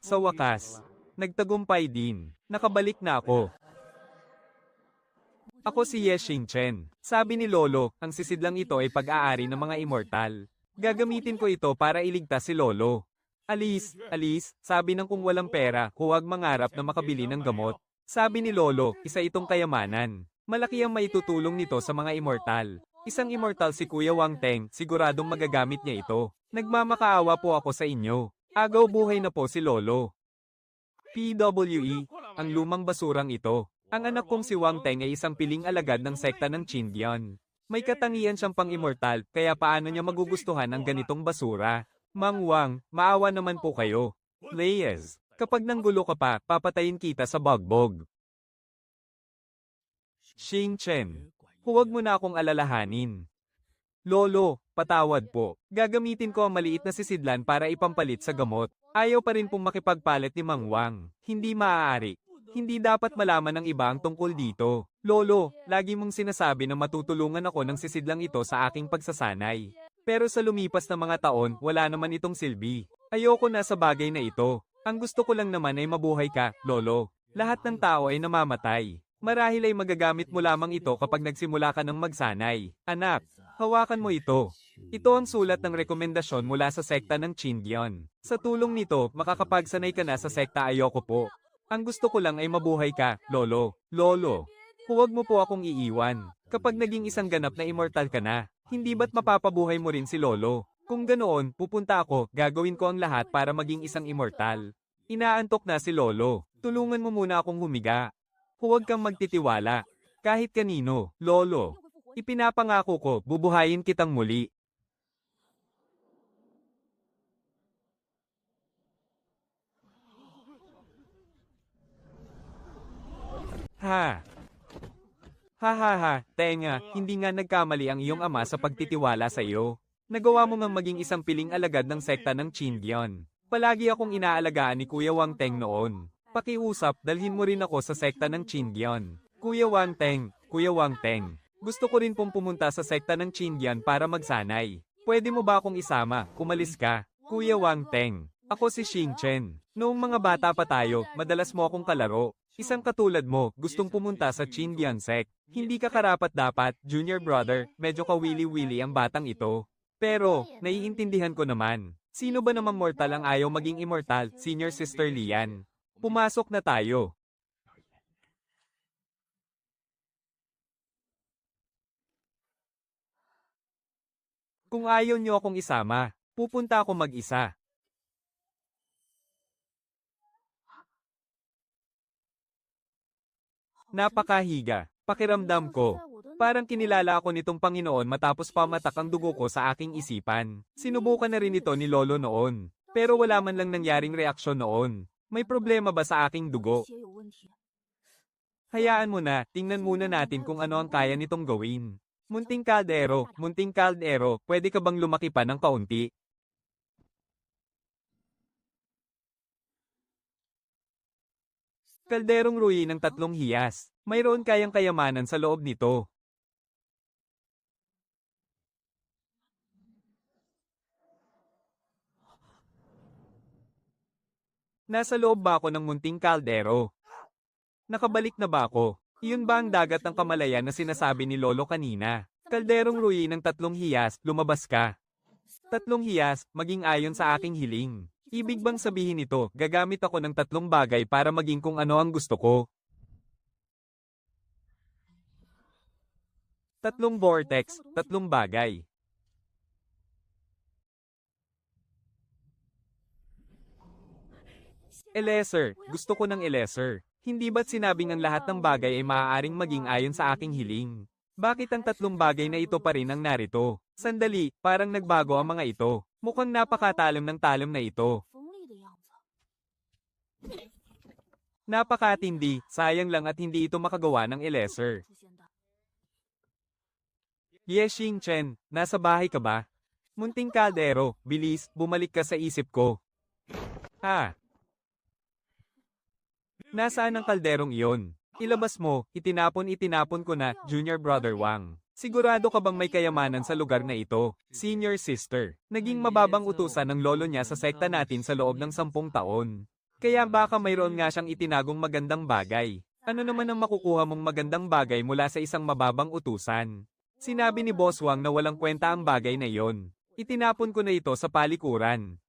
Sa wakas, nagtagumpay din. Nakabalik na ako. Ako si Ye Xingchen. Sabi ni Lolo, ang sisidlang ito ay pag-aari ng mga immortal. Gagamitin ko ito para iligtas si Lolo. Alis, sabi ng kung walang pera, huwag mangarap na makabili ng gamot. Sabi ni Lolo, isa itong kayamanan. Malaki ang maitutulong nito sa mga immortal. Isang immortal si Kuya Wang Teng, siguradong magagamit niya ito. Nagmamakaawa po ako sa inyo. Agaw buhay na po si Lolo. PWE, ang lumang basurang ito. Ang anak kong si Wang Teng ay isang piling alagad ng sekta ng Qindian. May katangian siyang pang-immortal, kaya paano niya magugustuhan ang ganitong basura? Mang Wang, maawa naman po kayo. Players, kapag nanggulo ka pa, papatayin kita sa bagbog. Xingchen, huwag mo na akong alalahanin. Lolo, patawad po. Gagamitin ko ang maliit na sisidlan para ipampalit sa gamot. Ayaw pa rin pong makipagpalit ni Mang Wang. Hindi maaari. Hindi dapat malaman ng iba ang tungkol dito. Lolo, lagi mong sinasabi na matutulungan ako ng sisidlang ito sa aking pagsasanay. Pero sa lumipas na mga taon, wala naman itong silbi. Ayoko na sa bagay na ito. Ang gusto ko lang naman ay mabuhay ka, Lolo. Lahat ng tao ay namamatay. Marahil ay magagamit mo lamang ito kapag nagsimula ka ng magsanay. Anak, hawakan mo ito. Ito ang sulat ng rekomendasyon mula sa sekta ng Qindian. Sa tulong nito, makakapagsanay ka na sa sekta ayoko po. Ang gusto ko lang ay mabuhay ka, Lolo. Lolo, huwag mo po akong iiwan. Kapag naging isang ganap na immortal ka na, hindi ba't mapapabuhay mo rin si Lolo? Kung ganoon, pupunta ako, gagawin ko ang lahat para maging isang immortal. Inaantok na si Lolo. Tulungan mo muna akong humiga. Huwag kang magtitiwala. Kahit kanino, Lolo. Ipinapangako ko, bubuhayin kitang muli. Ha! Tenga, hindi nga nagkamali ang iyong ama sa pagtitiwala sa iyo. Nagawa mo ngang maging isang piling alagad ng sekta ng Qindian. Palagi akong inaalagaan ni Kuya Wang Teng noon. Pakiusap, dalhin mo rin ako sa sekta ng Qindian. Kuya Wang Teng. Gusto ko rin pong pumunta sa sekta ng Qindian para magsanay. Pwede mo ba akong isama, kumalis ka? Kuya Wang Teng. Ako si Xingchen. Noong mga bata pa tayo, madalas mo akong kalaro. Isang katulad mo, gustong pumunta sa Qindian sect. Hindi ka karapat-dapat, junior brother, medyo kawili-wili ang batang ito. Pero, naiintindihan ko naman. Sino ba namang mortal ang ayaw maging immortal, senior sister Lian? Pumasok na tayo. Kung ayaw niyo akong isama, pupunta ako mag-isa. Napakahiga. Pakiramdam ko. Parang kinilala ako nitong Panginoon matapos pamatak ang dugo ko sa aking isipan. Sinubukan na rin ito ni Lolo noon. Pero wala man lang nangyaring reaksyon noon. May problema ba sa aking dugo? Hayaan mo na, tingnan muna natin kung ano ang kaya nitong gawin. Munting kaldero, pwede ka bang lumaki pa ng kaunti? Kalderong ruyi ng 3 hiyas. Mayroon kayang kayamanan sa loob nito. Nasa loob ba ako ng munting kaldero? Nakabalik na ba ako? Iyon ba ang dagat ng kamalayan na sinasabi ni Lolo kanina? Kalderong ruyi ng 3 hiyas, lumabas ka. 3 hiyas, maging ayon sa aking hiling. Ibig bang sabihin nito, gagamit ako ng 3 bagay para maging kung ano ang gusto ko? 3 vortex, 3 bagay. Eleser, gusto ko ng eleser. Hindi ba't sinabing ang lahat ng bagay ay maaaring maging ayon sa aking hiling? Bakit ang 3 bagay na ito pa rin ang narito? Sandali, parang nagbago ang mga ito. Mukhang napakatalim ng talim na ito. Napakatindi, sayang lang at hindi ito makagawa ng eleser. Ye Xingchen, nasa bahay ka ba? Munting kaldero, bilis, bumalik ka sa isip ko. Nasaan ang kalderong iyon? Ilabas mo, itinapon ko na, Junior Brother Wang. Sigurado ka bang may kayamanan sa lugar na ito? Senior sister, naging mababang utusan ng lolo niya sa sekta natin sa loob ng 10 taon. Kaya baka mayroon nga siyang itinagong magandang bagay. Ano naman ang makukuha mong magandang bagay mula sa isang mababang utusan? Sinabi ni Boss Wang na walang kwenta ang bagay na iyon. Itinapon ko na ito sa palikuran.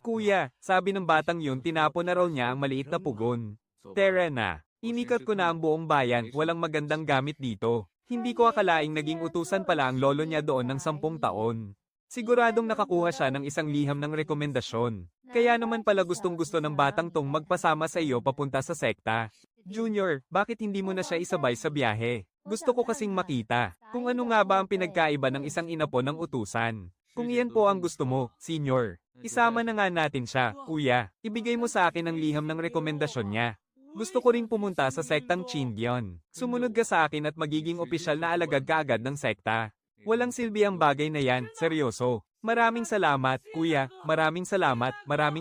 Kuya, sabi ng batang yun tinapon na raw niya ang maliit na pugon. Tara na. Inikat ko na ang buong bayan, walang magandang gamit dito. Hindi ko akalaing naging utusan pala ang lolo niya doon ng 10 taon. Siguradong nakakuha siya ng isang liham ng rekomendasyon. Kaya naman pala gustong-gusto ng batang tong magpasama sa iyo papunta sa sekta. Junior, bakit hindi mo na siya isabay sa biyahe? Gusto ko kasing makita kung ano nga ba ang pinagkaiba ng isang inapo ng utusan. Kung iyan po ang gusto mo, senior, isama na nga natin siya, kuya. Ibigay mo sa akin ang liham ng rekomendasyon niya. Gusto ko ring pumunta sa sektang Chindion. Sumunod ka sa akin at magiging opisyal na alagad kaagad ng sekta. Walang silbi ang bagay na yan, seryoso. Maraming salamat, kuya. Maraming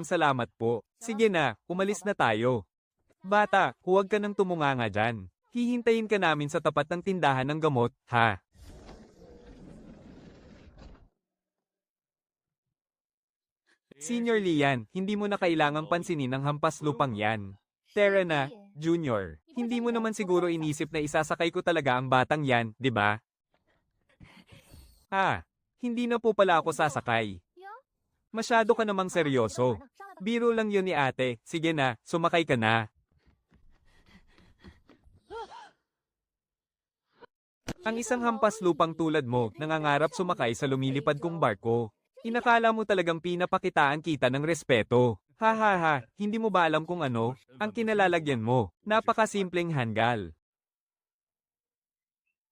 salamat po. Sige na, umalis na tayo. Bata, huwag ka nang tumunganga dyan. Hihintayin ka namin sa tapat ng tindahan ng gamot, ha? Senior Lian, hindi mo na kailangang pansinin ang hampas lupang yan. Tara na, Junior. Hindi mo naman siguro inisip na isasakay ko talaga ang batang yan, di ba? Hindi na po pala ako sasakay. Masyado ka namang seryoso. Biro lang yun ni ate. Sige na, sumakay ka na. Ang isang hampas lupang tulad mo, nangangarap sumakay sa lumilipad kong barko. Inakala mo talagang pinapakitaan kita ng respeto. Ha, hindi mo ba alam kung ano ang kinalalagyan mo? Napakasimpleng hanggal.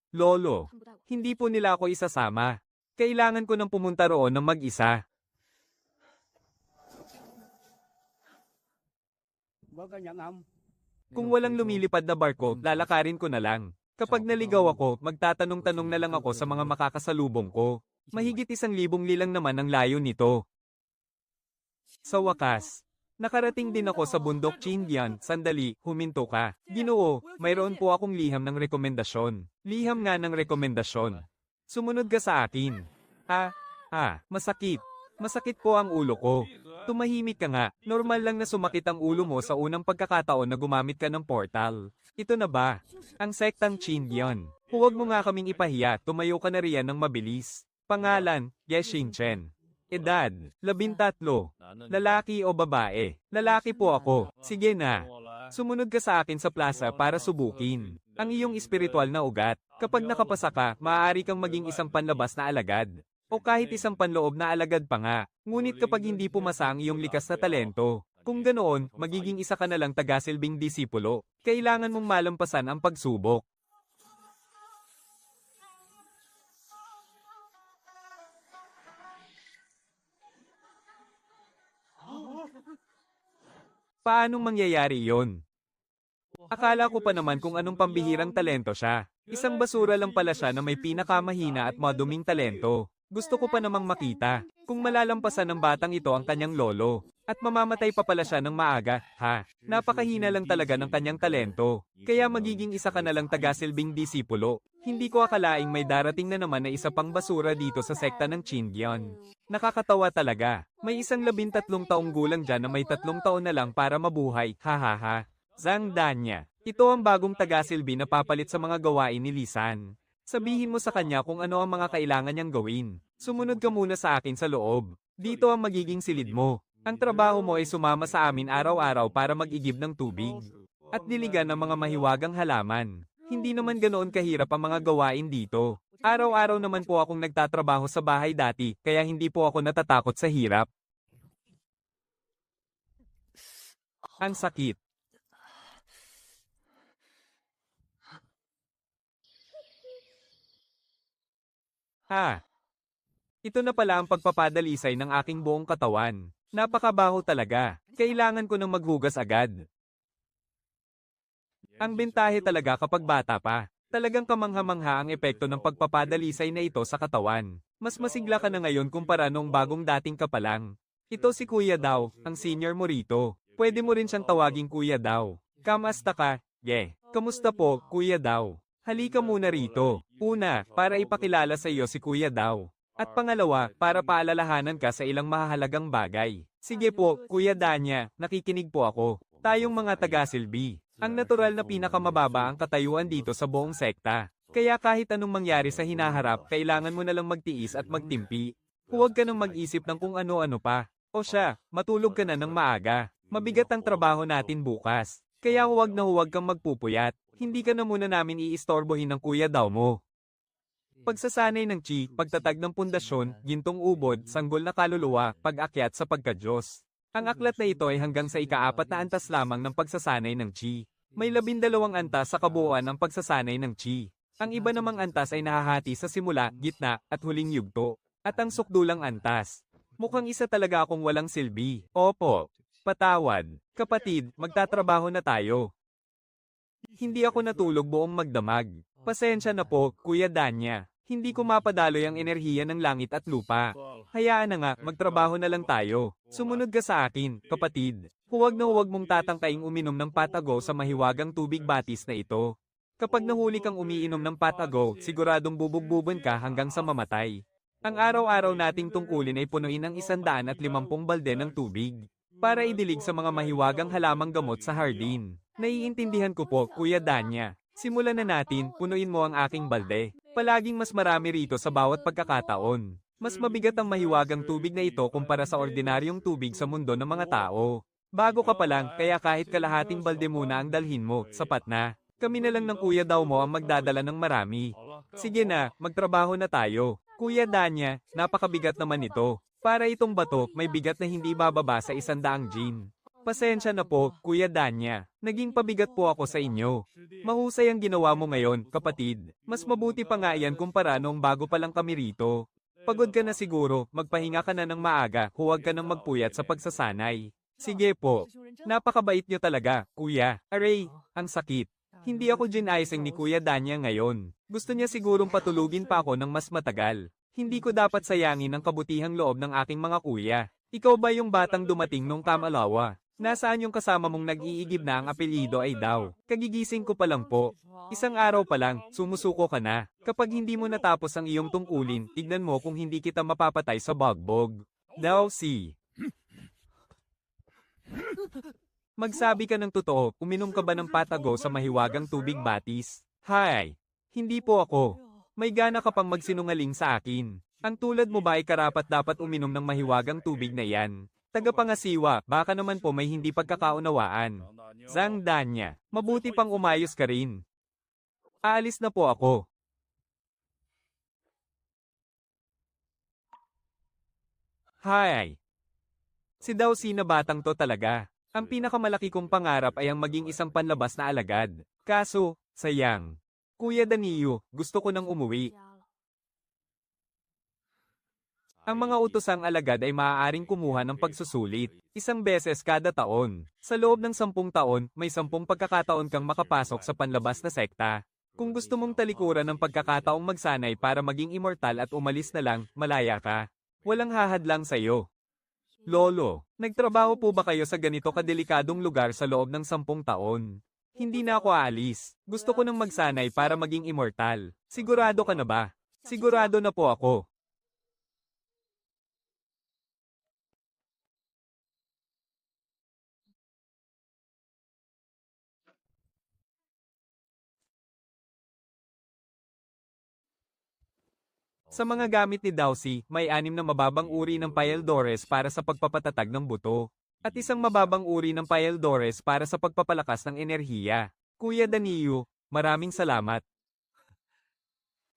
Lolo, hindi po nila ako isasama. Kailangan ko nang pumunta roon ng mag-isa. Kung walang lumilipad na barko, lalakarin ko na lang. Kapag naligaw ako, magtatanong-tanong na lang ako sa mga makakasalubong ko. Mahigit 1,000 lilang naman ang layo nito. Sa wakas, nakarating din ako sa bundok Chindian. Sandali, huminto ka. Ginoo, mayroon po akong liham ng rekomendasyon. Liham nga ng rekomendasyon. Sumunod ka sa akin. Masakit. Masakit po ang ulo ko. Tumahimik ka nga. Normal lang na sumakit ang ulo mo sa unang pagkakataon na gumamit ka ng portal. Ito na ba? Ang sektang Chindian. Huwag mo nga kaming ipahiya, tumayo ka na riyan ng mabilis. Pangalan, Yeshing Chen. Edad, 13. Lalaki o babae? Lalaki po ako. Sige na. Sumunod ka sa akin sa plaza para subukin ang iyong espiritual na ugat. Kapag nakapasa ka, maaari kang maging isang panlabas na alagad. O kahit isang panloob na alagad pa nga. Ngunit kapag hindi pumasa ang iyong likas na talento, kung ganoon, magiging isa ka na lang tagasilbing disipulo. Kailangan mong malampasan ang pagsubok. Paanong mangyayari yon? Akala ko pa naman kung anong pambihirang talento siya. Isang basura lang pala siya na may pinakamahina at maduming talento. Gusto ko pa namang makita kung malalampasan ng batang ito ang kanyang lolo. At mamamatay pa pala siya ng maaga, ha? Napakahina lang talaga ng kanyang talento. Kaya magiging isa ka na lang tagasilbing disipulo. Hindi ko akalaing may darating na naman na isa pang basura dito sa sekta ng Chindian. Nakakatawa talaga. May isang 13 taong gulang dyan na may 3 taon na lang para mabuhay, ha. Zhang Danya. Ito ang bagong tagasilbi na papalit sa mga gawain ni Lisan. Sabihin mo sa kanya kung ano ang mga kailangan niyang gawin. Sumunod ka muna sa akin sa loob. Dito ang magiging silid mo. Ang trabaho mo ay sumama sa amin araw-araw para mag-igib ng tubig at diligan ng mga mahiwagang halaman. Hindi naman ganoon kahirap ang mga gawain dito. Araw-araw naman po akong nagtatrabaho sa bahay dati, kaya hindi po ako natatakot sa hirap. Ang sakit. Ito na pala ang pagpapadalisay ng aking buong katawan. Napakabaho talaga. Kailangan ko nang maghugas agad. Ang bentahe talaga kapag bata pa. Talagang kamangha-mangha ang epekto ng pagpapadalisay na ito sa katawan. Mas masigla ka na ngayon kumpara noong bagong dating ka pa lang. Ito si Kuya Daw, ang senior mo rito. Pwede mo rin siyang tawaging Kuya Daw. Kamusta ka? Kamusta po, Kuya Daw? Halika muna rito. Una, para ipakilala sa iyo si Kuya Daw. At pangalawa, para paalalahanan ka sa ilang mahahalagang bagay. Sige po, Kuya Danya, nakikinig po ako. Tayong mga taga-silbi. Ang natural na pinakamababa ang katayuan dito sa buong sekta. Kaya kahit anong mangyari sa hinaharap, kailangan mo na lang magtiis at magtimpi. Huwag ka nang mag-isip ng kung ano-ano pa. O siya, matulog ka na ng maaga. Mabigat ang trabaho natin bukas. Kaya huwag na huwag kang magpupuyat. Hindi ka na muna namin iistorbohin ng kuya daw mo. Pagsasanay ng chi, pagtatag ng pundasyon, gintong ubod, sanggol na kaluluwa, pag-akyat sa pagka-Diyos. Ang aklat na ito ay hanggang sa ika-4 na antas lamang ng pagsasanay ng chi. May 12 antas sa kabuuan ng pagsasanay ng chi. Ang iba namang antas ay nahahati sa simula, gitna, at huling yugto. At ang sukdulang antas. Mukhang isa talaga akong walang silbi. Opo. Patawad. Kapatid, magtatrabaho na tayo. Hindi ako natulog buong magdamag. Pasensya na po, Kuya Danya. Hindi ko mapadaloy ang enerhiya ng langit at lupa. Hayaan na nga, magtrabaho na lang tayo. Sumunod ka sa akin, kapatid. Huwag na huwag mong tatangkaing uminom ng patago sa mahiwagang tubig batis na ito. Kapag nahuli kang umiinom ng patago, siguradong bubugbubon ka hanggang sa mamatay. Ang araw-araw nating tungkulin ay punuin ang 150 balde ng tubig para idilig sa mga mahiwagang halamang gamot sa hardin. Naiintindihan ko po, Kuya Danya. Simulan na natin, punuin mo ang aking balde. Palaging mas marami rito sa bawat pagkakataon. Mas mabigat ang mahiwagang tubig na ito kumpara sa ordinaryong tubig sa mundo ng mga tao. Bago ka pa lang, kaya kahit kalahating balde muna ang dalhin mo, sapat na. Kami na lang ng kuya daw mo ang magdadala ng marami. Sige na, magtrabaho na tayo. Kuya Danya, napakabigat naman ito. Para itong bato, may bigat na hindi bababa sa 100 gin. Pasensya na po, Kuya Danya. Naging pabigat po ako sa inyo. Mahusay ang ginawa mo ngayon, kapatid. Mas mabuti pa nga yan kumpara noong bago pa lang kami rito. Pagod ka na siguro, magpahinga ka na ng maaga, huwag ka nang magpuyat sa pagsasanay. Sige po. Napakabait niyo talaga, Kuya. Aray, ang sakit. Hindi ako gin-icing ni Kuya Danya ngayon. Gusto niya sigurong patulugin pa ako ng mas matagal. Hindi ko dapat sayangin ang kabutihang loob ng aking mga kuya. Ikaw ba yung batang dumating nung Kamalawa? Nasaan yung kasama mong nag-iigib na ang apelyido ay daw? Kagigising ko pa lang po. Isang araw pa lang, sumusuko ka na. Kapag hindi mo natapos ang iyong tungkulin, tignan mo kung hindi kita mapapatay sa bagbog. Daw si. Magsabi ka ng totoo, uminom ka ba ng patago sa mahiwagang tubig batis? Hay! Hindi po ako. May gana ka pang magsinungaling sa akin. Ang tulad mo ba ay karapat-dapat uminom ng mahiwagang tubig na yan? Tagapangasiwa, baka naman po may hindi pagkakaunawaan. Zhang Danya, mabuti pang umayos ka rin. Aalis na po ako. Hay! Si daw na batang to talaga. Ang pinakamalaki kong pangarap ay ang maging isang panlabas na alagad. Kaso, sayang. Kuya Danilo, gusto ko nang umuwi. Ang mga utosang alagad ay maaaring kumuha ng pagsusulit, 1 beses kada taon. Sa loob ng 10 taon, may 10 pagkakataon kang makapasok sa panlabas na sekta. Kung gusto mong talikuran ng pagkakataong magsanay para maging immortal at umalis na lang, malaya ka. Walang hahadlang sa'yo. Lolo, nagtrabaho po ba kayo sa ganito kadelikadong lugar sa loob ng 10 taon? Hindi na ako aalis. Gusto ko nang magsanay para maging immortal. Sigurado ka na ba? Sigurado na po ako. Sa mga gamit ni Dowsy, may 6 na mababang uri ng Paeldores para sa pagpapatatag ng buto, at 1 mababang uri ng Paeldores para sa pagpapalakas ng enerhiya. Kuya Danilo, maraming salamat.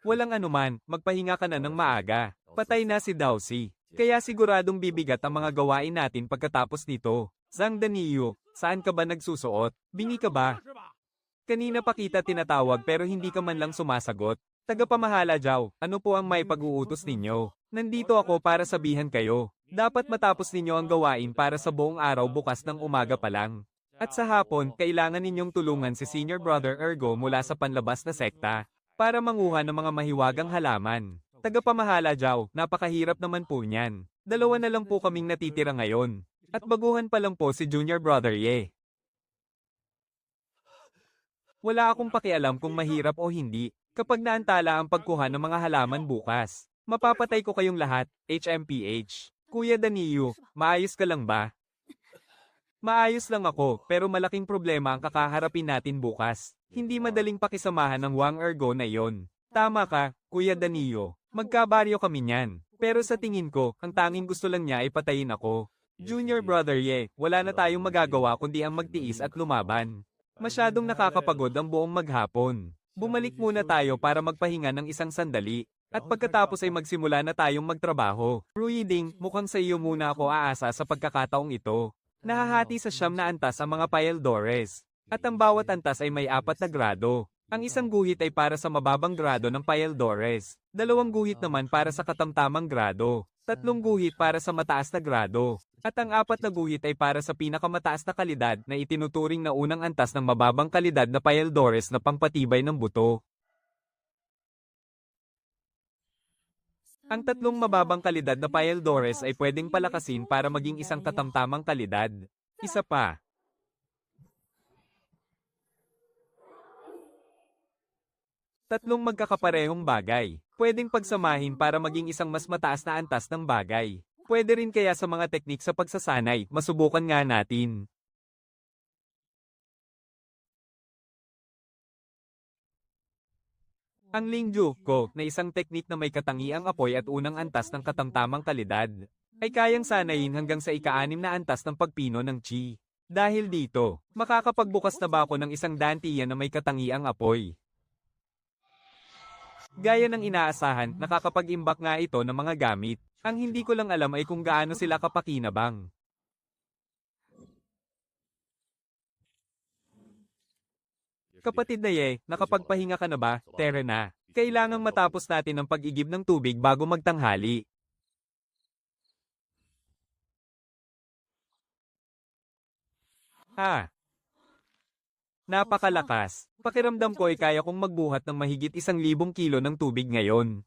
Walang anuman, magpahinga ka na ng maaga. Patay na si Dowsy. Kaya siguradong bibigat ang mga gawain natin pagkatapos nito. Zhang Danilo, saan ka ba nagsusuot? Bingi ka ba? Kanina pa kita tinatawag pero hindi ka man lang sumasagot. Tagapamahala Jaw, ano po ang may pag-uutos ninyo? Nandito ako para sabihan kayo. Dapat matapos ninyo ang gawain para sa buong araw bukas ng umaga pa lang. At sa hapon, kailangan ninyong tulungan si Senior Brother Ergo mula sa panlabas na sekta para manguha ng mga mahiwagang halaman. Tagapamahala Jaw, napakahirap naman po niyan. 2 na lang po kaming natitira ngayon. At baguhan pa lang po si Junior Brother Ye. Wala akong pakialam kung mahirap o hindi. Kapag naantala ang pagkuha ng mga halaman bukas, Mapapatay ko kayong lahat, HMPH. Kuya Danilo, maayos ka lang ba? Maayos lang ako, pero malaking problema ang kakaharapin natin bukas. Hindi madaling pakisamahan ng Wang Ergo na yon. Tama ka, Kuya Danilo. Magkabaryo kami niyan. Pero sa tingin ko, ang tanging gusto lang niya ay patayin ako. Junior brother wala na tayong magagawa kundi ang magtiis at lumaban. Masyadong nakakapagod ang buong maghapon. Bumalik muna tayo para magpahinga ng isang sandali. At pagkatapos ay magsimula na tayong magtrabaho. Reading, mukhang sa iyo muna ako aasa sa pagkakataong ito. Nahahati sa 9 na antas ang mga paeldores. At ang bawat antas ay may 4 na grado. Ang isang guhit ay para sa mababang grado ng paeldores. 2 guhit naman para sa katamtamang grado. 3 guhit para sa mataas na grado. At ang 4 na guhit ay para sa pinakamataas na kalidad na itinuturing na unang antas ng mababang kalidad na paeldores na pangpatibay ng buto. Ang 3 mababang kalidad na paeldores ay pwedeng palakasin para maging isang katamtamang kalidad. Isa pa. Tatlong magkakaparehong bagay. Pwedeng pagsamahin para maging isang mas mataas na antas ng bagay. Pwede rin kaya sa mga teknik sa pagsasanay, masubukan nga natin. Ang Lingju ko na isang teknik na may katangiang apoy at unang antas ng katamtamang kalidad ay kayang sanayin hanggang sa ika-6 na antas ng pagpino ng chi. Dahil dito, makakapagbukas na ba ako ng isang dantiyan na may katangiang apoy? Gaya ng inaasahan, nakakapag-imbak nga ito ng mga gamit. Ang hindi ko lang alam ay kung gaano sila kapakinabang. Kapatid na nakapagpahinga ka na ba? Tara na. Kailangang matapos natin ang pag-igib ng tubig bago magtanghali. Napakalakas. Pakiramdam ko ay kaya kong magbuhat ng mahigit 1,000 kilo ng tubig ngayon.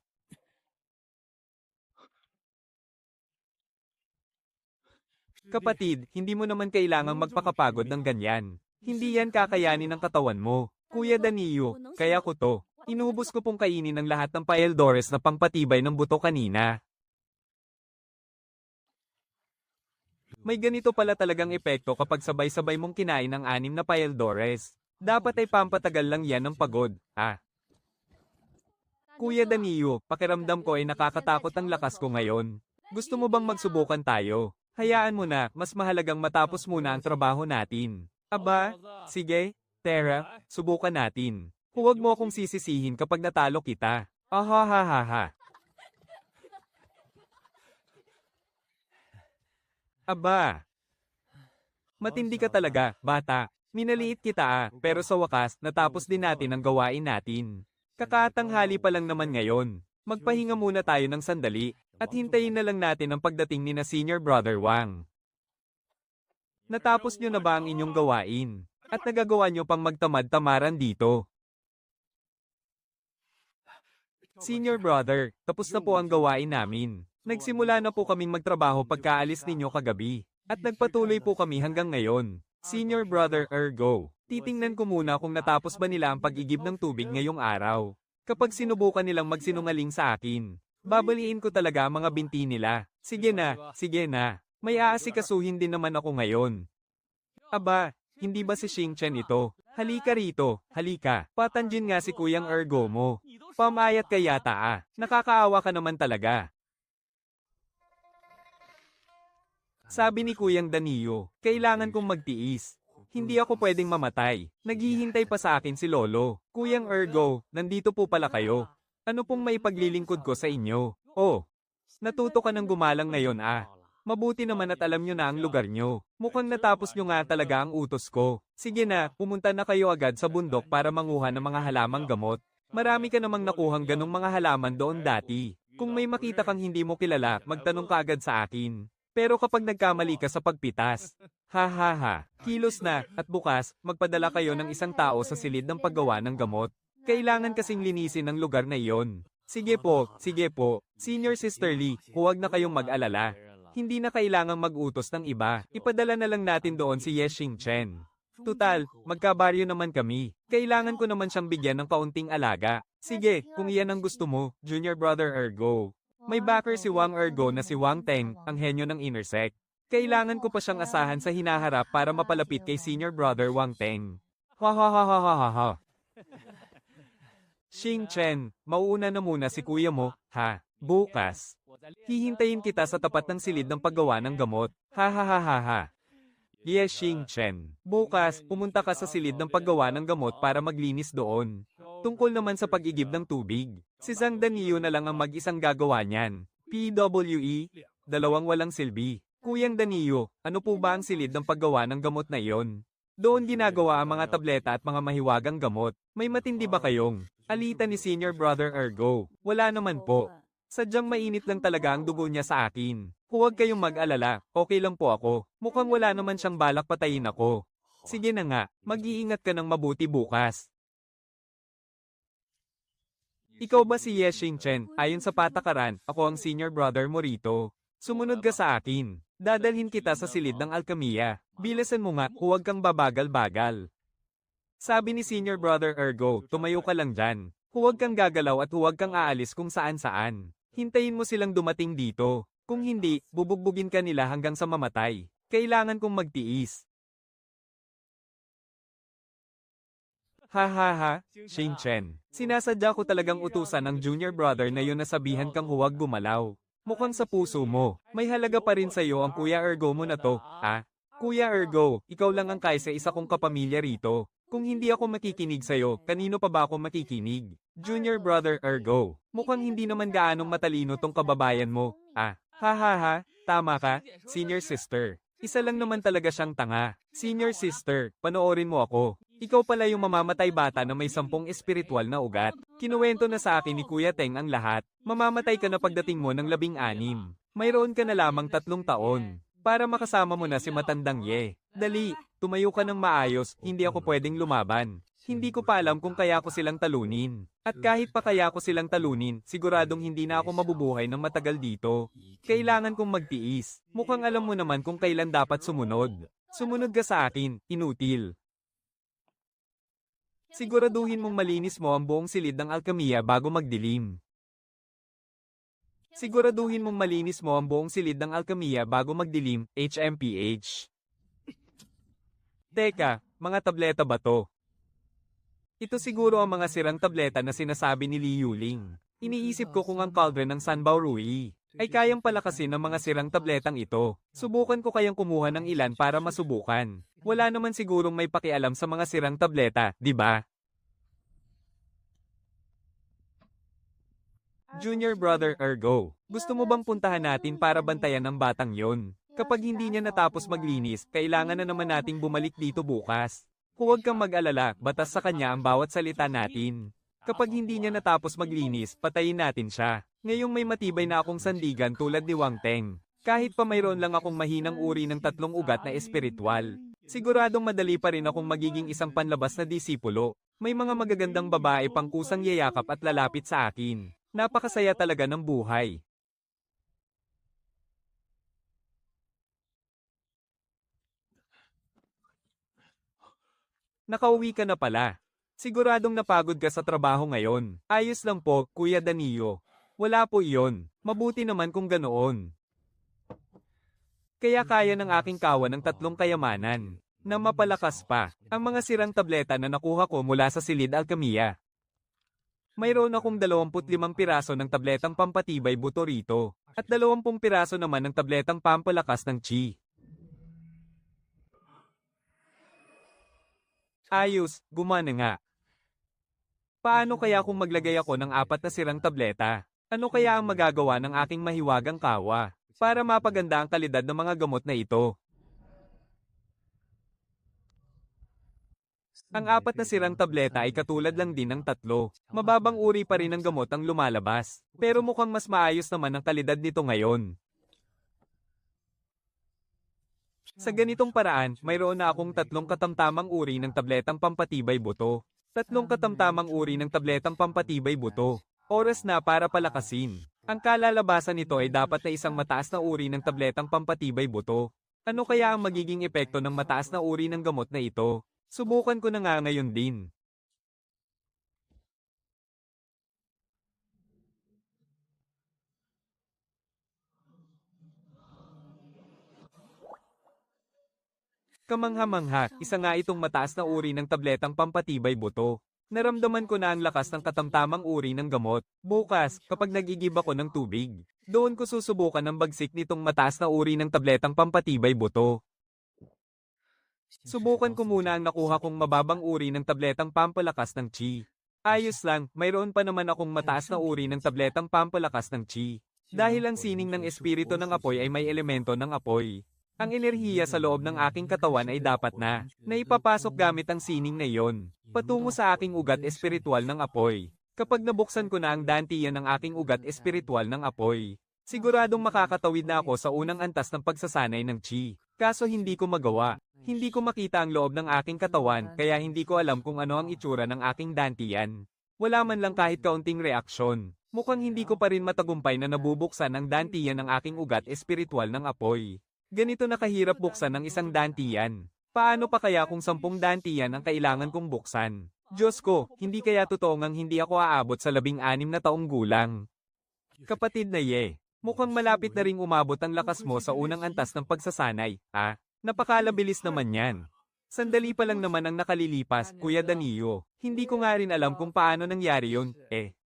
Kapatid, hindi mo naman kailangang magpakapagod ng ganyan. Hindi yan kakayanin ng katawan mo. Kuya Danilo, kaya ko to. Inubos ko pong kainin ang lahat ng paeldores na pangpatibay ng buto kanina. May ganito pala talagang epekto kapag sabay-sabay mong kinain ang 6 na paeldores. Dapat ay pampatagal lang yan ng pagod, Kuya Danilo, pakiramdam ko ay nakakatakot ang lakas ko ngayon. Gusto mo bang magsubukan tayo? Hayaan mo na, mas mahalagang matapos muna ang trabaho natin. Aba, sige, Tara, subukan natin. Huwag mo akong sisisihin kapag natalo kita. Ahahaha. Aba. Matindi ka talaga, bata. Minaliit kita pero sa wakas, natapos din natin ang gawain natin. Kakatanghali pa lang naman ngayon. Magpahinga muna tayo ng sandali, at hintayin na lang natin ang pagdating ni na Senior Brother Wang. Natapos nyo na ba ang inyong gawain? At nagagawa nyo pang magtamad-tamaran dito? Senior Brother, tapos na po ang gawain namin. Nagsimula na po kaming magtrabaho pagkaalis ninyo kagabi. At nagpatuloy po kami hanggang ngayon. Senior Brother Ergo, titingnan ko muna kung natapos ba nila ang pag-igib ng tubig ngayong araw. Kapag sinubukan nilang magsinungaling sa akin, babaliin ko talaga ang mga binti nila. Sige na. May aasikasuhin din naman ako ngayon. Aba, hindi ba si Xing Chen ito? Halika rito, halika. Patanjin nga si Kuyang Ergo mo. Pamayat ka yata Nakakaawa ka naman talaga. Sabi ni Kuyang Danilo, kailangan kong magtiis. Hindi ako pwedeng mamatay. Naghihintay pa sa akin si Lolo. Kuyang Ergo, nandito po pala kayo. Ano pong maipaglilingkod ko sa inyo? Oh, natuto ka ng gumalang ngayon Mabuti naman at alam nyo na ang lugar nyo. Mukhang natapos nyo nga talaga ang utos ko. Sige na, pumunta na kayo agad sa bundok para manguha ng mga halamang gamot. Marami ka namang nakuhang ganong mga halaman doon dati. Kung may makita kang hindi mo kilala, magtanong ka agad sa akin. Pero kapag nagkamali ka sa pagpitas, kilos na, at bukas, magpadala kayo ng isang tao sa silid ng paggawa ng gamot. Kailangan kasing linisin ang lugar na iyon. Sige po. Senior Sister Lee, huwag na kayong mag-alala. Hindi na kailangang mag-utos ng iba. Ipadala na lang natin doon si Xing Chen. Tutal, magkabaryo naman kami. Kailangan ko naman siyang bigyan ng kaunting alaga. Sige, kung iyan ang gusto mo, Junior Brother Ergo. May backer si Wang Ergo na si Wang Teng, ang henyo ng Intersect. Kailangan ko pa siyang asahan sa hinaharap para mapalapit kay senior brother Wang Teng. Ha ha ha ha ha ha ha. Xing Chen, mauuna na muna si kuya mo, ha? Bukas. Hihintayin kita sa tapat ng silid ng paggawa ng gamot. Ha ha ha ha ha. Yes, Xing Chen. Bukas, pumunta ka sa silid ng paggawa ng gamot para maglinis doon. Tungkol naman sa pag-igib ng tubig, si Zhang Danio na lang ang mag-isang gagawa niyan. PWE, dalawang walang silbi. Kuyang Danio, ano po ba ang silid ng paggawa ng gamot na iyon? Doon ginagawa ang mga tableta at mga mahiwagang gamot. May matindi ba kayong? Alita ni senior brother Ergo. Wala naman po. Sadyang mainit lang talaga ang dugo niya sa akin. Huwag kayong mag-alala, okay lang po ako. Mukhang wala naman siyang balak patayin ako. Sige na nga, mag-iingat ka ng mabuti bukas. Ikaw ba si Ye Xingchen? Ayon sa patakaran, ako ang senior brother mo rito. Sumunod ka sa akin. Dadalhin kita sa silid ng alkamiya. Bilasan mo nga, huwag kang babagal-bagal. Sabi ni senior brother Ergo, tumayo ka lang dyan. Huwag kang gagalaw at huwag kang aalis kung saan-saan. Hintayin mo silang dumating dito. Kung hindi, bubugbugin ka nila hanggang sa mamatay. Kailangan kong magtiis. Ha ha ha, Xing Chen. Sinasadya ko talagang utusan ng junior brother na yun na sabihan kang huwag gumalaw. Mukhang sa puso mo, may halaga pa rin sa'yo ang Kuya Ergo mo na to, ha? Kuya Ergo, ikaw lang ang kaysa isa kong kapamilya rito. Kung hindi ako makikinig sa'yo, kanino pa ba ako makikinig? Junior brother Ergo, mukhang hindi naman gaanong matalino tong kababayan mo, ha? Ha ha ha, tama ka, senior sister. Isa lang naman talaga siyang tanga. Senior sister, panoorin mo ako. Ikaw pala yung mamamatay bata na may 10 espiritual na ugat. Kinuwento na sa akin ni Kuya Teng ang lahat. Mamamatay ka na pagdating mo ng 16. Mayroon ka na lamang 3 taon. Para makasama mo na si matandang Ye. Dali, tumayo ka ng maayos, hindi ako pwedeng lumaban. Hindi ko pa alam kung kaya ko silang talunin. At kahit pa kaya ko silang talunin, siguradong hindi na ako mabubuhay ng matagal dito. Kailangan kong magtiis. Mukhang alam mo naman kung kailan dapat sumunod. Sumunod ka sa akin, inutil. Siguraduhin mong malinis mo ang buong silid ng alkamiya bago magdilim. Siguraduhin mong malinis mo ang buong silid ng alkamiya bago magdilim, HMPH. Teka, mga tableta ba to? Ito siguro ang mga sirang tableta na sinasabi ni Li Yuling. Iniisip ko kung ang cauldron ng Sanbao Rui ay kayang palakasin ng mga sirang tabletang ito. Subukan ko kayang kumuha ng ilan para masubukan. Wala naman sigurong may pakialam sa mga sirang tableta, di ba? Junior brother Ergo, gusto mo bang puntahan natin para bantayan ang batang yon? Kapag hindi niya natapos maglinis, kailangan na naman nating bumalik dito bukas. Huwag kang mag-alala, batas sa kanya ang bawat salita natin. Kapag hindi niya natapos maglinis, patayin natin siya. Ngayong may matibay na akong sandigan tulad ni Wang Teng. Kahit pa mayroon lang akong mahinang uri ng 3 ugat na espiritual. Siguradong madali pa rin akong magiging isang panlabas na disipulo. May mga magagandang babae pang kusang yayakap at lalapit sa akin. Napakasaya talaga ng buhay. Nakauwi ka na pala. Siguradong napagod ka sa trabaho ngayon. Ayos lang po, Kuya Danio. Wala po iyon. Mabuti naman kung ganoon. Kaya kaya ng aking kawan ng 3 kayamanan. Na mapalakas pa, ang mga sirang tableta na nakuha ko mula sa silid alkamiya. Mayroon akong 25 piraso ng tabletang pampatibay buto rito. At 20 piraso naman ng tabletang pampalakas ng chi. Ayos, gumana nga. Paano kaya kung maglagay ako ng 4 na sirang tableta? Ano kaya ang magagawa ng aking mahiwagang kawa para mapaganda ang kalidad ng mga gamot na ito? Ang 4 na sirang tableta ay katulad lang din ng 3. Mababang uri pa rin ng gamot ang lumalabas. Pero mukhang mas maayos naman ang kalidad nito ngayon. Sa ganitong paraan, mayroon na akong 3 katamtamang uri ng tabletang pampatibay buto. 3 katamtamang uri ng tabletang pampatibay buto. Oras na para palakasin. Ang kalalabasan nito ay dapat na isang mataas na uri ng tabletang pampatibay buto. Ano kaya ang magiging epekto ng mataas na uri ng gamot na ito? Subukan ko na nga ngayon din. Kamangha-mangha, isa nga itong mataas na uri ng tabletang pampatibay buto. Naramdaman ko na ang lakas ng katamtamang uri ng gamot. Bukas, kapag nagigib ako ng tubig, doon ko susubukan ng bagsik nitong mataas na uri ng tabletang pampatibay buto. Subukan ko muna ang nakuha kong mababang uri ng tabletang pampalakas ng chi. Ayos lang, mayroon pa naman akong mataas na uri ng tabletang pampalakas ng chi. Dahil ang sining ng espiritu ng apoy ay may elemento ng apoy. Ang enerhiya sa loob ng aking katawan ay dapat na ipapasok gamit ang sining na iyon, patungo sa aking ugat espiritual ng apoy. Kapag nabuksan ko na ang dantiyan ng aking ugat espiritual ng apoy, siguradong makakatawid na ako sa unang antas ng pagsasanay ng chi. Kaso hindi ko magawa. Hindi ko makita ang loob ng aking katawan, kaya hindi ko alam kung ano ang itsura ng aking dantiyan. Wala man lang kahit kaunting reaksyon. Mukhang hindi ko pa rin matagumpay na nabubuksan ang dantiyan ng aking ugat espiritual ng apoy. Ganito na kahirap buksan ng isang dantiyan. Paano pa kaya kung 10 dantiyan ang kailangan kong buksan? Diyos ko, hindi kaya totoo ngang hindi ako aabot sa 16 na taong gulang. Kapatid na Ye, mukhang malapit na ring umabot ang lakas mo sa unang antas ng pagsasanay, ha? Napakalabilis naman yan. Sandali pa lang naman ang nakalilipas, Kuya Danilo. Hindi ko nga rin alam kung paano nangyari yun,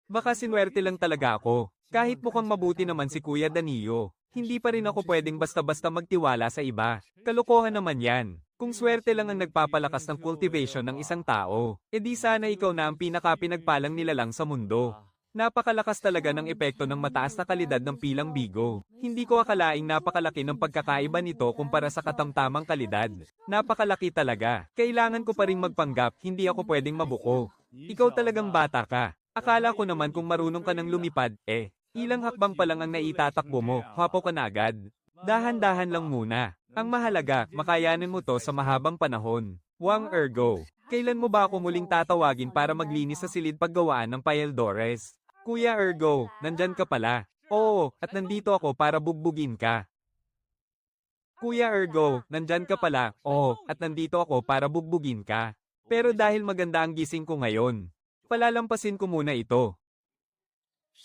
Baka sinwerte lang talaga ako. Kahit mukhang mabuti naman si Kuya Danilo, hindi pa rin ako pwedeng basta-basta magtiwala sa iba. Kalokohan naman yan. Kung swerte lang ang nagpapalakas ng cultivation ng isang tao, edi sana ikaw na ang pinaka-pinagpalang nilalang sa mundo. Napakalakas talaga ng epekto ng mataas na kalidad ng pilang bigo. Hindi ko akalaing napakalaki ng pagkakaiba nito kumpara sa katamtamang kalidad. Napakalaki talaga. Kailangan ko pa ring magpanggap, hindi ako pwedeng mabuko. Ikaw talagang bata ka. Akala ko naman kung marunong ka ng lumipad, ilang hakbang pa lang ang naitatakbo mo, hapo ka na agad. Dahan-dahan lang muna. Ang mahalaga, makayanin mo to sa mahabang panahon. Wang Ergo, kailan mo ba ako muling tatawagin para maglinis sa silid paggawaan ng Payeldores? Kuya Ergo, nandyan ka pala. Oo, at nandito ako para bugbugin ka. Kuya Ergo, nandyan ka pala. Oo, at nandito ako para bugbugin ka. Pero dahil maganda ang gising ko ngayon, palalampasin ko muna ito.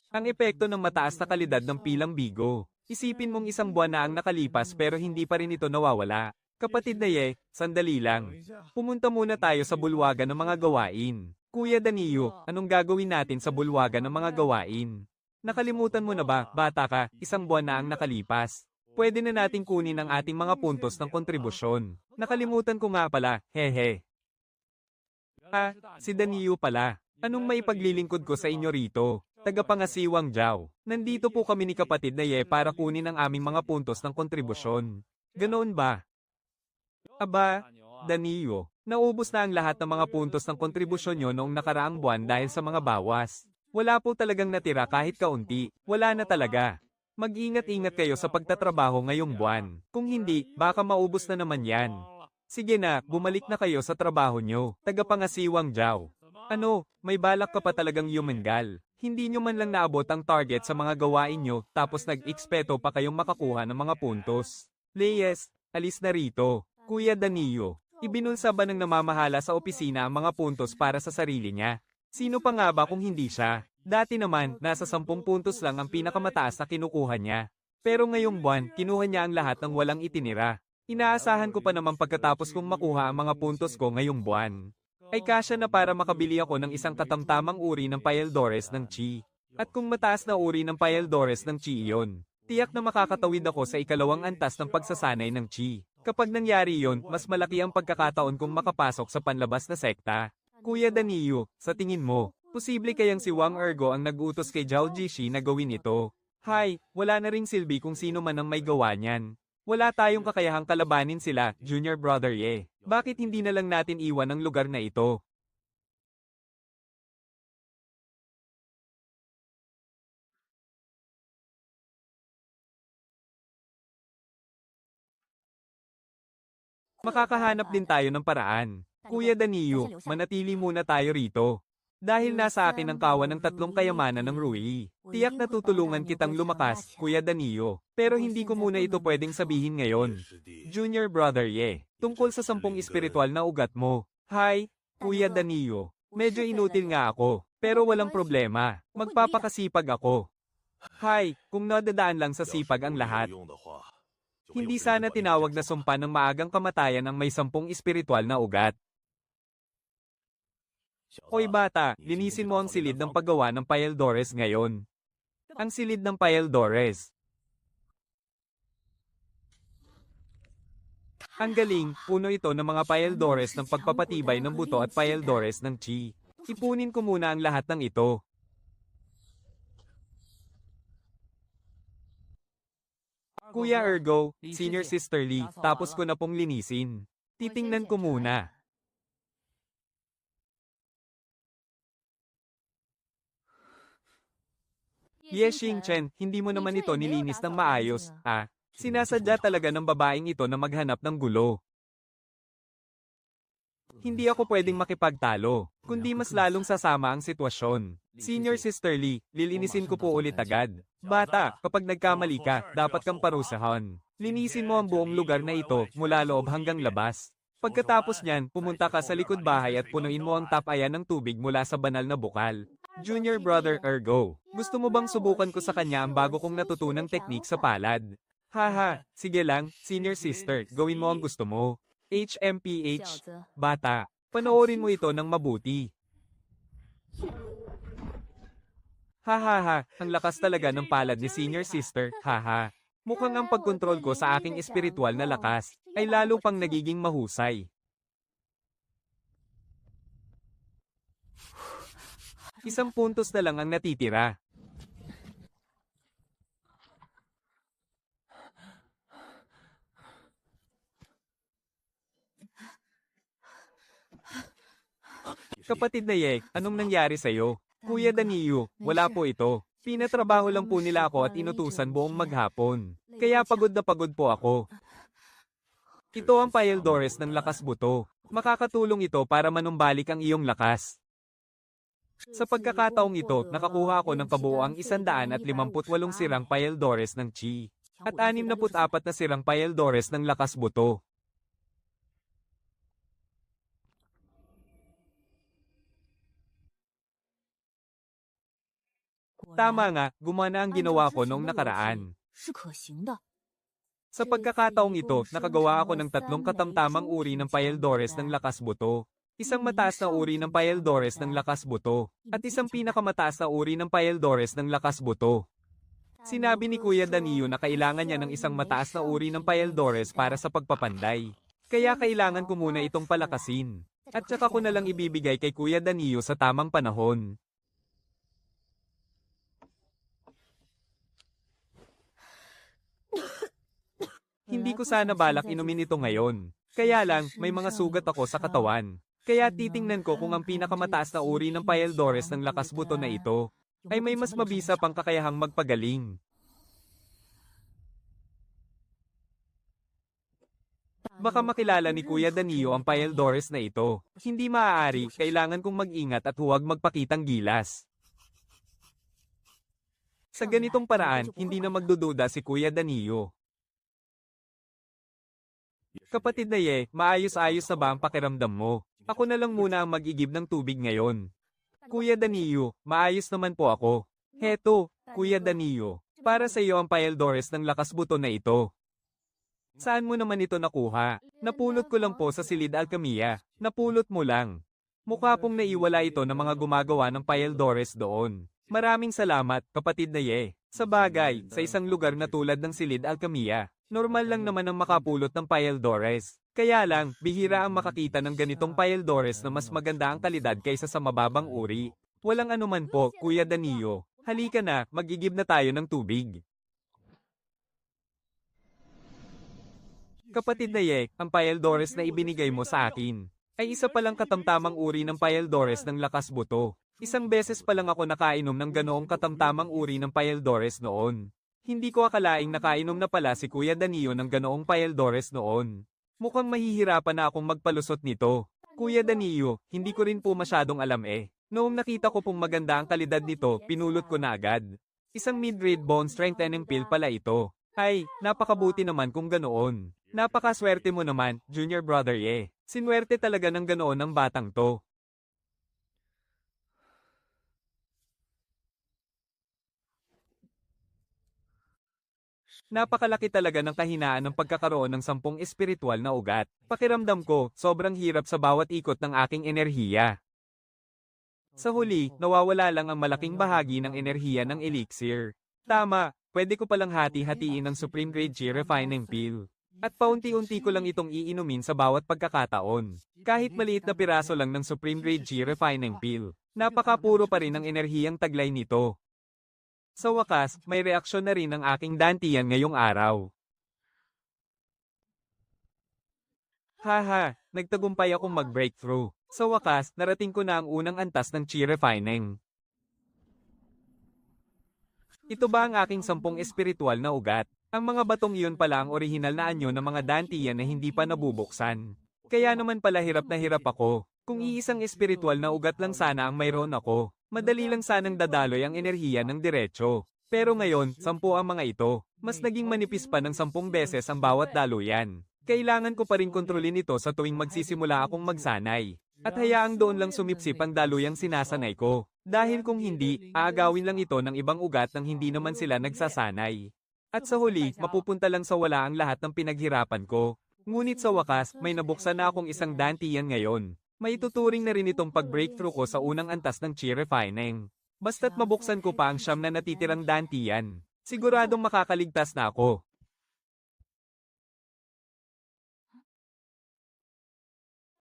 Ang epekto ng mataas na kalidad ng pilang bigo. Isipin mong 1 buwan na ang nakalipas pero hindi pa rin ito nawawala. Kapatid na Ye, sandali lang. Pumunta muna tayo sa bulwagan ng mga gawain. Kuya Danilo, anong gagawin natin sa bulwagan ng mga gawain? Nakalimutan mo na ba, bata ka, 1 buwan na ang nakalipas. Pwede na nating kunin ang ating mga puntos ng kontribusyon. Nakalimutan ko nga pala, hehe. Si Danilo pala. Anong maipaglilingkod ko sa inyo rito? Tagapangasiwang Jiao. Nandito po kami ni kapatid na Ye para kunin ang aming mga puntos ng kontribusyon. Ganoon ba? Aba, Danilo, naubos na ang lahat ng mga puntos ng kontribusyon nyo noong nakaraang buwan dahil sa mga bawas. Wala po talagang natira kahit kaunti. Wala na talaga. Mag-ingat-ingat kayo sa pagtatrabaho ngayong buwan. Kung hindi, baka maubos na naman yan. Sige na, bumalik na kayo sa trabaho nyo. Tagapangasiwang Jiao. Ano, may balak ka pa talagang yumengal. Hindi nyo man lang naabot ang target sa mga gawain nyo, tapos nag-ekspeto pa kayong makakuha ng mga puntos. Leyes, alis na rito. Kuya Danilo, ibinulsa ba ng namamahala sa opisina ang mga puntos para sa sarili niya? Sino pa nga ba kung hindi siya? Dati naman, nasa 10 puntos lang ang pinakamataas na kinukuha niya. Pero ngayong buwan, kinuha niya ang lahat ng walang itinira. Inaasahan ko pa naman pagkatapos kong makuha ang mga puntos ko ngayong buwan. Ay kasya na para makabili ako ng isang katamtamang uri ng Payeldores ng Chi. At kung mataas na uri ng Payeldores ng Chi iyon, tiyak na makakatawid ako sa 2nd antas ng pagsasanay ng Chi. Kapag nangyari iyon, mas malaki ang pagkakataon kong makapasok sa panlabas na sekta. Kuya Danilo, sa tingin mo, posible kayang si Wang Ergo ang nag-utos kay Zhao Jishi na gawin ito? Hay, wala na ring silbi kung sino man ang may gawa niyan. Wala tayong kakayahang kalabanin sila, Junior Brother Ye. Bakit hindi na lang natin iwan ang lugar na ito? Makakahanap din tayo ng paraan. Kuya Danilo, manatili muna tayo rito. Dahil nasa akin ang kawan ng 3 kayamanan ng Rui. Tiyak na tutulungan kitang lumakas, Kuya Danilo. Pero hindi ko muna ito pwedeng sabihin ngayon. Junior Brother Ye, tungkol sa 10 espiritual na ugat mo. Hi, Kuya Danilo. Medyo inutil nga ako, pero walang problema. Magpapakasipag ako. Hi, kung nadadaan lang sa sipag ang lahat. Hindi sana tinawag na sumpa ng maagang kamatayan ang may 10 espiritual na ugat. Hoy bata, linisin mo ang silid ng paggawa ng Paeldores ngayon. Ang silid ng Paeldores. Ang galing, puno ito ng mga Paeldores ng pagpapatibay ng buto at Paeldores ng chi. Ipunin ko muna ang lahat ng ito. Kuya Ergo, Senior Sister Lee, tapos ko na pong linisin. Titingnan ko muna. Yeshing Chen, hindi mo naman ito nilinis ng maayos, ah. Sinasadya talaga ng babaeng ito na maghanap ng gulo. Hindi ako pwedeng makipagtalo, kundi mas lalong sasama ang sitwasyon. Senior Sister Lee, lilinisin ko po ulit agad. Bata, kapag nagkamali ka, dapat kang parusahan. Linisin mo ang buong lugar na ito, mula loob hanggang labas. Pagkatapos niyan, pumunta ka sa likod bahay at punuin mo ang tapayan ng tubig mula sa banal na bukal. Junior Brother Ergo, gusto mo bang subukan ko sa kanya ang bago kong natutunang teknik sa palad? Haha, sige lang, Senior Sister, gawin mo ang gusto mo. HMPH, bata, panoorin mo ito ng mabuti. Hahaha, ang lakas talaga ng palad ni Senior Sister, haha. Mukhang ang pagkontrol ko sa aking espiritual na lakas ay lalo pang nagiging mahusay. Isang puntos na lang ang natitira. Kapatid na Ye, anong nangyari sa'yo? Kuya Daniyo, wala po ito. Pinatrabaho lang po nila ako at inutusan buong maghapon. Kaya pagod na pagod po ako. Ito ang Paeldores ng lakas buto. Makakatulong ito para manumbalik ang iyong lakas. Sa pagkakataong ito, nakakuha ako ng kabuoang 158 sirang Paeldores ng chi. At 64 na sirang Paeldores ng lakas buto. Tama nga, gumana ang ginawa ko noong nakaraan. Sa pagkakataong ito, nakagawa ako ng 3 katamtamang uri ng Paeldores ng lakas buto. Isang mataas na uri ng Paeldores ng lakas buto. At isang pinakamataas na uri ng Paeldores ng lakas buto. Sinabi ni Kuya Daniyo na kailangan niya ng isang mataas na uri ng Paeldores para sa pagpapanday. Kaya kailangan ko muna itong palakasin. At saka ko na lang ibibigay kay Kuya Daniyo sa tamang panahon. Hindi ko sana balak inumin ito ngayon. Kaya lang, may mga sugat ako sa katawan. Kaya titingnan ko kung ang pinakamataas na uri ng Paeldores ng lakas buto na ito ay may mas mabisa pang kakayahang magpagaling. Baka makilala ni Kuya Daniyo ang Paeldores na ito. Hindi maaari, kailangan kong mag-ingat at huwag magpakitang gilas. Sa ganitong paraan, hindi na magdududa si Kuya Daniyo. Kapatid na Ye, maayos-ayos na ba ang pakiramdam mo? Ako na lang muna ang mag-igib ng tubig ngayon. Kuya Daniyo, maayos naman po ako. Heto, Kuya Daniyo, para sa iyo ang Paeldores ng lakas buto na ito. Saan mo naman ito nakuha? Napulot ko lang po sa Silid Alcamia. Napulot mo lang. Mukha pong naiwala ito ng mga gumagawa ng Paeldores doon. Maraming salamat, kapatid na Ye. Sa bagay, sa isang lugar na tulad ng Silid Alcamia, normal lang naman ang makapulot ng Paeldores. Kaya lang, bihira ang makakita ng ganitong Paeldores na mas maganda ang kalidad kaysa sa mababang uri. Walang anuman po, Kuya Daniyo. Halika na, mag-igib na tayo ng tubig. Kapatid na Ye, ang Paeldores na ibinigay mo sa akin ay isa palang katamtamang uri ng Paeldores ng lakas buto. Isang beses pa lang ako nakainom ng ganoong katamtamang uri ng Paeldores noon. Hindi ko akalaing nakainom na pala si Kuya Daniyo ng ganoong Paeldores noon. Mukhang mahihirapan na akong magpalusot nito. Kuya Daniyo, hindi ko rin po masyadong alam eh. Noong nakita ko pong maganda ang kalidad nito, pinulot ko na agad. Isang mid-grade bone strengthening pill pala ito. Ay, napakabuti naman kung ganoon. Napakaswerte mo naman, Junior Brother Ye. Sinwerte talaga ng ganoon ng batang to. Napakalaki talaga ng kahinaan ng pagkakaroon ng 10 espiritual na ugat. Pakiramdam ko, sobrang hirap sa bawat ikot ng aking enerhiya. Sa huli, nawawala lang ang malaking bahagi ng enerhiya ng elixir. Tama, pwede ko palang hati-hatiin ng Supreme Grade G Refining Pill. At paunti-unti ko lang itong iinumin sa bawat pagkakataon. Kahit maliit na piraso lang ng Supreme Grade G Refining Pill, napakapuro pa rin ang enerhiyang taglay nito. Sa wakas, may reaksyon na rin ang aking dantian ngayong araw. Haha, nagtagumpay akong mag-breakthrough. Sa wakas, narating ko na ang unang antas ng Chi Refining. Ito ba ang aking 10 espiritual na ugat? Ang mga batong iyon pala ang orihinal na anyo ng mga dantian na hindi pa nabubuksan. Kaya naman pala hirap na hirap ako. Kung iisang espiritual na ugat lang sana ang mayroon ako, madali lang sanang dadaloy ang enerhiya ng diretso. Pero ngayon, 10 ang mga ito. Mas naging manipis pa ng 10 beses ang bawat daluyan. Kailangan ko pa rin kontrolin ito sa tuwing magsisimula akong magsanay. At hayaang doon lang sumipsip ang daluyang sinasanay ko. Dahil kung hindi, aagawin lang ito ng ibang ugat nang hindi naman sila nagsasanay. At sa huli, mapupunta lang sa wala ang lahat ng pinaghirapan ko. Ngunit sa wakas, may nabuksan na akong isang dantian ngayon. May tuturing na rin itong pag-breakthrough ko sa unang antas ng Chi Refining. Basta't mabuksan ko pa ang siyam na natitirang dantian, siguradong makakaligtas na ako.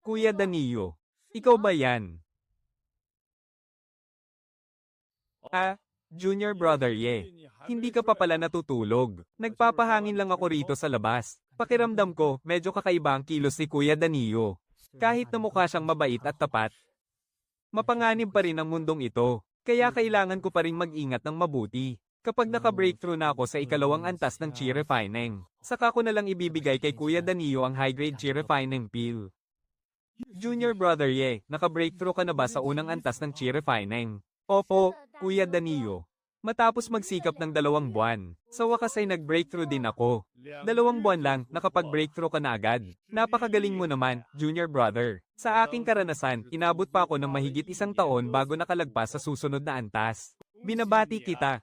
Kuya Danilo, ikaw ba yan? Junior brother Hindi ka pa pala natutulog. Nagpapahangin lang ako rito sa labas. Pakiramdam ko, medyo kakaiba ang kilos ni Kuya Danilo. Kahit na mukha siyang mabait at tapat, mapanganib pa rin ang mundong ito. Kaya kailangan ko pa rin mag-ingat ng mabuti. Kapag naka-breakthrough na ako sa ikalawang antas ng Chi Refining, saka ko na lang ibibigay kay Kuya Danilo ang high-grade Chi Refining Pill. Junior brother naka-breakthrough ka na ba sa unang antas ng Chi Refining? Opo, Kuya Danilo. Matapos magsikap ng 2 buwan, sa wakas ay nag-breakthrough din ako. 2 buwan lang, nakapag-breakthrough ka na agad. Napakagaling mo naman, junior brother. Sa aking karanasan, inabot pa ako ng mahigit 1 taon bago nakalagpas sa susunod na antas. Binabati kita.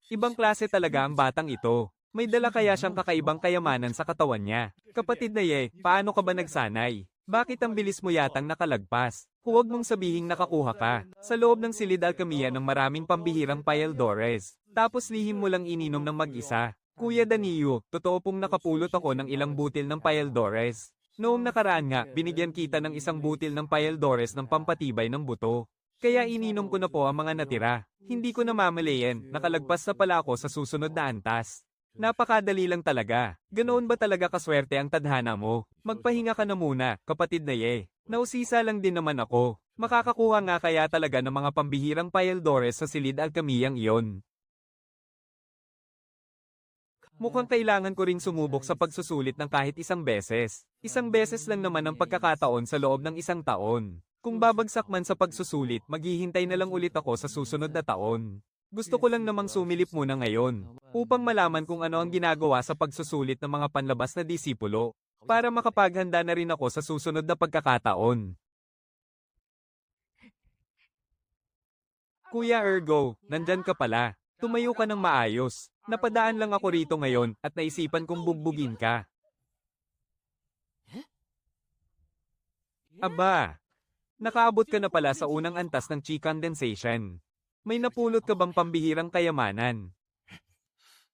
Ibang klase talaga ang batang ito. May dala kaya siyang kakaibang kayamanan sa katawan niya. Kapatid na paano ka ba nagsanay? Bakit ang bilis mo yatang nakalagpas? Huwag mong sabihing nakakuha ka sa loob ng silid alkamiya ng maraming pambihirang paeldores. Tapos lihim mo lang ininom ng mag-isa. Kuya Danilo, totoo pong nakapulot ako ng ilang butil ng paeldores. Noong nakaraan nga, binigyan kita ng 1 butil ng paeldores ng pampatibay ng buto. Kaya ininom ko na po ang mga natira. Hindi ko namamalayan, nakalagpas na pala ako sa susunod na antas. Napakadali lang talaga. Ganoon ba talaga kaswerte ang tadhana mo? Magpahinga ka na muna, kapatid na Nausisa lang din naman ako. Makakakuha nga kaya talaga ng mga pambihirang paeldores sa silid alkamiyang iyon. Mukhang kailangan ko ring sumubok sa pagsusulit ng kahit 1 beses. 1 beses lang naman ang pagkakataon sa loob ng 1 taon. Kung babagsak man sa pagsusulit, maghihintay na lang ulit ako sa susunod na taon. Gusto ko lang namang sumilip muna ngayon, upang malaman kung ano ang ginagawa sa pagsusulit ng mga panlabas na disipulo, para makapaghanda na rin ako sa susunod na pagkakataon. Kuya Ergo, nandyan ka pala. Tumayo ka ng maayos. Napadaan lang ako rito ngayon at naisipan kong bugbugin ka. Aba, nakaabot ka na pala sa unang antas ng chi condensation. May napulot ka bang pambihirang kayamanan?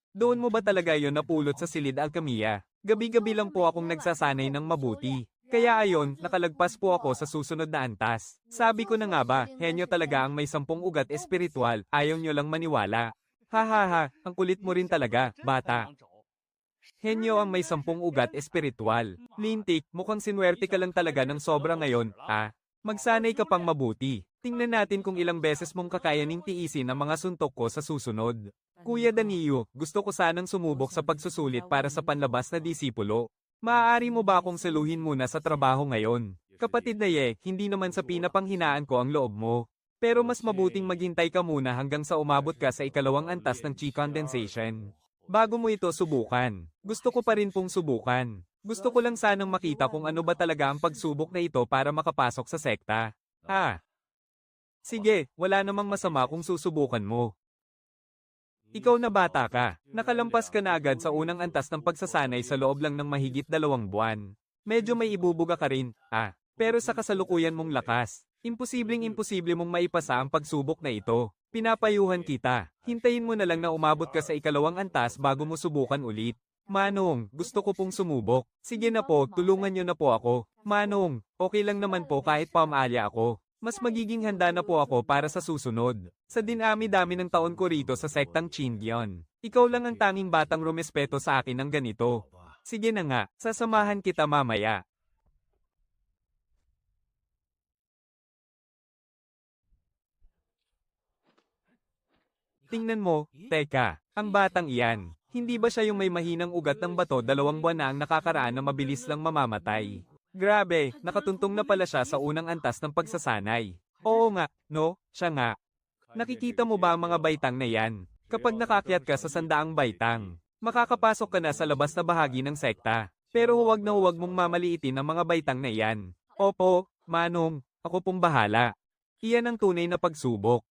Doon mo ba talaga yon napulot sa silid alkamiya? Gabi-gabi lang po akong nagsasanay ng mabuti. Kaya ayon, nakalagpas po ako sa susunod na antas. Sabi ko na nga ba, henyo talaga ang may 10 ugat espiritual, ayaw nyo lang maniwala. Hahaha, ang kulit mo rin talaga, bata. Henyo ang may 10 ugat espiritual. Lintik, mukhang sinwerte ka lang talaga ng sobra ngayon, Magsanay ka pang mabuti. Tingnan natin kung ilang beses mong kakayaning tiisin ang mga suntok ko sa susunod. Kuya Danilo, gusto ko sanang sumubok sa pagsusulit para sa panlabas na disipulo. Maaari mo ba akong saluhin muna sa trabaho ngayon? Kapatid na hindi naman sa pinapanghinaan ko ang loob mo. Pero mas mabuting maghintay ka muna hanggang sa umabot ka sa ikalawang antas ng chi condensation. Bago mo ito subukan. Gusto ko pa rin pong subukan. Gusto ko lang sanang makita kung ano ba talaga ang pagsubok na ito para makapasok sa sekta. Sige, wala namang masama kung susubukan mo. Ikaw na bata ka. Nakalampas ka na agad sa unang antas ng pagsasanay sa loob lang ng mahigit 2 buwan. Medyo may ibubuga ka rin, pero sa kasalukuyan mong lakas, imposibleng-imposible mong maipasa ang pagsubok na ito. Pinapayuhan kita. Hintayin mo na lang na umabot ka sa ikalawang antas bago mo subukan ulit. Manong, gusto ko pong sumubok. Sige na po, tulungan niyo na po ako. Manong, okay lang naman po kahit pamaalya ako. Mas magiging handa na po ako para sa susunod. Sa dinami-dami ng taon ko rito sa sektang Chinggyon. Ikaw lang ang tanging batang rumespeto sa akin ng ganito. Sige na nga, sasamahan kita mamaya. Tingnan mo, teka, ang batang iyan. Hindi ba siya yung may mahinang ugat ng bato 2 buwan na ang nakakaraan na mabilis lang mamamatay? Grabe, nakatuntong na pala siya sa unang antas ng pagsasanay. Oo nga, no, siya nga. Nakikita mo ba ang mga baitang na yan? Kapag nakakyat ka sa 100 baitang, makakapasok ka na sa labas na bahagi ng sekta. Pero huwag na huwag mong mamaliitin ang mga baitang na yan. Opo, Manong, ako pong bahala. Iyan ang tunay na pagsubok.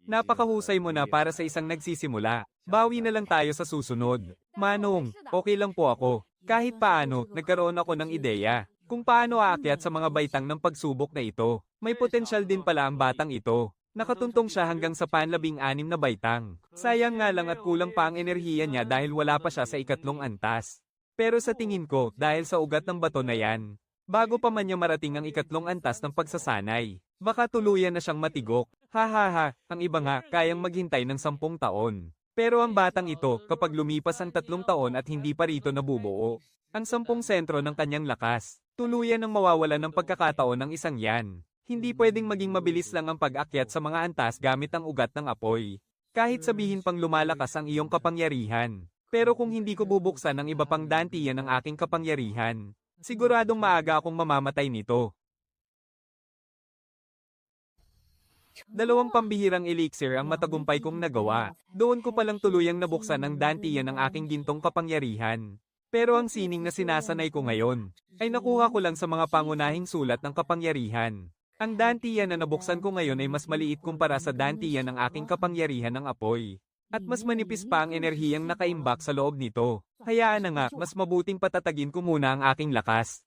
Napakahusay mo na para sa isang nagsisimula. Bawi na lang tayo sa susunod. Manong, okay lang po ako. Kahit paano, nagkaroon ako ng ideya. Kung paano aakyat sa mga baitang ng pagsubok na ito. May potensyal din pala ang batang ito. Nakatuntong siya hanggang sa panlabing-6 na baitang. Sayang nga lang at kulang pa ang enerhiya niya dahil wala pa siya sa ikatlong antas. Pero sa tingin ko, dahil sa ugat ng bato na yan, bago pa man niya marating ang ikatlong antas ng pagsasanay, baka tuluyan na siyang matigok. Hahaha, ang iba nga, kayang maghintay ng 10 taon. Pero ang batang ito, kapag lumipas ang 3 taon at hindi pa rito nabubuo, ang 10 sentro ng kanyang lakas, tuluyan ang mawawala ng pagkakataon ng isang yan. Hindi pwedeng maging mabilis lang ang pag-akyat sa mga antas gamit ang ugat ng apoy. Kahit sabihin pang lumalakas ang iyong kapangyarihan. Pero kung hindi ko bubuksan ang iba pang dantiyan ng aking kapangyarihan, siguradong maaga akong mamamatay nito. 2 pambihirang elixir ang matagumpay kong nagawa. Doon ko palang tuluyang nabuksan ang dantiyan ng aking gintong kapangyarihan. Pero ang sining na sinasanay ko ngayon, ay nakuha ko lang sa mga pangunahing sulat ng kapangyarihan. Ang dantiyan na nabuksan ko ngayon ay mas maliit kumpara sa dantiyan ng aking kapangyarihan ng apoy. At mas manipis pa ang enerhiyang nakaimbak sa loob nito. Hayaan na nga, mas mabuting patatagin ko muna ang aking lakas.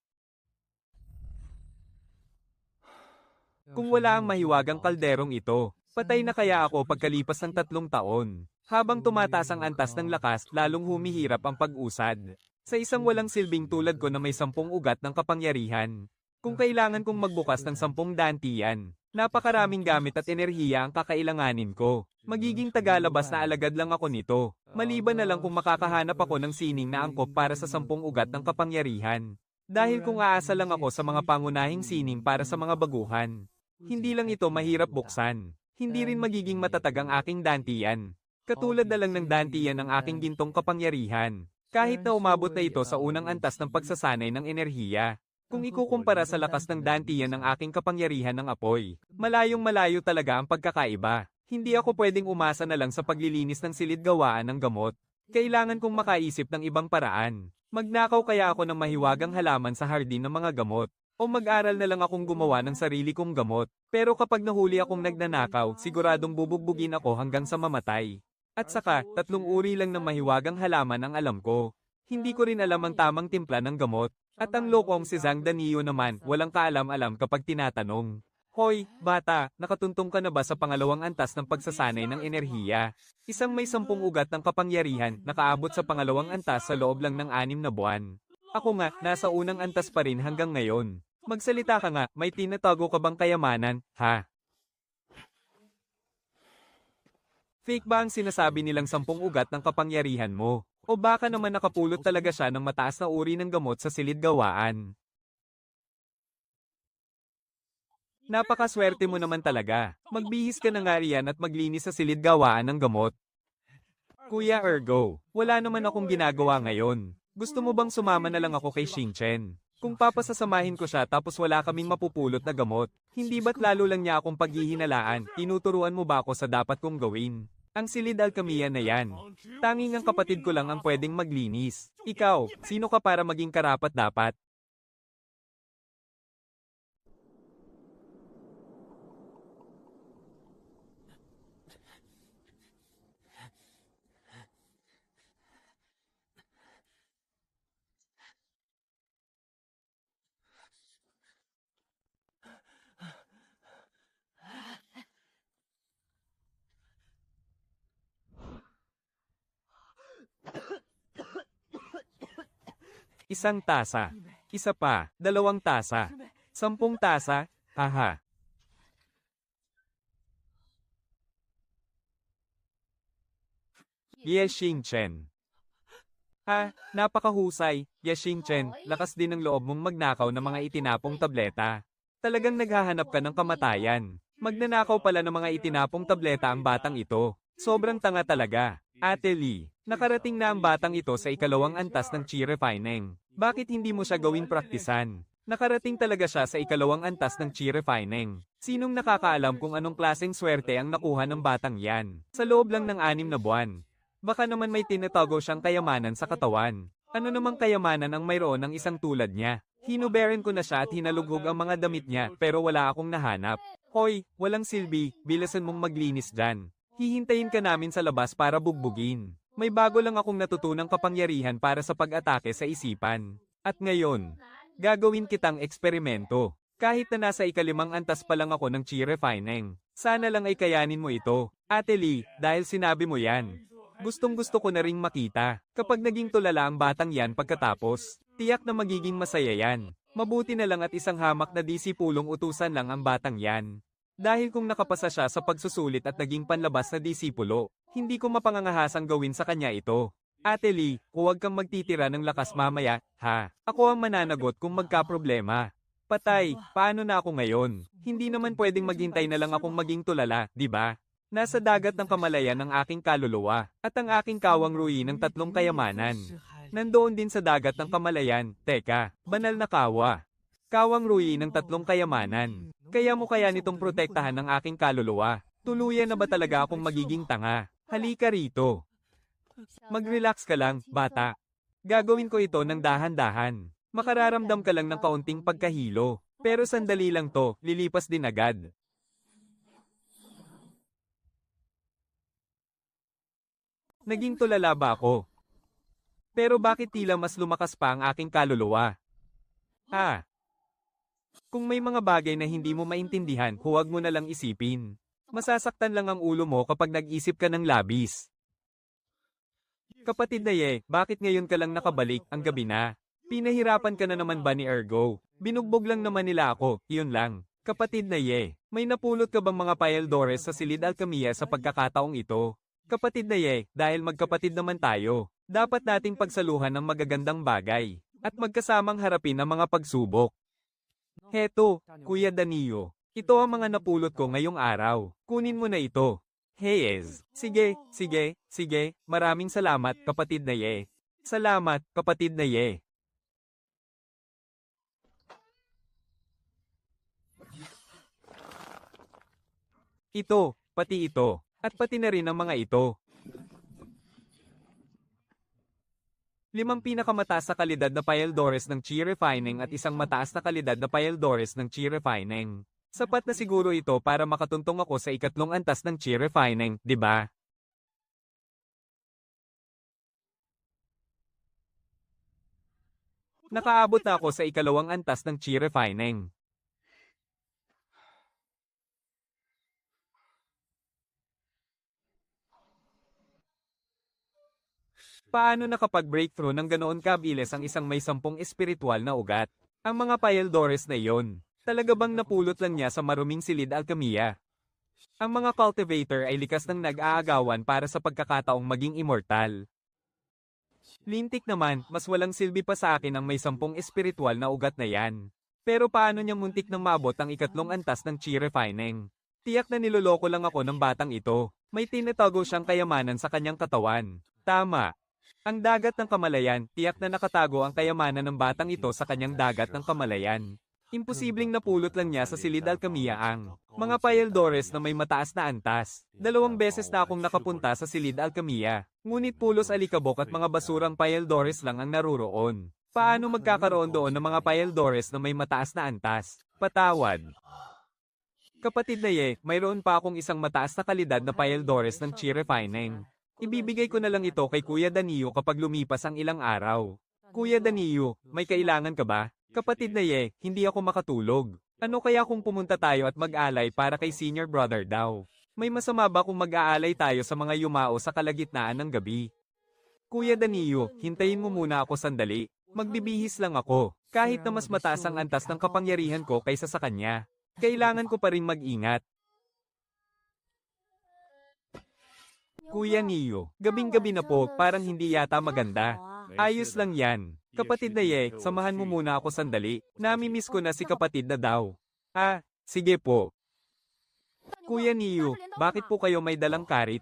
Kung wala ang mahiwagang kalderong ito, patay na kaya ako pagkalipas ng 3 taon. Habang tumataas ang antas ng lakas, lalong humihirap ang pag-usad. Sa isang walang silbing tulad ko na may 10 ugat ng kapangyarihan. Kung kailangan kong magbukas ng 10 dantiyan, napakaraming gamit at enerhiya ang kakailanganin ko. Magiging tagalabas na alagad lang ako nito. Maliban na lang kung makakahanap ako ng sining na angkop para sa 10 ugat ng kapangyarihan. Dahil kung aasa lang ako sa mga pangunahing sining para sa mga baguhan, hindi lang ito mahirap buksan. Hindi rin magiging matatag ang aking dantiyan. Katulad na lang ng dantiyan ng aking gintong kapangyarihan. Kahit na umabot na ito sa unang antas ng pagsasanay ng enerhiya. Kung ikukumpara sa lakas ng dantiyan ng aking kapangyarihan ng apoy, malayong malayo talaga ang pagkakaiba. Hindi ako pwedeng umasa na lang sa paglilinis ng silid gawaan ng gamot. Kailangan kong makaisip ng ibang paraan. Magnakaw kaya ako ng mahiwagang halaman sa hardin ng mga gamot. O mag-aral na lang akong gumawa ng sarili kong gamot. Pero kapag nahuli akong nagnanakaw, siguradong bubugbugin ako hanggang sa mamatay. At saka, 3 uri lang ng mahiwagang halaman ang alam ko. Hindi ko rin alam ang tamang timpla ng gamot. At ang lokong si Zhang Danio naman, walang kaalam-alam kapag tinatanong. Hoy, bata, nakatuntong ka na ba sa pangalawang antas ng pagsasanay ng enerhiya? Isang may 10 ugat ng kapangyarihan, nakaabot sa pangalawang antas sa loob lang ng 6 na buwan. Ako nga, nasa unang antas pa rin hanggang ngayon. Magsalita ka nga, may tinatago ka bang kayamanan, ha? Fake ba ang sinasabi nilang 10 ugat ng kapangyarihan mo? O baka naman nakapulot talaga siya ng mataas na uri ng gamot sa silid gawaan? Napakaswerte mo naman talaga. Magbihis ka na nga riyan at maglinis sa silid gawaan ng gamot. Kuya Ergo, wala naman akong ginagawa ngayon. Gusto mo bang sumama na lang ako kay Xingchen? Kung papasasamahin ko siya tapos wala kaming mapupulot na gamot, hindi ba't lalo lang niya akong paghihinalaan, tinuturuan mo ba ako sa dapat kong gawin? Ang silid alkamiya na yan. Tanging ang kapatid ko lang ang pwedeng maglinis. Ikaw, sino ka para maging karapat-dapat? Isang tasa. Isa pa, 2 tasa. 10 tasa, haha. Ye Xingchen. Ha, napakahusay, Ye Xingchen, lakas din ng loob mong magnakaw ng mga itinapong tableta. Talagang naghahanap ka ng kamatayan. Magnanakaw pala ng mga itinapong tableta ang batang ito. Sobrang tanga talaga. Ate Lee, nakarating na ang batang ito sa ikalawang antas ng chi refining. Bakit hindi mo siya gawing praktisan? Nakarating talaga siya sa ikalawang antas ng chi refining. Sinong nakakaalam kung anong klaseng swerte ang nakuha ng batang yan? Sa loob lang ng 6 na buwan. Baka naman may tinatago siyang kayamanan sa katawan. Ano namang kayamanan ang mayroon ng isang tulad niya? Hinuberan ko na siya at hinalughog ang mga damit niya pero wala akong nahanap. Hoy, walang silbi, bilisan mong maglinis dyan. Hihintayin ka namin sa labas para bugbugin. May bago lang akong natutunang kapangyarihan para sa pag-atake sa isipan. At ngayon, gagawin kitang eksperimento. Kahit na nasa ikalimang antas pa lang ako ng chi refining. Sana lang ay kayanin mo ito. Ate Lee, dahil sinabi mo yan. Gustong-gusto ko na ring makita. Kapag naging tulala ang batang yan pagkatapos, tiyak na magiging masaya yan. Mabuti na lang at isang hamak na disipulong utusan lang ang batang yan. Dahil kung nakapasa siya sa pagsusulit at naging panlabas na disipulo, hindi ko mapangangahasang gawin sa kanya ito. Ate Lee, huwag kang magtitira ng lakas mamaya, ha? Ako ang mananagot kung magkaproblema. Patay, paano na ako ngayon? Hindi naman pwedeng maghintay na lang akong maging tulala, di ba? Nasa dagat ng kamalayan ang aking kaluluwa, at ang aking kawang ruin ng 3 kayamanan. Nandoon din sa dagat ng kamalayan, teka, banal na kawa. Kawang ruin ng 3 kayamanan. Kaya mo kaya nitong protektahan ng aking kaluluwa. Tuluyan na ba talaga akong magiging tanga? Halika rito. Mag-relax ka lang, bata. Gagawin ko ito ng dahan-dahan. Makararamdam ka lang ng kaunting pagkahilo. Pero sandali lang to, lilipas din agad. Naging tulala ba ako? Pero bakit tila mas lumakas pa ang aking kaluluwa? Ha? Kung may mga bagay na hindi mo maintindihan, huwag mo na lang isipin. Masasaktan lang ang ulo mo kapag nag-isip ka ng labis. Kapatid na Ye, bakit ngayon ka lang nakabalik, ang gabi na? Pinahirapan ka na naman ba ni Ergo? Binugbog lang naman nila ako, yun lang. Kapatid na Ye, may napulot ka bang mga paeldores sa silid alkamiya sa pagkakataong ito? Kapatid na Ye, dahil magkapatid naman tayo, dapat nating pagsaluhan ng magagandang bagay, at magkasamang harapin ang mga pagsubok. Heto, Kuya Danilo, ito ang mga napulot ko ngayong araw, kunin mo na ito. Hayes, sige, maraming salamat, kapatid na Ye. Salamat, kapatid na Ye. Ito, pati ito. At pati na rin ang mga ito. 5 pinakamataas na kalidad na paeldores ng chi refining at isang mataas na kalidad na paeldores ng chi refining. Sapat na siguro ito para makatuntong ako sa ikatlong antas ng chi refining, di ba? Nakaabot na ako sa ikalawang antas ng chi refining. Paano nakapag-breakthrough ng ganoon kabilis ang isang may 10 espiritual na ugat? Ang mga paeldores na iyon, talaga bang napulot lang niya sa maruming silid alkamiya? Ang mga cultivator ay likas ng nag-aagawan para sa pagkakataong maging immortal. Lintik naman, mas walang silbi pa sa akin ang may 10 espiritual na ugat na yan. Pero paano niya muntik nang maabot ang ikatlong antas ng chi refining? Tiyak na niloloko lang ako ng batang ito. May tinatago siyang kayamanan sa kanyang katawan. Tama. Ang dagat ng kamalayan, tiyak na nakatago ang kayamanan ng batang ito sa kanyang dagat ng kamalayan. Imposibleng napulot lang niya sa silid alkamiya ang mga payeldores na may mataas na antas. 2 beses na akong nakapunta sa silid alkamiya, ngunit pulos alikabok at mga basurang payeldores lang ang naruroon. Paano magkakaroon doon ng mga payeldores na may mataas na antas? Patawad. Kapatid na Ye, mayroon pa akong isang mataas na kalidad na payeldores ng Chi Refining. Ibibigay ko na lang ito kay Kuya Danio kapag lumipas ang ilang araw. Kuya Danio, may kailangan ka ba? Kapatid na Ye, hindi ako makatulog. Ano kaya kung pumunta tayo at mag-alay para kay senior brother daw? May masama ba kung mag-aalay tayo sa mga yumao sa kalagitnaan ng gabi? Kuya Danio, hintayin mo muna ako sandali. Magbibihis lang ako, kahit na mas mataas ang antas ng kapangyarihan ko kaysa sa kanya. Kailangan ko pa rin mag-ingat. Kuya Neo, gabing-gabi na po, parang hindi yata maganda. Ayos lang yan. Kapatid na Ye, samahan mo muna ako sandali. Namimiss ko na si kapatid na daw. Ah, sige po. Kuya Neo, bakit po kayo may dalang karit?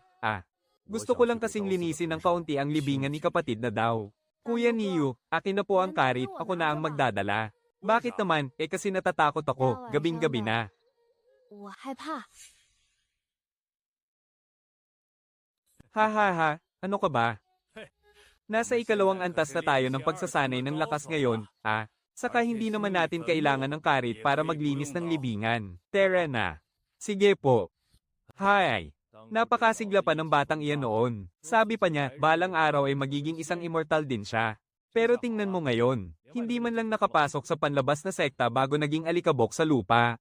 Gusto ko lang kasing linisin ng kaunti ang libingan ni kapatid na daw. Kuya Neo, akin na po ang karit, ako na ang magdadala. Bakit naman, kasi natatakot ako, gabing-gabi na. Ha ha ha, ano ka ba? Nasa ikalawang antas na tayo ng pagsasanay ng lakas ngayon, Saka hindi naman natin kailangan ng karit para maglinis ng libingan. Tara na. Sige po. Hi. Napakasigla pa ng batang iyan noon. Sabi pa niya, balang araw ay magiging isang immortal din siya. Pero tingnan mo ngayon, hindi man lang nakapasok sa panlabas na sekta bago naging alikabok sa lupa.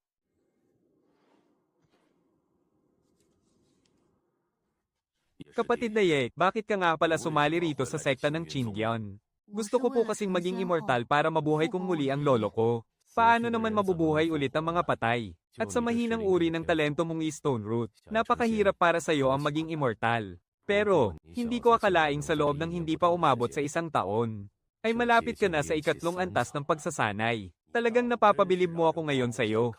Kapatid na Ye, bakit ka nga pala sumali rito sa sekta ng Qingyan? Gusto ko po kasing maging immortal para mabuhay kong muli ang lolo ko. Paano naman mabubuhay ulit ang mga patay? At sa mahinang uri ng talento mong Stone Root, napakahirap para sa iyo ang maging immortal. Pero, hindi ko akalaing sa loob ng hindi pa umabot sa 1 taon, ay malapit ka na sa ikatlong antas ng pagsasanay. Talagang napapabilib mo ako ngayon sa iyo.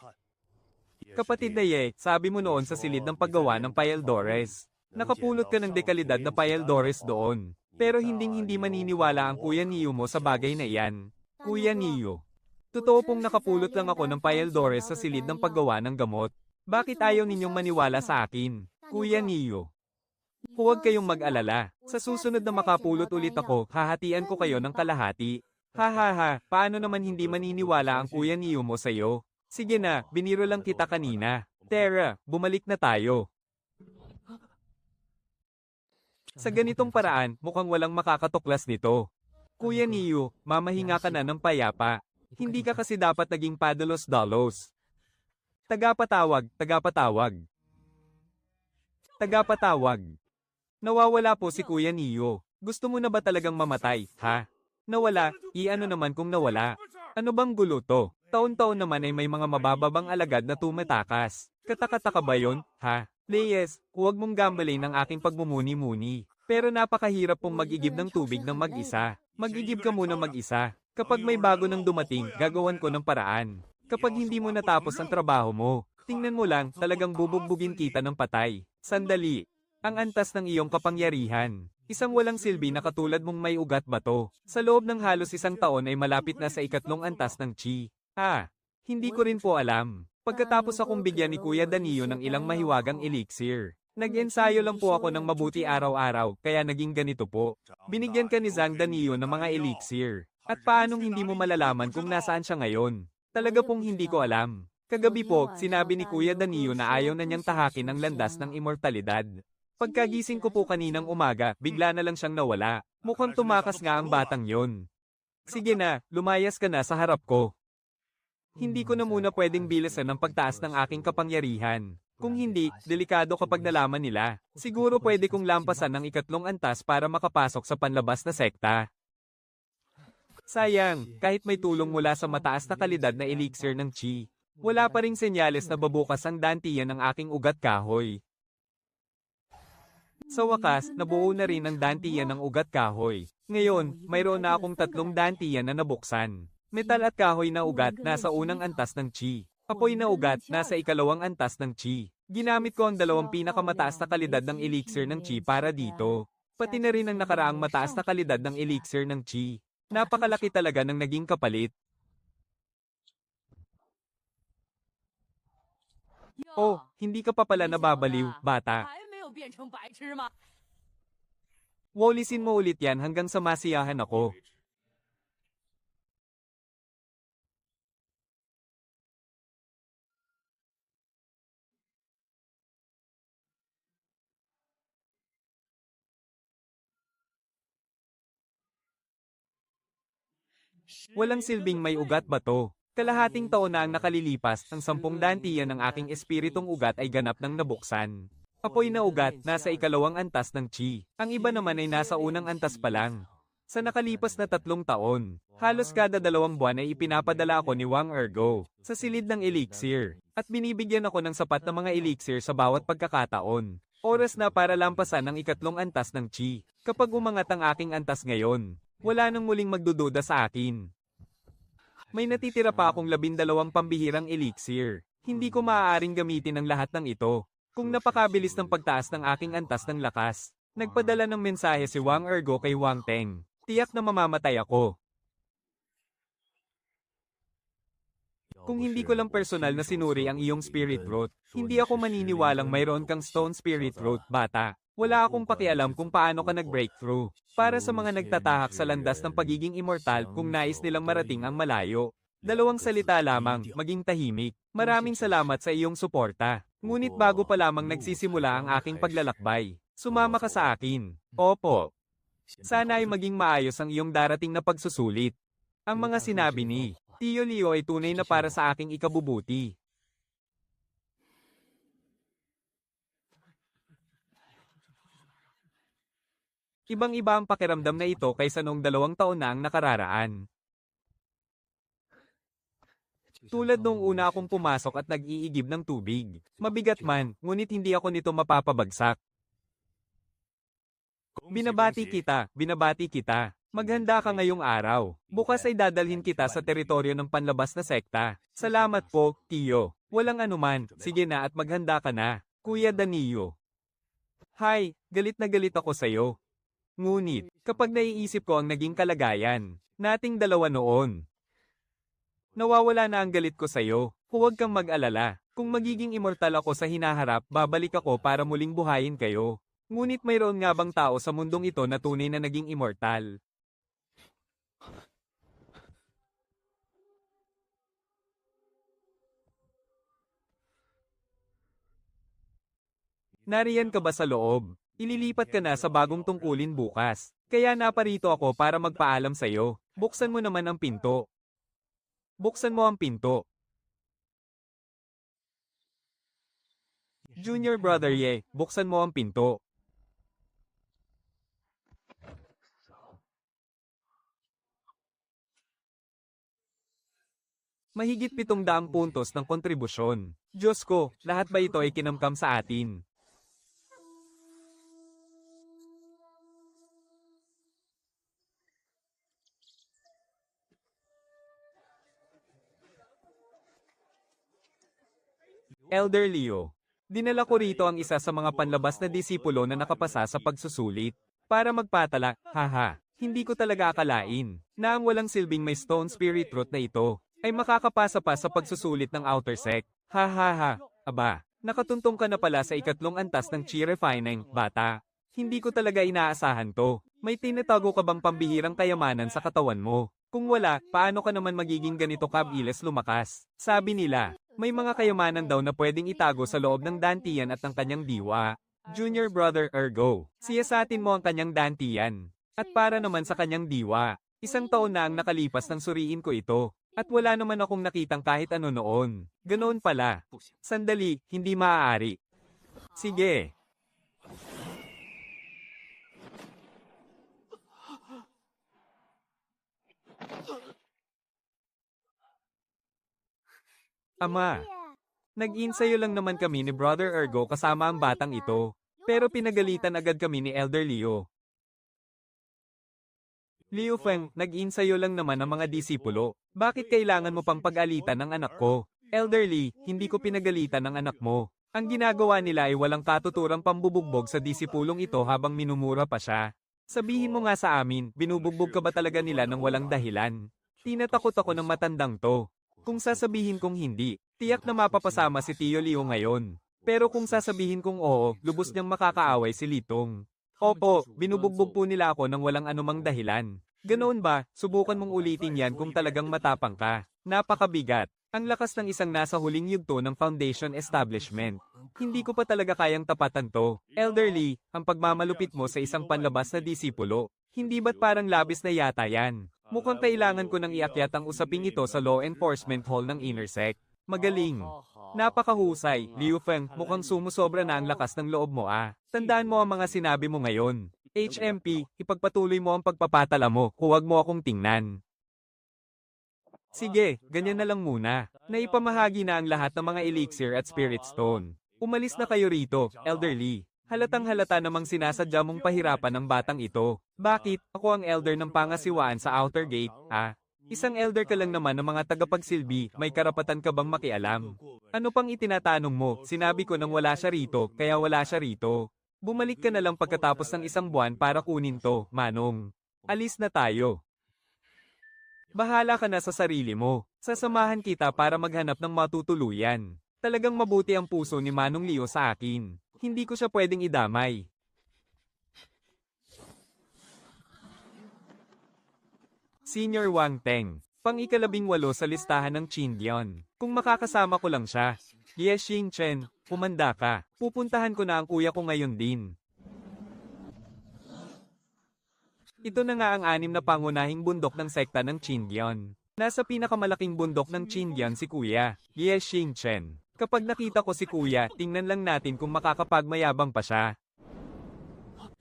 Kapatid na Ye, sabi mo noon sa silid ng paggawa ng Payeldores. Nakapulot ka ng dekalidad na Payeldores doon. Pero hinding-hindi maniniwala ang Kuya Neo mo sa bagay na iyan. Kuya Neo. Totoo pong nakapulot lang ako ng Payeldores sa silid ng paggawa ng gamot. Bakit ayaw ninyong maniwala sa akin? Kuya Neo. Huwag kayong mag-alala. Sa susunod na makapulot ulit ako, hahatian ko kayo ng kalahati. Ha ha ha, paano naman hindi maniniwala ang Kuya Neo mo sa'yo? Sige na, biniro lang kita kanina. Tara, bumalik na tayo. Sa ganitong paraan, mukhang walang makakatuklas nito. Kuya Neo, mamahinga ka na ng payapa. Hindi ka kasi dapat naging padalos-dalos. Tagapatawag, tagapatawag. Tagapatawag. Nawawala po si Kuya Neo. Gusto mo na ba talagang mamatay, ha? Nawala, iano naman kung nawala. Ano bang gulo to? Taon-taon naman ay may mga mabababang alagad na tumatakas. Katakataka ba yon, ha? Leyes, huwag mong gambalin ang aking pagmumuni-muni. Pero napakahirap pong mag-igib ng tubig ng mag-isa. Mag-igib ka muna mag-isa. Kapag may bago nang dumating, gagawan ko ng paraan. Kapag hindi mo natapos ang trabaho mo, tingnan mo lang, talagang bubugbugin kita ng patay. Sandali. Ang antas ng iyong kapangyarihan. Isang walang silbi na katulad mong may ugat bato. Sa loob ng halos 1 taon ay malapit na sa ikatlong antas ng Chi. Hindi ko rin po alam. Pagkatapos akong bigyan ni Kuya Danio ng ilang mahiwagang elixir, nag-ensayo lang po ako ng mabuti araw-araw, kaya naging ganito po. Binigyan ka ni Zhang Danio ng mga elixir. At paanong hindi mo malalaman kung nasaan siya ngayon? Talaga pong hindi ko alam. Kagabi po, sinabi ni Kuya Danio na ayaw na niyang tahakin ang landas ng immortalidad. Pagkagising ko po kaninang umaga, bigla na lang siyang nawala. Mukhang tumakas nga ang batang yon. Sige na, lumayas ka na sa harap ko. Hindi ko na muna pwedeng bilisan ang pagtaas ng aking kapangyarihan. Kung hindi, delikado kapag nalaman nila. Siguro pwede kong lampasan ng ikatlong antas para makapasok sa panlabas na sekta. Sayang, kahit may tulong mula sa mataas na kalidad na elixir ng Chi, wala pa ring senyales na babukas ang dantiyan ng aking ugat kahoy. Sa wakas, nabuo na rin ang dantiyan ng ugat kahoy. Ngayon, mayroon na akong 3 dantiyan na nabuksan. Metal at kahoy na ugat nasa unang antas ng Chi. Apoy na ugat nasa ikalawang antas ng Chi. Ginamit ko ang 2 pinakamataas na kalidad ng elixir ng Chi para dito. Pati na rin ang nakaraang mataas na kalidad ng elixir ng Chi. Napakalaki talaga ng naging kapalit. Oh, hindi ka pa pala nababaliw, bata. 还没有变成白痴吗？ Wolisin mo ulit yan hanggang sa masiyahan ako. Walang silbing may ugat ba to? Kalahating taon na ang nakalilipas, ang 10 dantiyan ng aking espiritong ugat ay ganap nang nabuksan. Apoy na ugat, nasa ikalawang antas ng chi. Ang iba naman ay nasa unang antas pa lang. Sa nakalipas na 3 taon, halos kada 2 buwan ay ipinapadala ako ni Wang Ergo sa silid ng elixir. At binibigyan ako ng sapat na mga elixir sa bawat pagkakataon. Oras na para lampasan ang ikatlong antas ng chi. Kapag umangat ang aking antas ngayon, wala nang muling magdududa sa akin. May natitira pa akong 12 pambihirang elixir. Hindi ko maaaring gamitin ang lahat ng ito. Kung napakabilis ng pagtaas ng aking antas ng lakas, nagpadala ng mensahe si Wang Ergo kay Wang Teng. Tiyak na mamamatay ako. Kung hindi ko lang personal na sinuri ang iyong spirit root, hindi ako maniniwalang mayroon kang stone spirit root, bata. Wala akong pakialam kung paano ka nag-breakthrough. Para sa mga nagtatahak sa landas ng pagiging immortal kung nais nilang marating ang malayo. 2 salita lamang, maging tahimik. Maraming salamat sa iyong suporta. Ngunit bago pa lamang nagsisimula ang aking paglalakbay, sumama ka sa akin. Opo. Sana ay maging maayos ang iyong darating na pagsusulit. Ang mga sinabi ni Tio Leo ay tunay na para sa aking ikabubuti. Ibang-iba ang pakiramdam na ito kaysa noong 2 taon na ang nakararaan. Tulad nung una akong pumasok at nag-iigib ng tubig. Mabigat man, ngunit hindi ako nito mapapabagsak. Binabati kita. Maghanda ka ngayong araw. Bukas ay dadalhin kita sa teritoryo ng panlabas na sekta. Salamat po, Tio. Walang anuman, sige na at maghanda ka na. Kuya Danilo. Hi, galit na galit ako sa'yo. Ngunit, kapag naiisip ko ang naging kalagayan, nating dalawa noon, nawawala na ang galit ko sa'yo. Huwag kang mag-alala. Kung magiging immortal ako sa hinaharap, babalik ako para muling buhayin kayo. Ngunit mayroon nga bang tao sa mundong ito na tunay na naging immortal? Nariyan ka ba sa loob? Ililipat ka na sa bagong tungkulin bukas. Kaya naparito ako para magpaalam sa'yo. Buksan mo naman ang pinto. Buksan mo ang pinto. Junior brother Ye, buksan mo ang pinto. Mahigit 700 puntos ng kontribusyon. Diyos ko, lahat ba ito ay kinamkam sa atin? Elder Leo, dinala ko rito ang isa sa mga panlabas na disipulo na nakapasa sa pagsusulit. Para magpatala, haha, hindi ko talaga akalain na ang walang silbing may stone spirit root na ito ay makakapasa pa sa pagsusulit ng outer sect. Hahaha, aba, nakatuntong ka na pala sa ikatlong antas ng chi refining, bata. Hindi ko talaga inaasahan to. May tinatago ka bang pambihirang kayamanan sa katawan mo? Kung wala, paano ka naman magiging ganito kabilis lumakas? Sabi nila, may mga kayamanan daw na pwedeng itago sa loob ng dantiyan at ng kanyang diwa. Junior brother Ergo, siyasatin mo ang kanyang dantiyan. At para naman sa kanyang diwa, 1 taon na ang nakalipas nang suriin ko ito. At wala naman akong nakitang kahit ano noon. Ganoon pala. Sandali, hindi maaari. Sige. Ama, nag-insayo lang naman kami ni Brother Ergo kasama ang batang ito. Pero pinagalitan agad kami ni Elder Leo. Liu Feng, nag-insayo lang naman ang mga disipulo. Bakit kailangan mo pang pag-alitan ng anak ko? Elderly, hindi ko pinagalitan ng anak mo. Ang ginagawa nila ay walang katuturang pambubugbog sa disipulong ito habang minumura pa siya. Sabihin mo nga sa amin, binubugbog ka ba talaga nila ng walang dahilan? Tinatakot ako ng matandang to. Kung sasabihin kong hindi, Tiyak na mapapasama si Tio Leo ngayon. Pero kung sasabihin kong oo, lubos niyang makakaaway si Litong. Opo, binubugbog po nila ako ng walang anumang dahilan. Ganoon ba, subukan mong ulitin yan kung talagang matapang ka. Napakabigat. Ang lakas ng isang nasa huling yugto ng foundation establishment. Hindi ko pa talaga kayang tapatan to. Elderly, ang pagmamalupit mo sa isang panlabas na disipulo. Hindi ba't parang labis na yata yan? Mukhang kailangan ko nang iakyat ang usaping ito sa law enforcement hall ng Intersect. Magaling. Napakahusay, Liu Feng, mukhang sumusobra na ang lakas ng loob mo ah. Tandaan mo ang mga sinabi mo ngayon. HMP, ipagpatuloy mo ang pagpapatala mo, huwag mo akong tingnan. Sige, ganyan na lang muna. Naipamahagi na ang lahat ng mga elixir at spirit stone. Umalis na kayo rito, elderly. Halatang halata namang sinasadya mong pahirapan ng batang ito. Bakit? Ako ang elder ng pangasiwaan sa outer gate, ah? Isang elder ka lang naman ng mga tagapagsilbi, may karapatan ka bang makialam? Ano pang itinatanong mo? Sinabi ko nang wala siya rito, kaya wala siya rito. Bumalik ka na lang pagkatapos ng isang buwan para kunin to, Manong. Alis na tayo. Bahala ka na sa sarili mo. Sasamahan kita para maghanap ng matutuluyan. Talagang mabuti ang puso ni Manong Leo sa akin. Hindi ko siya pwedeng idamay. Senior Wang Teng, pang-18 sa listahan ng Chindion. Kung makakasama ko lang siya. Ye Xingchen, humanda ka. Pupuntahan ko na ang kuya ko ngayon din. Ito na nga ang 6 na pangunahing bundok ng sekta ng Chindion. Nasa pinakamalaking bundok ng Chindion si Kuya, Ye Xingchen. Kapag nakita ko si Kuya, tingnan lang natin kung makakapagmayabang pa siya.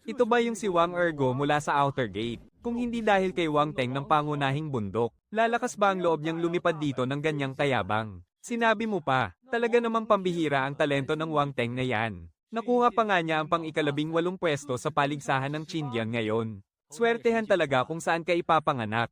Ito ba yung si Wang Ergo mula sa outer gate? Kung hindi dahil kay Wang Teng ng pangunahing bundok, lalakas ba ang loob niyang lumipad dito ng ganyang kayabang? Sinabi mo pa, talaga namang pambihira ang talento ng Wang Teng na yan. Nakuha pa nga niya ang pang-18 pwesto sa paligsahan ng Chindion ngayon. Swertehan talaga kung saan ka ipapanganak.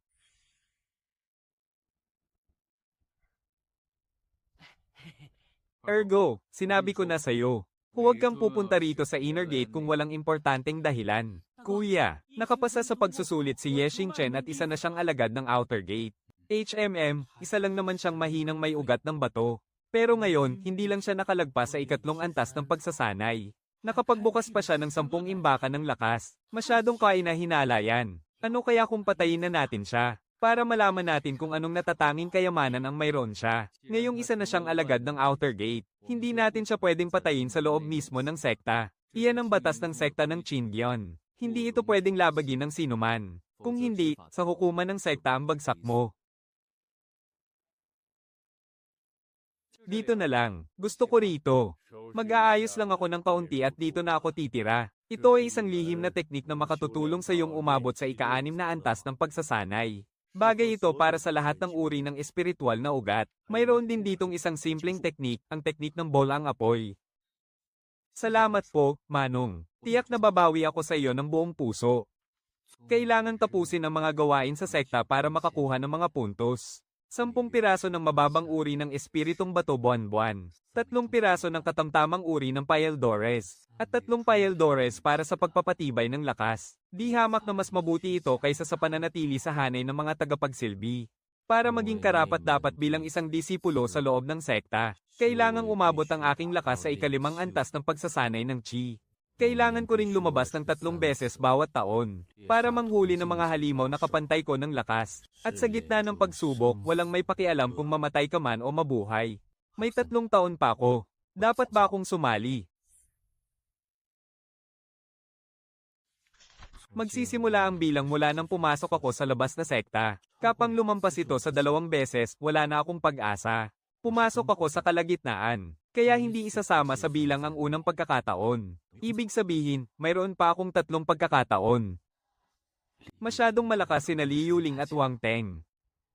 Ergo, sinabi ko na sa'yo. Huwag kang pupunta rito sa inner gate kung walang importanteng dahilan. Kuya, nakapasa sa pagsusulit si Ye Xingchen at isa na siyang alagad ng outer gate. Isa lang naman siyang mahinang may ugat ng bato. Pero ngayon, hindi lang siya nakalagpas sa 2 antas ng pagsasanay. Nakapagbukas pa siya ng 10 imbakan ng lakas. Masyadong kainahinala yan. Ano kaya kung patayin na natin siya? Para malaman natin kung anong natatanging kayamanan ang mayroon siya. Ngayong isa na siyang alagad ng outer gate. Hindi natin siya pwedeng patayin sa loob mismo ng sekta. Iyan ang batas ng sekta ng Chindion. Hindi ito pwedeng labagin ng sinuman. Kung hindi, sa hukuman ng sekta ang bagsak mo. Dito na lang. Gusto ko rito. Mag-aayos lang ako ng kaunti at dito na ako titira. Ito ay isang lihim na teknik na makatutulong sa iyong umabot sa ika-6 na antas ng pagsasanay. Bagay ito para sa lahat ng uri ng espiritual na ugat. Mayroon din ditong isang simpleng teknik, ang teknik ng bolang apoy. Salamat po, Manong. Tiyak na babawi ako sa iyo ng buong puso. Kailangan tapusin ang mga gawain sa sekta para makakuha ng mga puntos. 10 piraso ng mababang uri ng espiritong bato buwan-buwan. 3 piraso ng katamtamang uri ng Payeldores. At 3 Payeldores para sa pagpapatibay ng lakas. Di hamak na mas mabuti ito kaysa sa pananatili sa hanay ng mga tagapagsilbi. Para maging karapat-dapat bilang isang disipulo sa loob ng sekta, kailangang umabot ang aking lakas sa ika-5 antas ng pagsasanay ng Qi. Kailangan ko ring lumabas ng 3 beses bawat taon, para manghuli ng mga halimaw na kapantay ko ng lakas. At sa gitna ng pagsubok, walang may pakialam kung mamatay ka man o mabuhay. May 3 taon pa ako. Dapat ba akong sumali? Magsisimula ang bilang mula nang pumasok ako sa labas na sekta. Kapang lumampas ito sa 2 beses, wala na akong pag-asa. Pumasok ako sa kalagitnaan, kaya hindi isasama sa bilang ang unang pagkakataon. Ibig sabihin, mayroon pa akong 3 pagkakataon. Masyadong malakas sina Li Yuling at Wang Teng.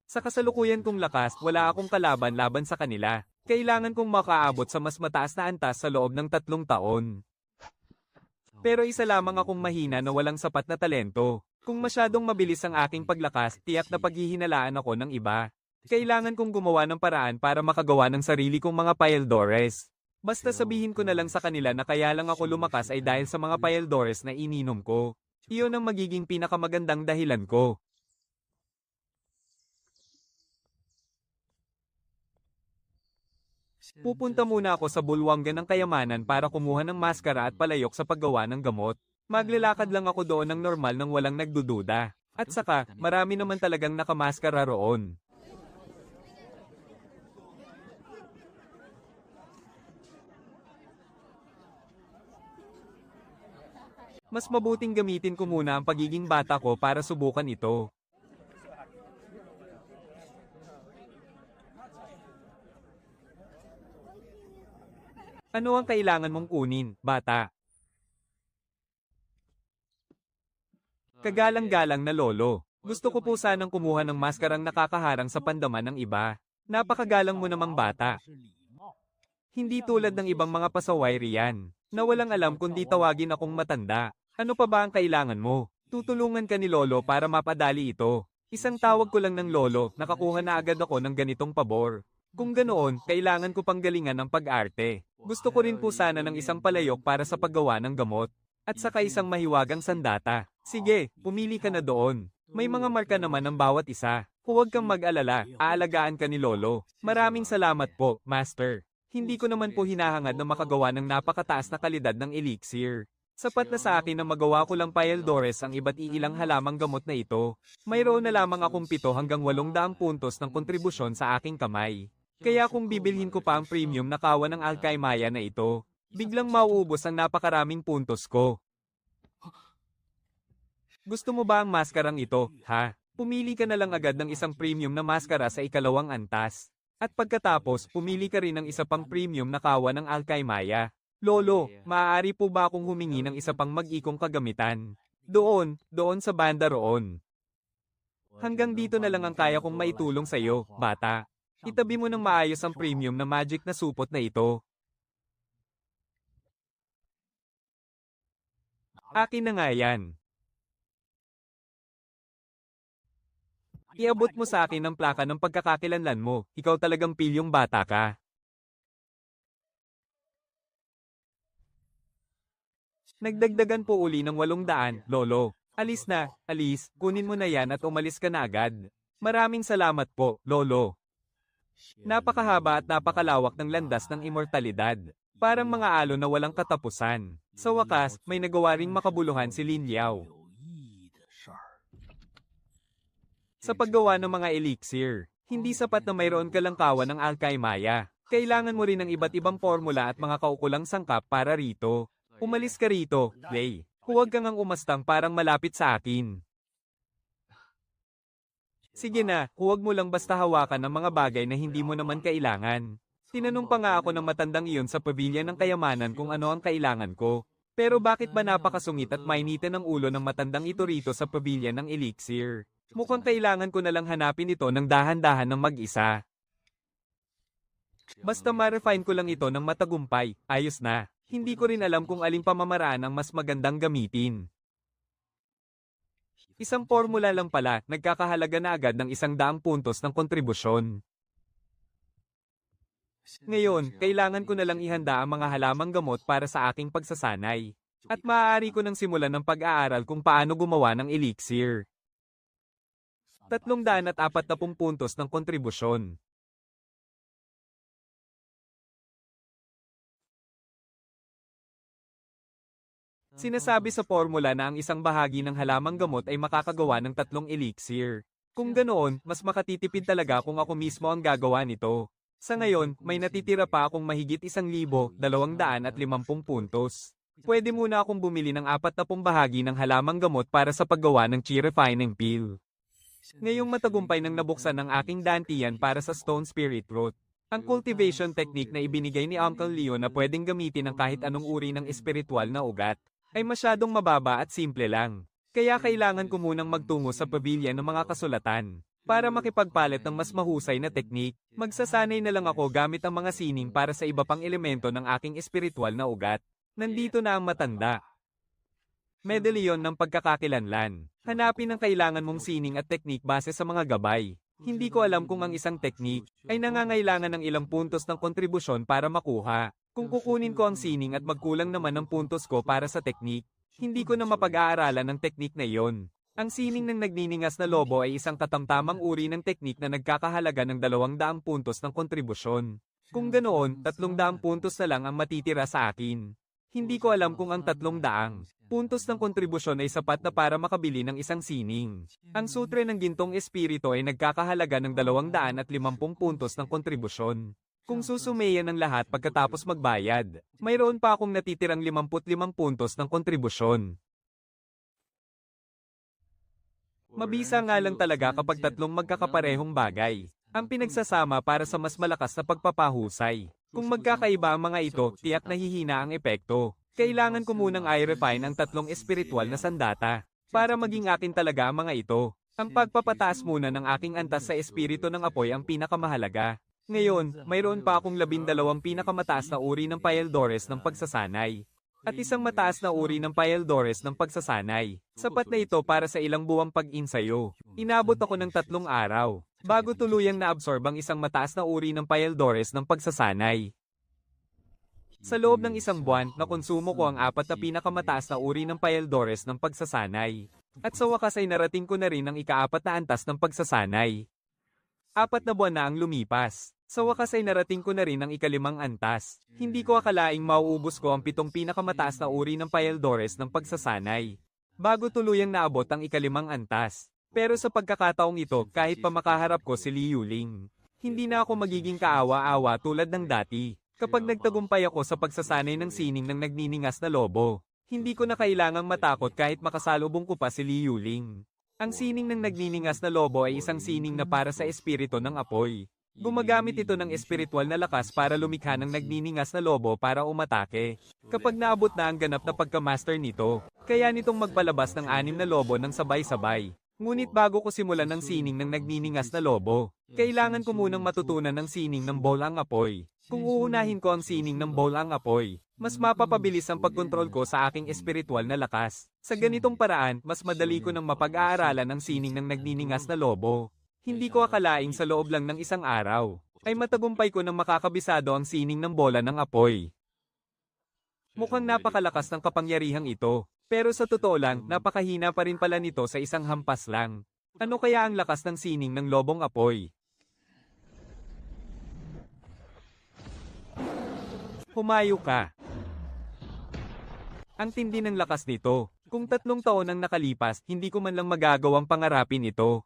Sa kasalukuyan kong lakas, wala akong kalaban laban sa kanila. Kailangan kong makaabot sa mas mataas na antas sa loob ng 3 taon. Pero isa lamang akong mahina na walang sapat na talento. Kung masyadong mabilis ang aking paglakas, tiyak na paghihinalaan ako ng iba. Kailangan kong gumawa ng paraan para makagawa ng sarili kong mga Payeldores. Basta sabihin ko na lang sa kanila na kaya lang ako lumakas ay dahil sa mga Payeldores na ininom ko. Iyon ang magiging pinakamagandang dahilan ko. Pupunta muna ako sa bulwagan ng kayamanan para kumuha ng maskara at palayok sa paggawa ng gamot. Maglalakad lang ako doon ng normal nang walang nagdududa. At saka, marami naman talagang nakamaskara roon. Mas mabuting gamitin ko muna ang pagiging bata ko para subukan ito. Ano ang kailangan mong kunin, bata? Kagalang-galang na lolo. Gusto ko po sanang kumuha ng maskarang nakakaharang sa pandaman ng iba. Napakagalang mo namang bata. Hindi tulad ng ibang mga pasaway riyan, na walang alam kundi tawagin akong matanda. Ano pa ba ang kailangan mo? Tutulungan ka ni lolo para mapadali ito. Isang tawag ko lang ng lolo, nakakuha na agad ako ng ganitong pabor. Kung ganoon, kailangan ko pang galingan ng pag-arte. Gusto ko rin po sana ng isang palayok para sa paggawa ng gamot. At saka isang mahiwagang sandata. Sige, pumili ka na doon. May mga marka naman ng bawat isa. Huwag kang mag-alala, aalagaan ka ni lolo. Maraming salamat po, master. Hindi ko naman po hinahangad na makagawa ng napakataas na kalidad ng elixir. Sapat na sa akin na magawa ko lang Paeldores ang iba't ilang halamang gamot na ito. Mayroon na lamang akong 7 hanggang 800 puntos ng kontribusyon sa aking kamay. Kaya kung bibilhin ko pa ang premium na kawa ng Alkaimaya na ito, biglang mauubos ang napakaraming puntos ko. Gusto mo ba ang maskarang ito, ha? Pumili ka na lang agad ng isang premium na maskara sa ikalawang antas. At pagkatapos, pumili ka rin ng isa pang premium na kawa ng Alkaimaya. Lolo, maaari po ba akong humingi ng isa pang mag-ikong kagamitan? Doon sa banda roon. Hanggang dito na lang ang kaya kong maitulong sa iyo, bata. Itabi mo ng maayos ang premium na magic na supot na ito. Akin na nga yan. Iabot mo sa akin ang plaka ng pagkakakilanlan mo. Ikaw talagang pilyong bata ka. Nagdagdagan po uli ng 800, lolo. Alis na, alis, kunin mo na yan at umalis ka na agad. Maraming salamat po, lolo. Napakahaba at napakalawak ng landas ng immortalidad. Parang mga alon na walang katapusan. Sa wakas, may nagawa ring makabuluhan si Lin Liao. Sa paggawa ng mga elixir, hindi sapat na mayroon ka lang kawan ng Alkaimaya. Kailangan mo rin ng iba't ibang formula at mga kaukulang sangkap para rito. Umalis ka rito, Lay. Huwag kang ang umastang parang malapit sa akin. Sige na, huwag mo lang basta hawakan ng mga bagay na hindi mo naman kailangan. Tinanong pa nga ako ng matandang iyon sa pabilya ng kayamanan kung ano ang kailangan ko. Pero bakit ba napakasungit at mainitin ang ulo ng matandang ito rito sa pabilya ng elixir? Mukhang kailangan ko na lang hanapin ito ng dahan-dahan ng mag-isa. Basta ma-refine ko lang ito ng matagumpay, ayos na. Hindi ko rin alam kung aling pamamaraan ang mas magandang gamitin. Isang formula lang pala, nagkakahalaga na agad ng 100 puntos ng kontribusyon. Ngayon, kailangan ko na lang ihanda ang mga halamang gamot para sa aking pagsasanay. At maaari ko nang simulan ng pag-aaral kung paano gumawa ng elixir. 340 puntos ng kontribusyon. Sinasabi sa formula na ang isang bahagi ng halamang gamot ay makakagawa ng 3 elixir. Kung ganoon, mas makatitipid talaga kung ako mismo ang gagawa nito. Sa ngayon, may natitira pa akong mahigit 1,250 puntos. Pwede muna akong bumili ng 40 bahagi ng halamang gamot para sa paggawa ng chi refining pill. Ngayong matagumpay nang nabuksan ang aking dantian para sa Stone Spirit Root. Ang cultivation technique na ibinigay ni Uncle Leo na pwedeng gamitin ng kahit anong uri ng espiritual na ugat, ay masyadong mababa at simple lang. Kaya kailangan ko munang magtungo sa pabilya ng mga kasulatan. Para makipagpalit ng mas mahusay na teknik, magsasanay na lang ako gamit ang mga sining para sa iba pang elemento ng aking espiritual na ugat. Nandito na ang matanda. Medallion ng pagkakakilanlan. Hanapin ang kailangan mong sining at teknik base sa mga gabay. Hindi ko alam kung ang isang teknik ay nangangailangan ng ilang puntos ng kontribusyon para makuha. Kung kukunin ko ang sining at magkulang naman ng puntos ko para sa teknik, hindi ko na mapag-aaralan ng teknik na iyon. Ang sining ng nagniningas na lobo ay isang katamtamang uri ng teknik na nagkakahalaga ng 200 puntos ng kontribusyon. Kung ganoon, 300 puntos na lang ang matitira sa akin. Hindi ko alam kung ang 300 puntos ng kontribusyon ay sapat na para makabili ng isang sining. Ang sutre ng gintong espiritu ay nagkakahalaga ng 250 puntos ng kontribusyon. Kung susumayan ng lahat pagkatapos magbayad, mayroon pa akong natitirang 55 puntos ng kontribusyon. Mabisa nga lang talaga kapag tatlong magkakaparehong bagay ang pinagsasama para sa mas malakas na pagpapahusay. Kung magkakaiba ang mga ito, tiyak nahihina ang epekto. Kailangan ko munang i-refine ang tatlong espiritual na sandata para maging akin talaga ang mga ito. Ang pagpapataas muna ng aking antas sa espiritu ng apoy ang pinakamahalaga. Ngayon, mayroon pa akong 12 pinakamataas na uri ng Paeldores ng pagsasanay. At isang mataas na uri ng Paeldores ng pagsasanay. Sapat na ito para sa ilang buwang pag-insayo. Inabot ako ng 3 araw bago tuluyang naabsorb ang isang mataas na uri ng Paeldores ng pagsasanay. Sa loob ng isang buwan, nakonsumo ko ang 4 na pinakamataas na uri ng Paeldores ng pagsasanay. At sa wakas ay narating ko na rin ang ika-4 na antas ng pagsasanay. 4 na buwan na ang lumipas. Sa wakas ay narating ko na rin ang ika-5 antas. Hindi ko akalaing mauubos ko ang 7 pinakamataas na uri ng Paeldores ng pagsasanay bago tuluyang naabot ang ika-5 antas. Pero sa pagkakataong ito, kahit pa makaharap ko si Li Yuling, hindi na ako magiging kaawa-awa tulad ng dati. Kapag nagtagumpay ako sa pagsasanay ng sining ng nagniningas na lobo, hindi ko na kailangang matakot kahit makasalubong ko pa si Li Yuling. Ang sining ng nagniningas na lobo ay isang sining na para sa espiritu ng apoy. Gumagamit ito ng espiritual na lakas para lumikha ng nagniningas na lobo para umatake. Kapag naabot na ang ganap na pagkamaster nito, kaya nitong magpalabas ng 6 na lobo ng sabay-sabay. Ngunit bago ko simulan ng sining ng nagniningas na lobo, kailangan ko munang matutunan ng sining ng bol ang apoy. Kung uunahin ko ang sining ng bol ang apoy, mas mapapabilis ang pagkontrol ko sa aking espiritual na lakas. Sa ganitong paraan, mas madali ko nang mapag-aaralan ang sining ng nagniningas na lobo. Hindi ko akalaing sa loob lang ng isang araw, ay matagumpay ko nang makakabisado ang sining ng bola ng apoy. Mukhang napakalakas ng kapangyarihang ito, pero sa totoo lang, napakahina pa rin pala nito sa isang hampas lang. Ano kaya ang lakas ng sining ng lobong apoy? Humayo ka. Ang tindi ng lakas nito. Kung 3 taon ang nakalipas, hindi ko man lang magagawang pangarapin ito.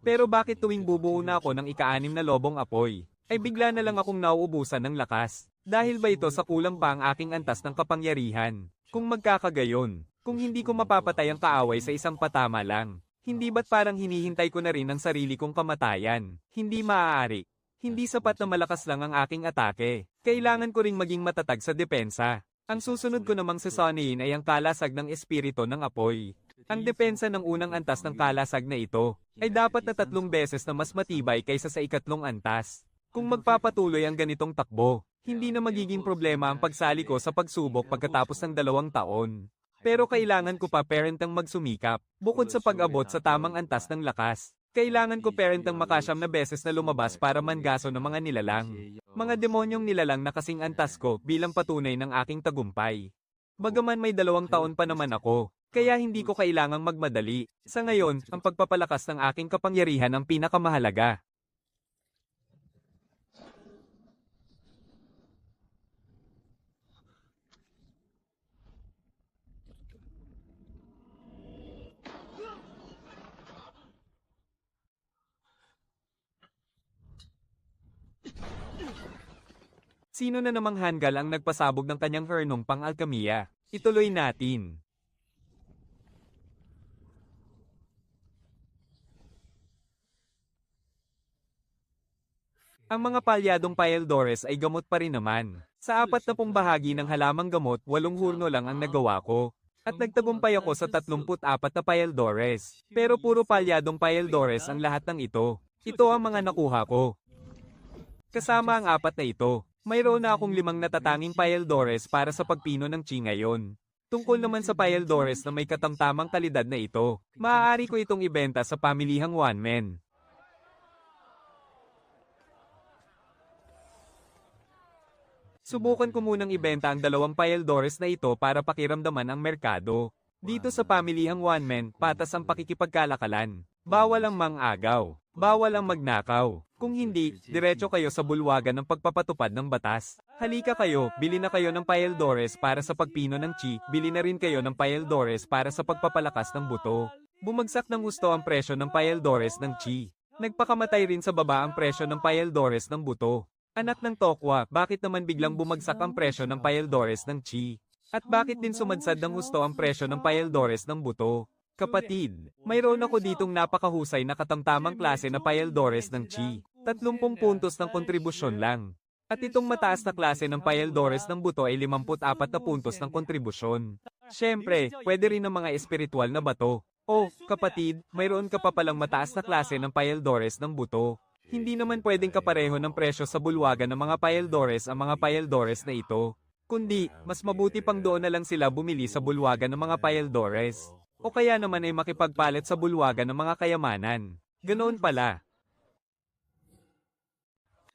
Pero bakit tuwing bubuo na ako ng ika-6 na lobong apoy, ay bigla na lang akong nauubusan ng lakas? Dahil ba ito sa kulang pa ang aking antas ng kapangyarihan? Kung magkakagayon, kung hindi ko mapapatay ang kaaway sa isang patama lang, hindi ba't parang hinihintay ko na rin ang sarili kong kamatayan? Hindi maaari. Hindi sapat na malakas lang ang aking atake. Kailangan ko ring maging matatag sa depensa. Ang susunod ko namang sasanin ay ang kalasag ng espiritu ng apoy. Ang depensa ng unang antas ng kalasag na ito ay dapat na 3 beses na mas matibay kaysa sa ika-3 antas. Kung magpapatuloy ang ganitong takbo, hindi na magiging problema ang pagsali ko sa pagsubok pagkatapos ng 2 taon. Pero kailangan ko pa parentang magsumikap. Bukod sa pag-abot sa tamang antas ng lakas, kailangan ko parentang makasyam na beses na lumabas para mangaso ng mga nilalang. Mga demonyong nilalang na kasing antas ko bilang patunay ng aking tagumpay. Bagaman may 2 taon pa naman ako, kaya hindi ko kailangang magmadali. Sa ngayon, ang pagpapalakas ng aking kapangyarihan ang pinakamahalaga. Sino na namang hanggal ang nagpasabog ng kanyang hernong pang-alkamiya? Ituloy natin. Ang mga palyadong Paeldores ay gamot pa rin naman. Sa 40 bahagi ng halamang gamot, 8 hurno lang ang nagawa ko. At nagtagumpay ako sa 34 na Paeldores. Pero puro palyadong Paeldores ang lahat ng ito. Ito ang mga nakuha ko. Kasama ang 4 na ito. Mayroon na akong 5 natatanging Paeldores para sa pagpino ng chi ngayon. Tungkol naman sa Paeldores na may katamtamang kalidad na ito, maaari ko itong ibenta sa pamilihang one-man. Subukan ko munang ibenta ang 2 Paeldores na ito para pakiramdaman ang merkado. Dito sa pamilihang one-man, patas ang pakikipagkalakalan. Bawal ang mang-agaw. Bawal ang magnakaw. Kung hindi, diretso kayo sa bulwagan ng pagpapatupad ng batas. Halika kayo, bili na kayo ng Paeldores para sa pagpino ng chi, bili na rin kayo ng Paeldores para sa pagpapalakas ng buto. Bumagsak ng husto ang presyo ng Paeldores ng chi. Nagpakamatay rin sa baba ang presyo ng Paeldores ng buto. Anak ng Tokwa, bakit naman biglang bumagsak ang presyo ng Paeldores ng chi? At bakit din sumadsad ng husto ang presyo ng Paeldores ng buto? Kapatid, mayroon ako ditong napakahusay na katamtamang klase na Paeldores ng chi. 30 puntos ng kontribusyon lang. At itong mataas na klase ng Paeldores ng buto ay 54 na puntos ng kontribusyon. Siyempre, pwede rin ng mga espiritual na bato. Oh, kapatid, mayroon ka pa palang mataas na klase ng Paeldores ng buto. Hindi naman pwedeng kapareho ng presyo sa bulwagan ng mga Paeldores ang mga Paeldores na ito. Kundi, mas mabuti pang doon na lang sila bumili sa bulwagan ng mga Paeldores. O kaya naman ay makipagpalit sa bulwagan ng mga kayamanan. Ganoon pala.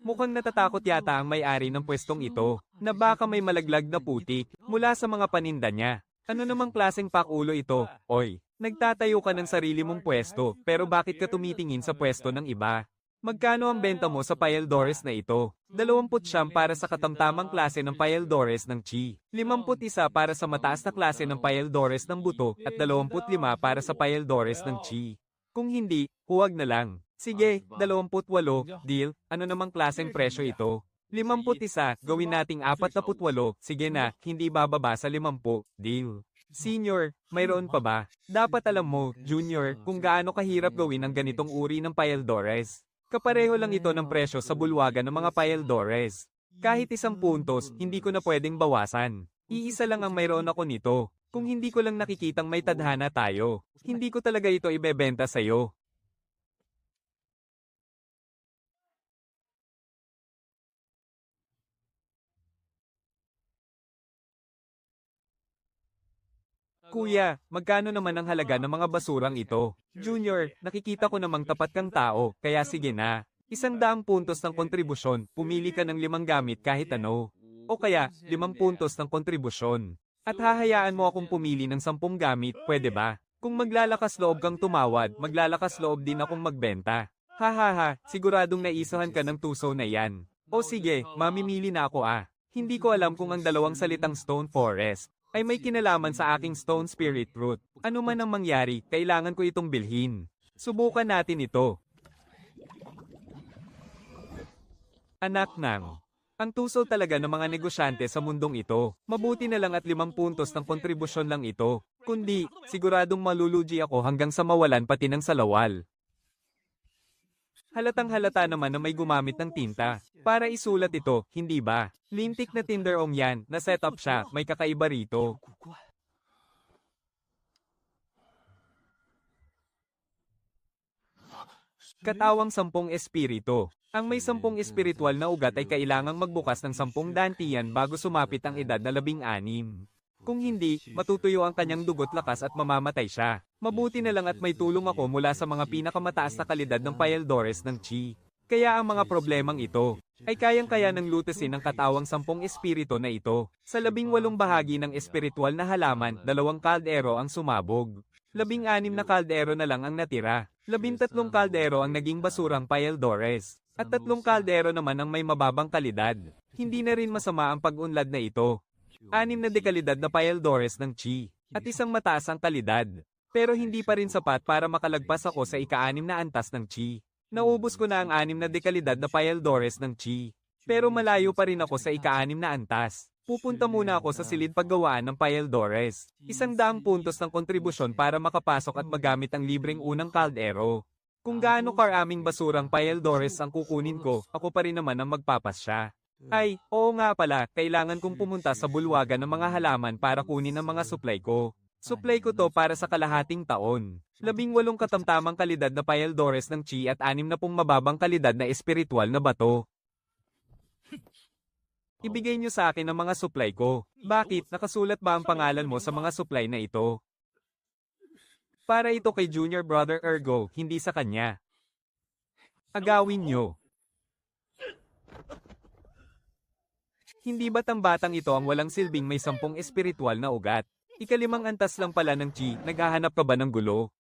Mukhang natatakot yata ang may-ari ng pwestong ito, na baka may malaglag na putik mula sa mga paninda niya. Ano namang klaseng pakulo ito? Oy, nagtatayo ka ng sarili mong pwesto, pero bakit ka tumitingin sa pwesto ng iba? Magkano ang benta mo sa Paeldores na ito? 20 para sa katamtamang klase ng Paeldores ng chi, 51 para sa mataas na klase ng Paeldores ng buto, at 25 para sa Paeldores ng chi. Kung hindi, huwag na lang. Sige, 28, deal, ano namang klaseng presyo ito? 51, gawin nating 48, sige na, hindi bababa sa 50, deal. Senior, mayroon pa ba? Dapat alam mo, Junior, kung gaano kahirap gawin ang ganitong uri ng Paeldores. Kapareho lang ito ng presyo sa bulwagan ng mga Paeldores. Kahit 1 puntos, hindi ko na pwedeng bawasan. Iisa lang ang mayroon ako nito. Kung hindi ko lang nakikitang may tadhana tayo, hindi ko talaga ito ibebenta sa'yo. Kuya, magkano naman ang halaga ng mga basurang ito? Junior, nakikita ko namang tapat kang tao, kaya sige na. 100 puntos ng kontribusyon, pumili ka ng 5 gamit kahit ano. O kaya, 5 puntos ng kontribusyon. At hahayaan mo akong pumili ng 10 gamit, pwede ba? Kung maglalakas loob kang tumawad, maglalakas loob din akong magbenta. Hahaha, siguradong naisahan ka ng tuso na yan. O sige, mamimili na ako ah. Hindi ko alam kung ang dalawang salitang Stone Forest ay may kinalaman sa aking Stone Spirit Root. Ano man ang mangyari, kailangan ko itong bilhin. Subukan natin ito. Anak ng, ang tuso talaga ng mga negosyante sa mundong ito. Mabuti na lang at 5 puntos ng kontribusyon lang ito. Kundi, siguradong malulugi ako hanggang sa mawalan pati ng salawal. Halatang halata naman na may gumamit ng tinta para isulat ito, hindi ba? Lintik na Tinderong yan, na setup siya, may kakaiba rito. Katawang 10 espiritu. Ang may 10 espiritual na ugat ay kailangang magbukas ng 10 dantian bago sumapit ang edad na 16. Kung hindi, matutuyo ang kanyang dugot lakas at mamamatay siya. Mabuti na lang at may tulong ako mula sa mga pinakamataas na kalidad ng Paeldores ng chi. Kaya ang mga problemang ito ay kayang-kaya ng lutesin ng katawang 10 espiritu na ito. Sa 18 bahagi ng espiritual na halaman, 2 kaldero ang sumabog. 16 na kaldero na lang ang natira. 13 kaldero ang naging basurang Paeldores. At 3 kaldero naman ang may mababang kalidad. Hindi na rin masama ang pag-unlad na ito. 6 na dekalidad na Paeldores ng chi. At 1 mataas ang kalidad. Pero hindi pa rin sapat para makalagpas ako sa ika-6 na antas ng chi. Naubos ko na ang 6 na dekalidad na Paeldores ng chi. Pero malayo pa rin ako sa ika-6 na antas. Pupunta muna ako sa silid paggawaan ng Paeldores. 100 puntos ng kontribusyon para makapasok at magamit ang libreng unang kaldero. Kung gaano karaming basurang Paeldores ang kukunin ko, ako pa rin naman ang magpapasya. Ay, oo nga pala, kailangan kong pumunta sa bulwagan ng mga halaman para kunin ang mga supply ko. Supply ko to para sa kalahating taon. 18 katamtamang kalidad na Paeldores ng chi at 6 na mababang kalidad na espiritual na bato. Ibigay niyo sa akin ang mga supply ko. Bakit? Nakasulat ba ang pangalan mo sa mga supply na ito? Para ito kay Junior Brother Ergo, hindi sa kanya. Agawin niyo. Hindi ba't ang batang ito ang walang silbing may 10 espiritual na ugat? Ika-5 antas lang pala ng chi, naghahanap ka ba ng gulo?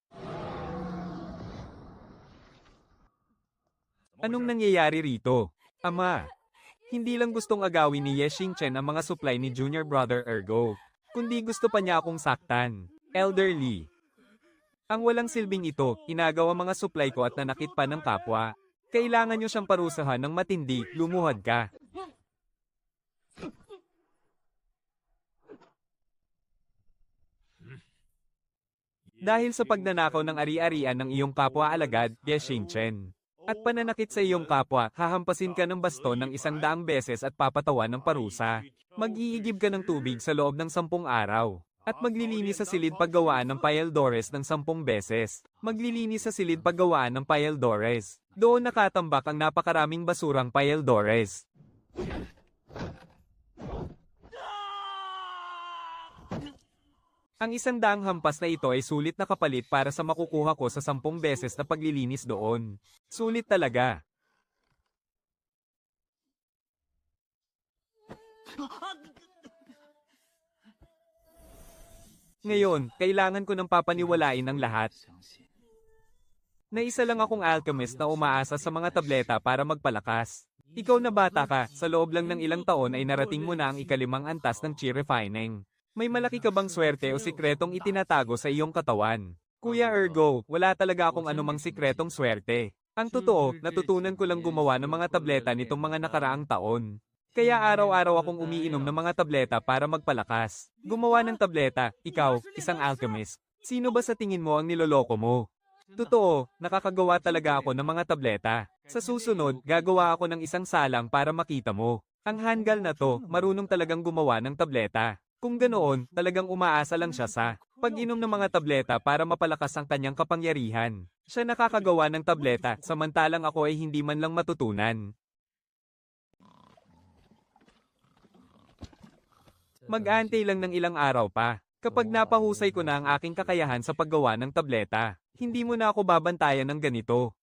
Anong nangyayari rito? Ama, hindi lang gustong agawin ni Ye Xingchen ang mga supply ni Junior Brother Ergo, kundi gusto pa niya akong saktan. Elderly. Ang walang silbing ito, inagaw ang mga supply ko at nanakit pa ng kapwa. Kailangan niyo siyang parusahan ng matindi, lumuhad ka. Dahil sa pagnanakaw ng ari-arian ng iyong kapwa-alagad, Ye Xingchen. At pananakit sa iyong kapwa, hahampasin ka ng baston ng 100 beses at papatawan ng parusa. Mag-iigib ka ng tubig sa loob ng 10 araw. At maglilinis sa silid paggawaan ng Payaldores ng 10 beses. Maglilinis sa silid paggawaan ng Payaldores. Doon nakatambak ang napakaraming basurang Payaldores. Ang 100 hampas na ito ay sulit na kapalit para sa makukuha ko sa 10 beses na paglilinis doon. Sulit talaga. Ngayon, kailangan ko nang papaniwalain ang lahat. Na isa lang akong alchemist na umaasa sa mga tableta para magpalakas. Ikaw na bata ka, sa loob lang ng ilang taon ay narating mo na ang ikalimang antas ng chi refining. May malaki ka bang swerte o sikretong itinatago sa iyong katawan? Kuya Ergo, wala talaga akong anumang sikretong swerte. Ang totoo, natutunan ko lang gumawa ng mga tableta nitong mga nakaraang taon. Kaya araw-araw akong umiinom ng mga tableta para magpalakas. Gumawa ng tableta, ikaw, isang alchemist. Sino ba sa tingin mo ang niloloko mo? Totoo, nakakagawa talaga ako ng mga tableta. Sa susunod, gagawa ako ng isang salang para makita mo. Ang hanggal na to, marunong talagang gumawa ng tableta. Kung ganoon, talagang umaasa lang siya sa pag-inom ng mga tableta para mapalakas ang kanyang kapangyarihan. Siya nakakagawa ng tableta, samantalang ako ay hindi man lang matutunan. Mag-aantay lang ng ilang araw pa. Kapag napahusay ko na ang aking kakayahan sa paggawa ng tableta, hindi mo na ako babantayan ng ganito.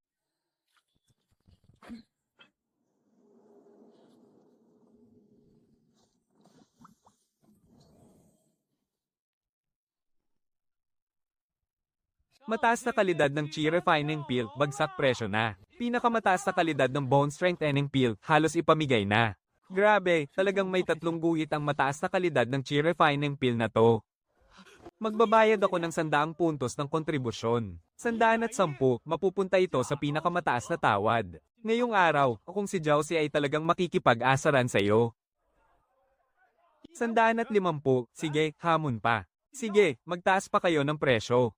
Mataas na kalidad ng chi refining pill, bagsak presyo na. Pinakamataas na kalidad ng bone strengthening pill, halos ipamigay na. Grabe, talagang may 3 guhit ang mataas na kalidad ng chi refining pill na to. Magbabayad ako ng 100 puntos ng kontribusyon. 110, mapupunta ito sa pinakamataas na tawad. Ngayong araw, kung si Jousy ay talagang makikipag-asaran sa iyo. 150, sige, hamon pa. Sige, magtaas pa kayo ng presyo.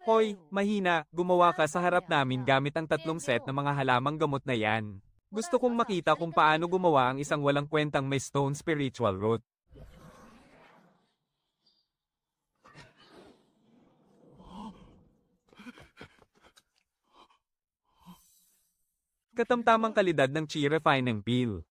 Hoy, mahina, gumawa ka sa harap namin gamit ang 3 set ng mga halamang gamot na yan. Gusto kong makita kung paano gumawa ang isang walang kwentang may stone spiritual root. Katamtamang kalidad ng chi refining pill.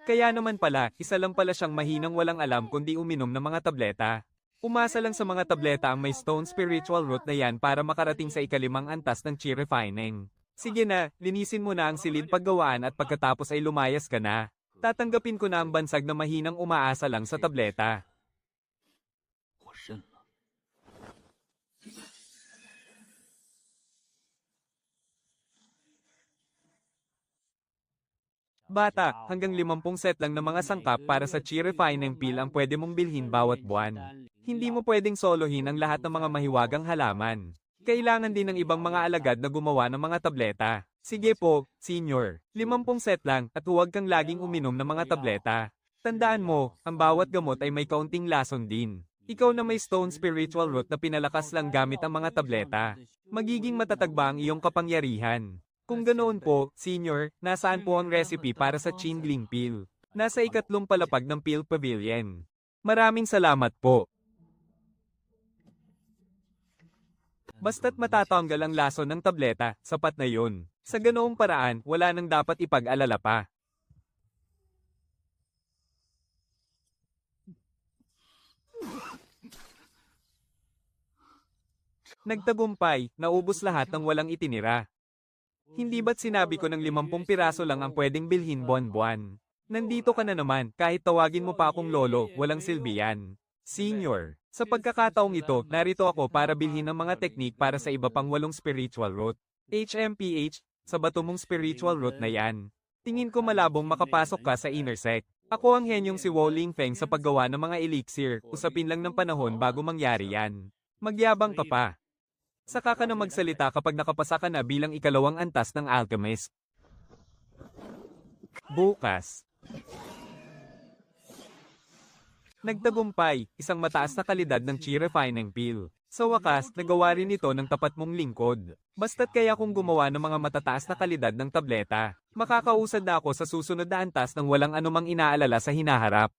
Kaya naman pala, isa lang pala siyang mahinang walang alam kundi uminom ng mga tableta. Umasa lang sa mga tableta ang may stone spiritual root na yan para makarating sa ikalimang antas ng chi refining. Sige na, linisin mo na ang silid paggawaan at pagkatapos ay lumayas ka na. Tatanggapin ko na ang bansag na mahinang umaasa lang sa tableta. Bata, hanggang 50 set lang ng mga sangkap para sa chi refining pill ang pwede mong bilhin bawat buwan. Hindi mo pwedeng solohin ang lahat ng mga mahiwagang halaman. Kailangan din ng ibang mga alagad na gumawa ng mga tableta. Sige po, senior. 50 set lang at huwag kang laging uminom ng mga tableta. Tandaan mo, ang bawat gamot ay may kaunting lason din. Ikaw na may stone spiritual root na pinalakas lang gamit ang mga tableta. Magiging matatag ba ang iyong kapangyarihan? Kung ganoon po, senior, nasaan po ang recipe para sa Qingling pill? Nasa 3 palapag ng Pill Pavilion. Maraming salamat po. Basta't matatanggal ang lason ng tableta, sapat na yun. Sa ganoong paraan, wala nang dapat ipag-alala pa. Nagtagumpay, naubos lahat ng walang itinira. Hindi ba't sinabi ko ng 50 piraso lang ang pwedeng bilhin buwan-buwan? Nandito ka na naman, kahit tawagin mo pa akong lolo, walang silbi yan. Senior, sa pagkakataong ito, narito ako para bilhin ng mga teknik para sa iba pang 8 spiritual root. HMPH, sa bato mong spiritual root na yan. Tingin ko malabong makapasok ka sa inner sect. Ako ang henyong si Wo Ling Feng sa paggawa ng mga elixir, usapin lang ng panahon bago mangyari yan. Magyabang ka pa. Saka ka na magsalita kapag nakapasa ka na bilang ikalawang antas ng alchemist. Bukas. Nagtagumpay, isang mataas na kalidad ng chi refining peel. Sa wakas, nagawa rin ito ng tapat mong lingkod. Basta't kaya kong gumawa ng mga matataas na kalidad ng tableta, makakausad na ako sa susunod na antas ng walang anumang inaalala sa hinaharap.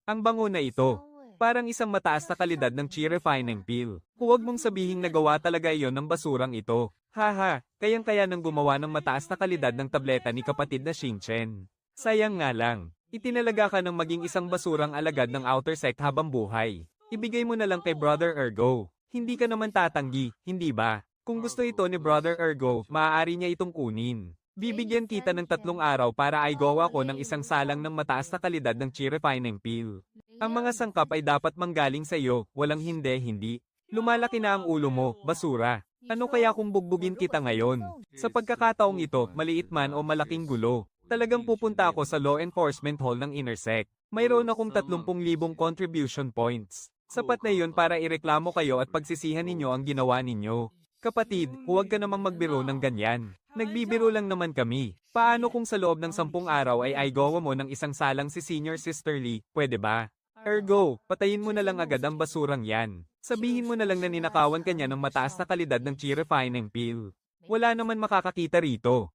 Ang bango na ito. Parang isang mataas na kalidad ng chi refining peel. Huwag mong sabihing nagawa talaga iyon ng basurang ito. Haha, kayang-kaya nang gumawa ng mataas na kalidad ng tableta ni kapatid na Xingchen. Sayang nga lang. Itinalaga ka ng maging isang basurang alagad ng outer sect habang buhay. Ibigay mo na lang kay Brother Ergo. Hindi ka naman tatanggi, hindi ba? Kung gusto ito ni Brother Ergo, maaari niya itong kunin. Bibigyan kita ng 3 araw para ay gawa ko ng isang salang ng mataas na kalidad ng chi refining peel. Ang mga sangkap ay dapat manggaling sa iyo, walang hindi. Lumalaki na ang ulo mo, basura. Ano kaya kung bugbugin kita ngayon? Sa pagkakataong ito, maliit man o malaking gulo, talagang pupunta ako sa Law Enforcement Hall ng Intersect. Mayroon akong 30,000 contribution points. Sapat na yun para ireklamo kayo at pagsisihan ninyo ang ginawa ninyo. Kapatid, huwag ka namang magbiro ng ganyan. Nagbibiro lang naman kami. Paano kung sa loob ng 10 araw ay gawa mo ng isang salang si Senior Sister Lee, pwede ba? Ergo, patayin mo na lang agad ang basurang yan. Sabihin mo na lang na ninakawan kanya ng mataas na kalidad ng chi refining peel. Wala naman makakakita rito.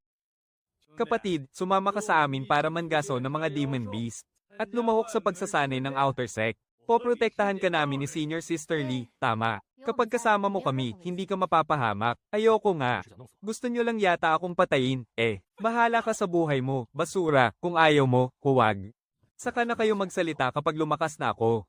Kapatid, sumama ka sa amin para mangaso ng mga demon beast. At lumahok sa pagsasanay ng outer sect. Poprotektahan ka namin ni Senior Sister Lee, tama. Kapag kasama mo kami, hindi ka mapapahamak. Ayoko nga. Gusto nyo lang yata akong patayin, Bahala ka sa buhay mo, basura, kung ayaw mo, huwag. Saka na kayo magsalita kapag lumakas na ako.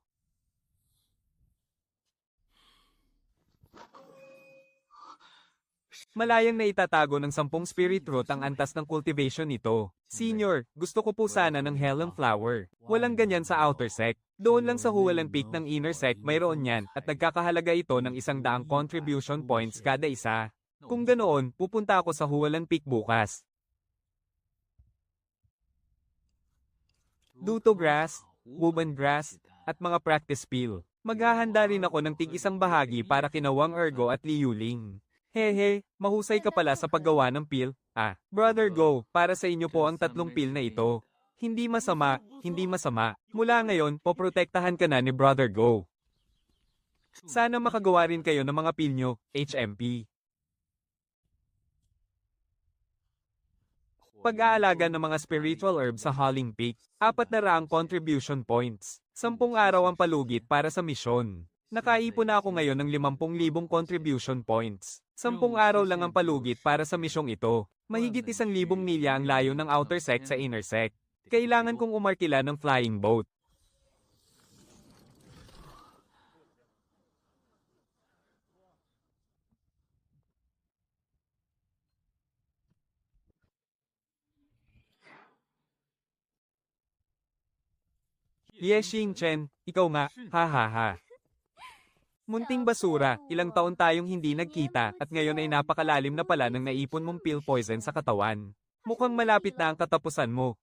Malayang na itatago ng 10 spirit root ang antas ng cultivation nito. Senior, gusto ko po sana ng Helen Flower. Walang ganyan sa outer sect. Doon lang sa Hualan Peak ng inner sect mayroon yan at nagkakahalaga ito ng 100 contribution points kada isa. Kung ganoon, pupunta ako sa Hualan Peak bukas. Duto grass, woven grass, at mga practice peel. Maghahanda rin ako ng tig-isang bahagi para kinawang Ergo at Liuling. Hehe, mahusay ka pala sa paggawa ng peel. Brother Go, para sa inyo po ang 3 peel na ito. Hindi masama, hindi masama. Mula ngayon, poprotektahan ka na ni Brother Go. Sana makagawa rin kayo ng mga peel nyo, HMP. Pag-aalaga ng mga spiritual herbs sa Howling Peak, 400 contribution points. 10 araw ang palugit para sa misyon. Nakaipon na ako ngayon ng 50,000 contribution points. 10 araw lang ang palugit para sa misyong ito. Mahigit 1,000 milya ang layo ng outer sect sa inner sect. Kailangan kong umarkila ng flying boat. Ye Xingchen, ikaw nga, ha. Munting basura, ilang taon tayong hindi nagkita at ngayon ay napakalalim na pala ng naipon mong pill poison sa katawan. Mukhang malapit na ang katapusan mo.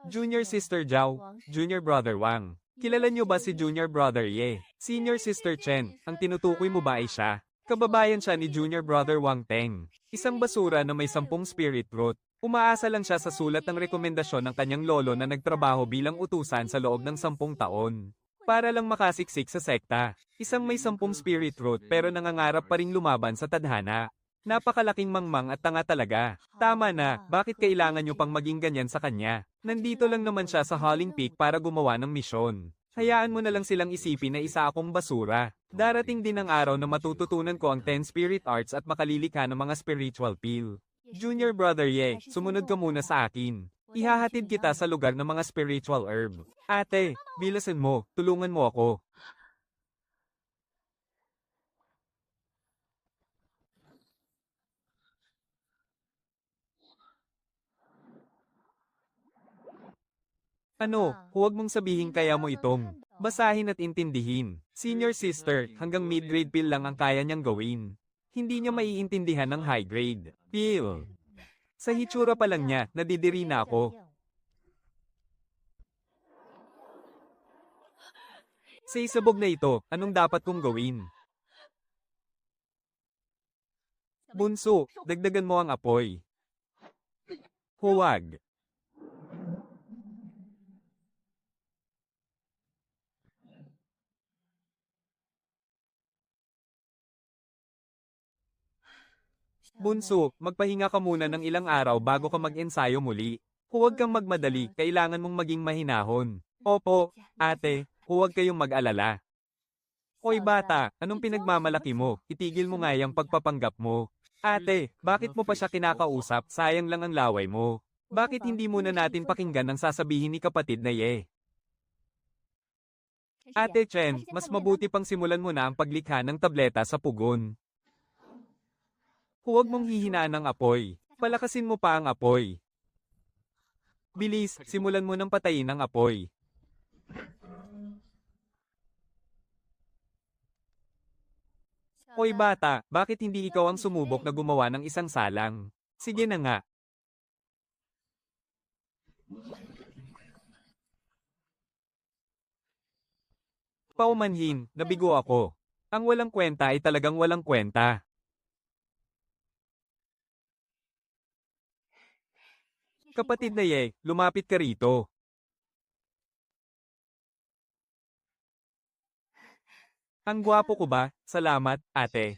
Junior Sister Zhao, Junior Brother Wang. Kilala niyo ba si Junior Brother Ye? Senior Sister Chen, ang tinutukoy mo ba ay siya? Kababayan siya ni Junior Brother Wang Teng. Isang basura na may 10 spirit root. Umaasa lang siya sa sulat ng rekomendasyon ng kanyang lolo na nagtrabaho bilang utusan sa loob ng 10 taon. Para lang makasiksik sa sekta. Isang may 10 spirit root pero nangangarap pa ring lumaban sa tadhana. Napakalaking mangmang at tanga talaga. Tama na, bakit kailangan nyo pang maging ganyan sa kanya? Nandito lang naman siya sa Howling Peak para gumawa ng misyon. Hayaan mo na lang silang isipin na isa akong basura. Darating din ang araw na matututunan ko ang 10 spirit arts at makalilikha ng mga spiritual peel. Junior Brother Ye, sumunod ka muna sa akin. Ihahatid kita sa lugar ng mga spiritual herb. Ate, bilasan mo, tulungan mo ako. Ano, huwag mong sabihin kaya mo itong basahin at intindihin. Senior sister, hanggang mid-grade pill lang ang kaya niyang gawin. Hindi niya maiintindihan ng high grade pill. Sa hitsura pa lang niya, nadidiri na ako. Sa isabog na ito, anong dapat kong gawin? Bunso, dagdagan mo ang apoy. Huwag. Bunso, magpahinga ka muna ng ilang araw bago ka mag-ensayo muli. Huwag kang magmadali, kailangan mong maging mahinahon. Opo, ate, huwag kayong mag-alala. Hoy bata, anong pinagmamalaki mo? Itigil mo nga yung pagpapanggap mo. Ate, bakit mo pa siya kinakausap? Sayang lang ang laway mo. Bakit hindi muna natin pakinggan ang sasabihin ni kapatid na Ye? Ate Chen, mas mabuti pang simulan mo na ang paglikha ng tableta sa pugon. Huwag mong hihinaan ang apoy. Palakasin mo pa ang apoy. Bilis, simulan mo ng patayin ang apoy. Hoy bata, bakit hindi ikaw ang sumubok na gumawa ng isang salang? Sige na nga. Paumanhin, nabigo ako. Ang walang kwenta ay talagang walang kwenta. Kapatid na Ye, lumapit ka rito. Ang gwapo ko ba? Salamat, ate.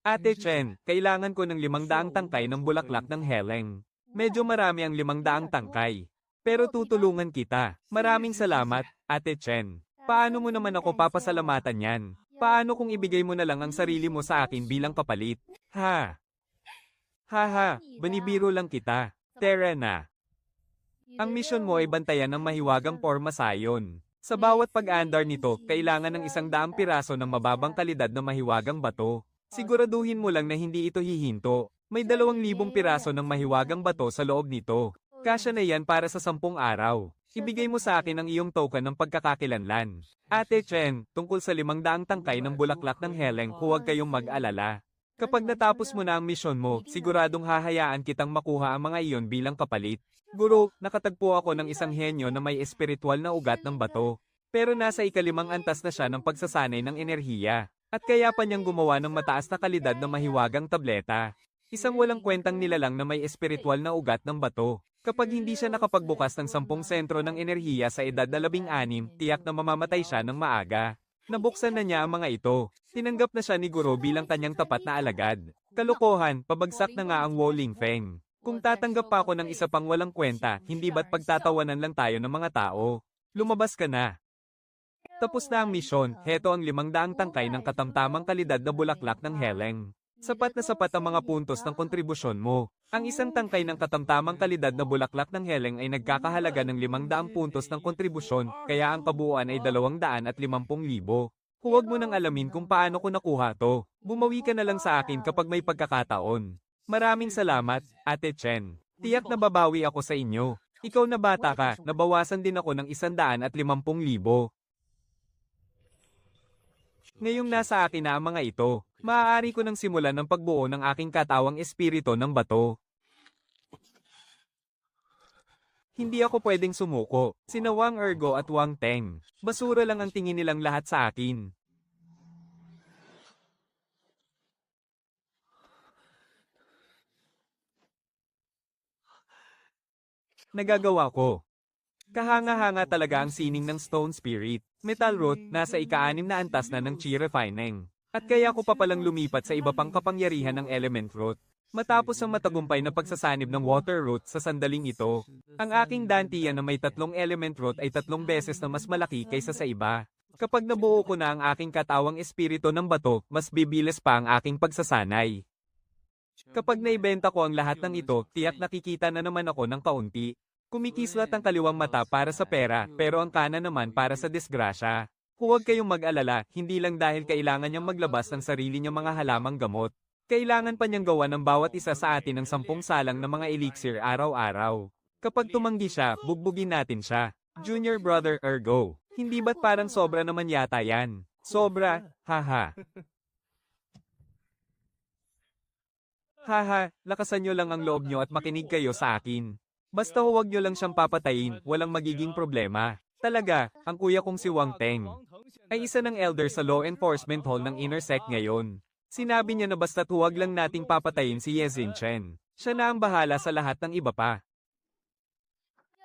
Ate Chen, kailangan ko ng 500 tangkay ng bulaklak ng heleng. Medyo marami ang 500 tangkay. Pero tutulungan kita. Maraming salamat, Ate Chen. Paano mo naman ako papasalamatan yan? Paano kung ibigay mo na lang ang sarili mo sa akin bilang kapalit? Ha? Haha, banibiro lang kita. Tara na. Ang misyon mo ay bantayan ng mahiwagang porma sayon. Sa bawat pag-andar nito, kailangan ng 100 piraso ng mababang kalidad na mahiwagang bato. Siguraduhin mo lang na hindi ito hihinto. May 2,000 piraso ng mahiwagang bato sa loob nito. Kasya na yan para sa 10 araw. Ibigay mo sa akin ang iyong token ng pagkakakilanlan. Ate Chen, tungkol sa 500 tangkay ng bulaklak ng heleng, huwag kayong mag-alala. Kapag natapos mo na ang misyon mo, siguradong hahayaan kitang makuha ang mga iyon bilang kapalit. Guro, nakatagpo ako ng isang henyo na may espiritual na ugat ng bato. Pero nasa ika-5 antas na siya ng pagsasanay ng enerhiya. At kaya pa niyang gumawa ng mataas na kalidad na mahiwagang tableta. Isang walang kwentang nilalang na may espiritual na ugat ng bato. Kapag hindi siya nakapagbukas ng 10 sentro ng enerhiya sa edad na 16, tiyak na mamamatay siya ng maaga. Nabuksan na niya ang mga ito. Tinanggap na siya ni Guro bilang kanyang tapat na alagad. Kalokohan, pabagsak na nga ang Woling Feng. Kung tatanggap pa ako ng isa pang walang kwenta, hindi ba't pagtatawanan lang tayo ng mga tao? Lumabas ka na. Tapos na ang misyon, heto ang 500 tangkay ng katamtamang kalidad na bulaklak ng heleng. Sapat na sapat ang mga puntos ng kontribusyon mo. Ang isang tangkay ng katamtamang kalidad na bulaklak ng heleng ay nagkakahalaga ng 500 puntos ng kontribusyon, kaya ang kabuuan ay 250,000. Huwag mo nang alamin kung paano ko nakuha to. Bumawi ka na lang sa akin kapag may pagkakataon. Maraming salamat, Ate Chen. Tiyak na babawi ako sa inyo. Ikaw na bata ka, nabawasan din ako ng 150,000. Ngayong nasa akin na ang mga ito, maaari ko nang simulan ng pagbuo ng aking katawang espiritu ng bato. Hindi ako pwedeng sumuko. Sina Wang Ergo at Wang Teng. Basura lang ang tingin nilang lahat sa akin. Nagagawa ko. Kahanga-hanga talaga ang sining ng Stone Spirit. Metal Root, nasa ika-6 na antas na ng Chi Refining. At kaya ko pa palang lumipat sa iba pang kapangyarihan ng Element Root. Matapos ang matagumpay na pagsasanib ng Water Root sa sandaling ito, ang aking Dantian na may 3 Element Root ay 3 beses na mas malaki kaysa sa iba. Kapag nabuo ko na ang aking katawang espiritu ng bato, mas bibilis pa ang aking pagsasanay. Kapag naibenta ko ang lahat ng ito, tiyak nakikita na naman ako ng kaunti. Kumikislat ang kaliwang mata para sa pera, pero ang kanan naman para sa disgrasya. Huwag kayong mag-alala, hindi lang dahil kailangan niyang maglabas ng sarili niyang mga halamang gamot. Kailangan pa niyang gawa ng bawat isa sa atin ng 10 salang na mga elixir araw-araw. Kapag tumanggi siya, bugbugin natin siya. Junior brother Ergo. Hindi ba't parang sobra naman yata yan? Sobra, haha. Haha, lakasan nyo lang ang loob nyo at makinig kayo sa akin. Basta huwag nyo lang siyang papatayin, walang magiging problema. Talaga, ang kuya kong si Wang Teng ay isa ng elder sa Law Enforcement Hall ng Inner Sect ngayon. Sinabi niya na basta't huwag lang nating papatayin si Ye Chen. Siya na ang bahala sa lahat ng iba pa.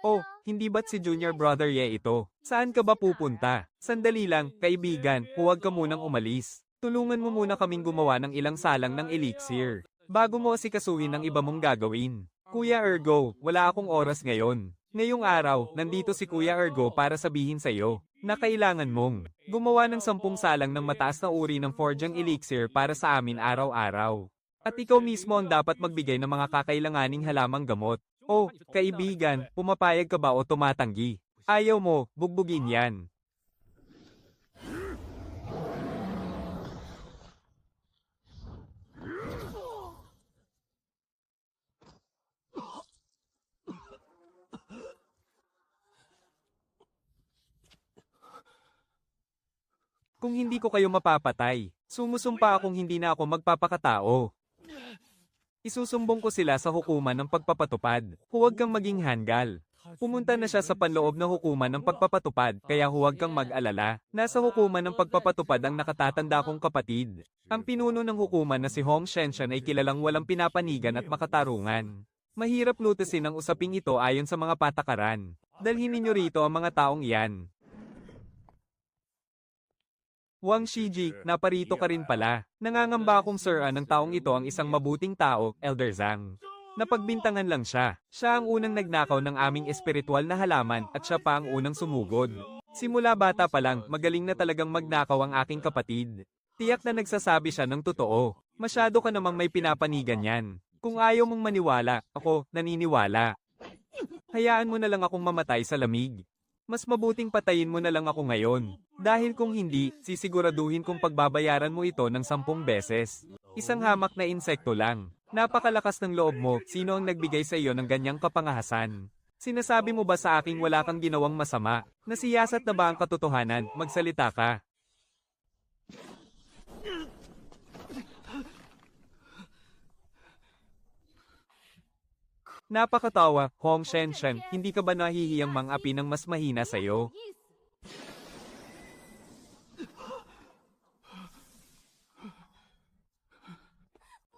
Oh, hindi ba't si Junior Brother Ye ito? Saan ka ba pupunta? Sandali lang, kaibigan, huwag ka munang umalis. Tulungan mo muna kaming gumawa ng ilang salang ng elixir. Bago mo asikasuhin ang iba mong gagawin. Kuya Ergo, wala akong oras ngayon. Ngayong araw, nandito si Kuya Ergo para sabihin sa iyo na kailangan mong gumawa ng 10 salang ng mataas na uri ng forjang elixir para sa amin araw-araw. At ikaw mismo ang dapat magbigay ng mga kakailanganing halamang gamot. Oh, kaibigan, pumapayag ka ba o tumatanggi? Ayaw mo, bugbugin yan. Kung hindi ko kayo mapapatay, sumusumpa akong hindi na ako magpapakatao. Isusumbong ko sila sa hukuman ng pagpapatupad. Huwag kang maging hanggal. Pumunta na siya sa panloob na hukuman ng pagpapatupad, kaya huwag kang mag-alala. Nasa hukuman ng pagpapatupad ang nakatatanda kong kapatid. Ang pinuno ng hukuman na si Hong Shenshan ay kilalang walang pinapanigan at makatarungan. Mahirap lutasin ang usaping ito ayon sa mga patakaran. Dalhin ninyo rito ang mga taong iyan. Wang Shiji, naparito ka rin pala. Nangangamba akong sir ng taong ito ang isang mabuting tao, Elder Zhang. Napagbintangan lang siya. Siya ang unang nagnakaw ng aming espiritual na halaman at siya pa ang unang sumugod. Simula bata pa lang, magaling na talagang magnakaw ang aking kapatid. Tiyak na nagsasabi siya ng totoo. Masyado ka namang may pinapanigan yan. Kung ayaw mong maniwala, ako, naniniwala. Hayaan mo na lang akong mamatay sa lamig. Mas mabuting patayin mo na lang ako ngayon. Dahil kung hindi, sisiguraduhin kong pagbabayaran mo ito ng 10 beses. Isang hamak na insekto lang. Napakalakas ng loob mo, sino ang nagbigay sa iyo ng ganyang kapangahasan? Sinasabi mo ba sa aking wala kang ginawang masama? Nasiyasat na ba ang katotohanan? Magsalita ka. Napakatawa, Hong Shenshen, hindi ka ba nahihiyang mang-api ng mas mahina sa'yo?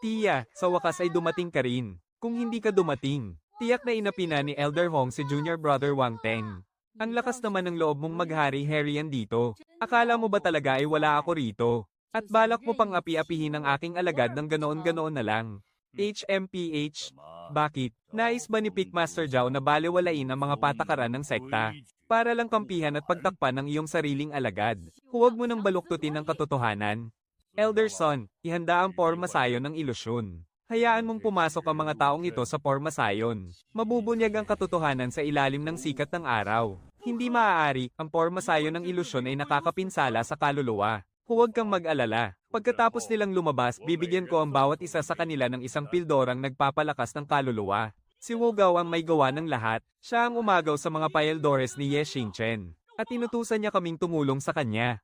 Tia, sa wakas ay dumating ka rin. Kung hindi ka dumating, tiyak na inapi na ni Elder Hong si Junior Brother Wang Teng. Ang lakas naman ng loob mong maghari-harian dito. Akala mo ba talaga ay wala ako rito? At balak mo pang api-apihin ang aking alagad ng ganoon-ganoon na lang. HMPH. Bakit? Nais ba ni Pickmaster Zhao na balewalain ang mga patakaran ng sekta? Para lang kampihan at pagtakpan ng iyong sariling alagad. Huwag mo nang baluktutin ang katotohanan. Elder Son, ihanda ang porma sayon ng ilusyon. Hayaan mong pumasok ang mga taong ito sa porma sayon. Mabubunyag ang katotohanan sa ilalim ng sikat ng araw. Hindi maaari, ang porma sayon ng ilusyon ay nakakapinsala sa kaluluwa. Huwag kang mag-alala. Pagkatapos nilang lumabas, bibigyan ko ang bawat isa sa kanila ng isang pildorang nagpapalakas ng kaluluwa. Si Wu Gao ang may gawa ng lahat. Siya ang umagaw sa mga paildores ni Ye Xingchen. At inutusan niya kaming tumulong sa kanya.